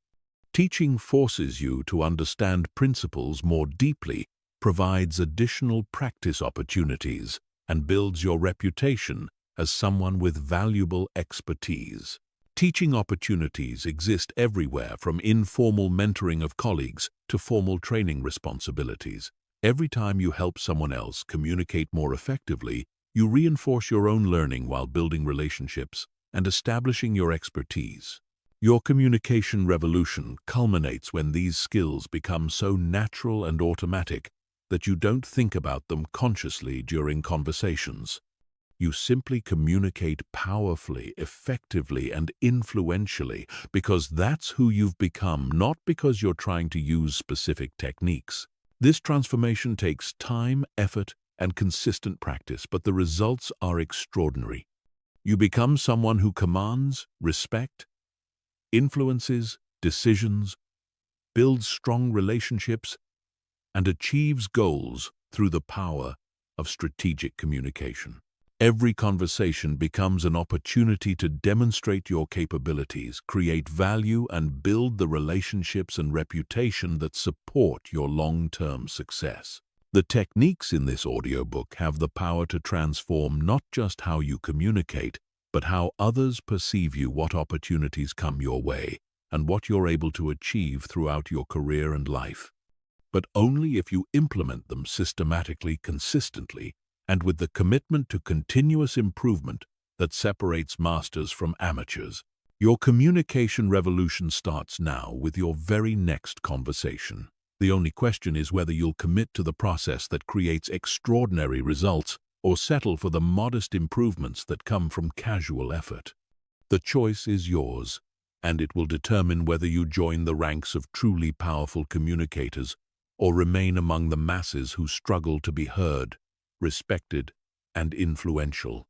Teaching forces you to understand principles more deeply, provides additional practice opportunities, and builds your reputation as someone with valuable expertise. Teaching opportunities exist everywhere, from informal mentoring of colleagues to formal training responsibilities. Every time you help someone else communicate more effectively, you reinforce your own learning while building relationships and establishing your expertise. Your communication revolution culminates when these skills become so natural and automatic that you don't think about them consciously during conversations. You simply communicate powerfully, effectively, and influentially because that's who you've become, not because you're trying to use specific techniques. This transformation takes time, effort, and consistent practice, but the results are extraordinary. You become someone who commands respect, influences decisions, builds strong relationships, and achieves goals through the power of strategic communication. Every conversation becomes an opportunity to demonstrate your capabilities, create value, and build the relationships and reputation that support your long-term success. The techniques in this audiobook have the power to transform not just how you communicate, but how others perceive you, what opportunities come your way, and what you're able to achieve throughout your career and life. But only if you implement them systematically, consistently, and with the commitment to continuous improvement that separates masters from amateurs. Your communication revolution starts now with your very next conversation. The only question is whether you'll commit to the process that creates extraordinary results or settle for the modest improvements that come from casual effort. The choice is yours, and it will determine whether you join the ranks of truly powerful communicators or remain among the masses who struggle to be heard, respected, and influential.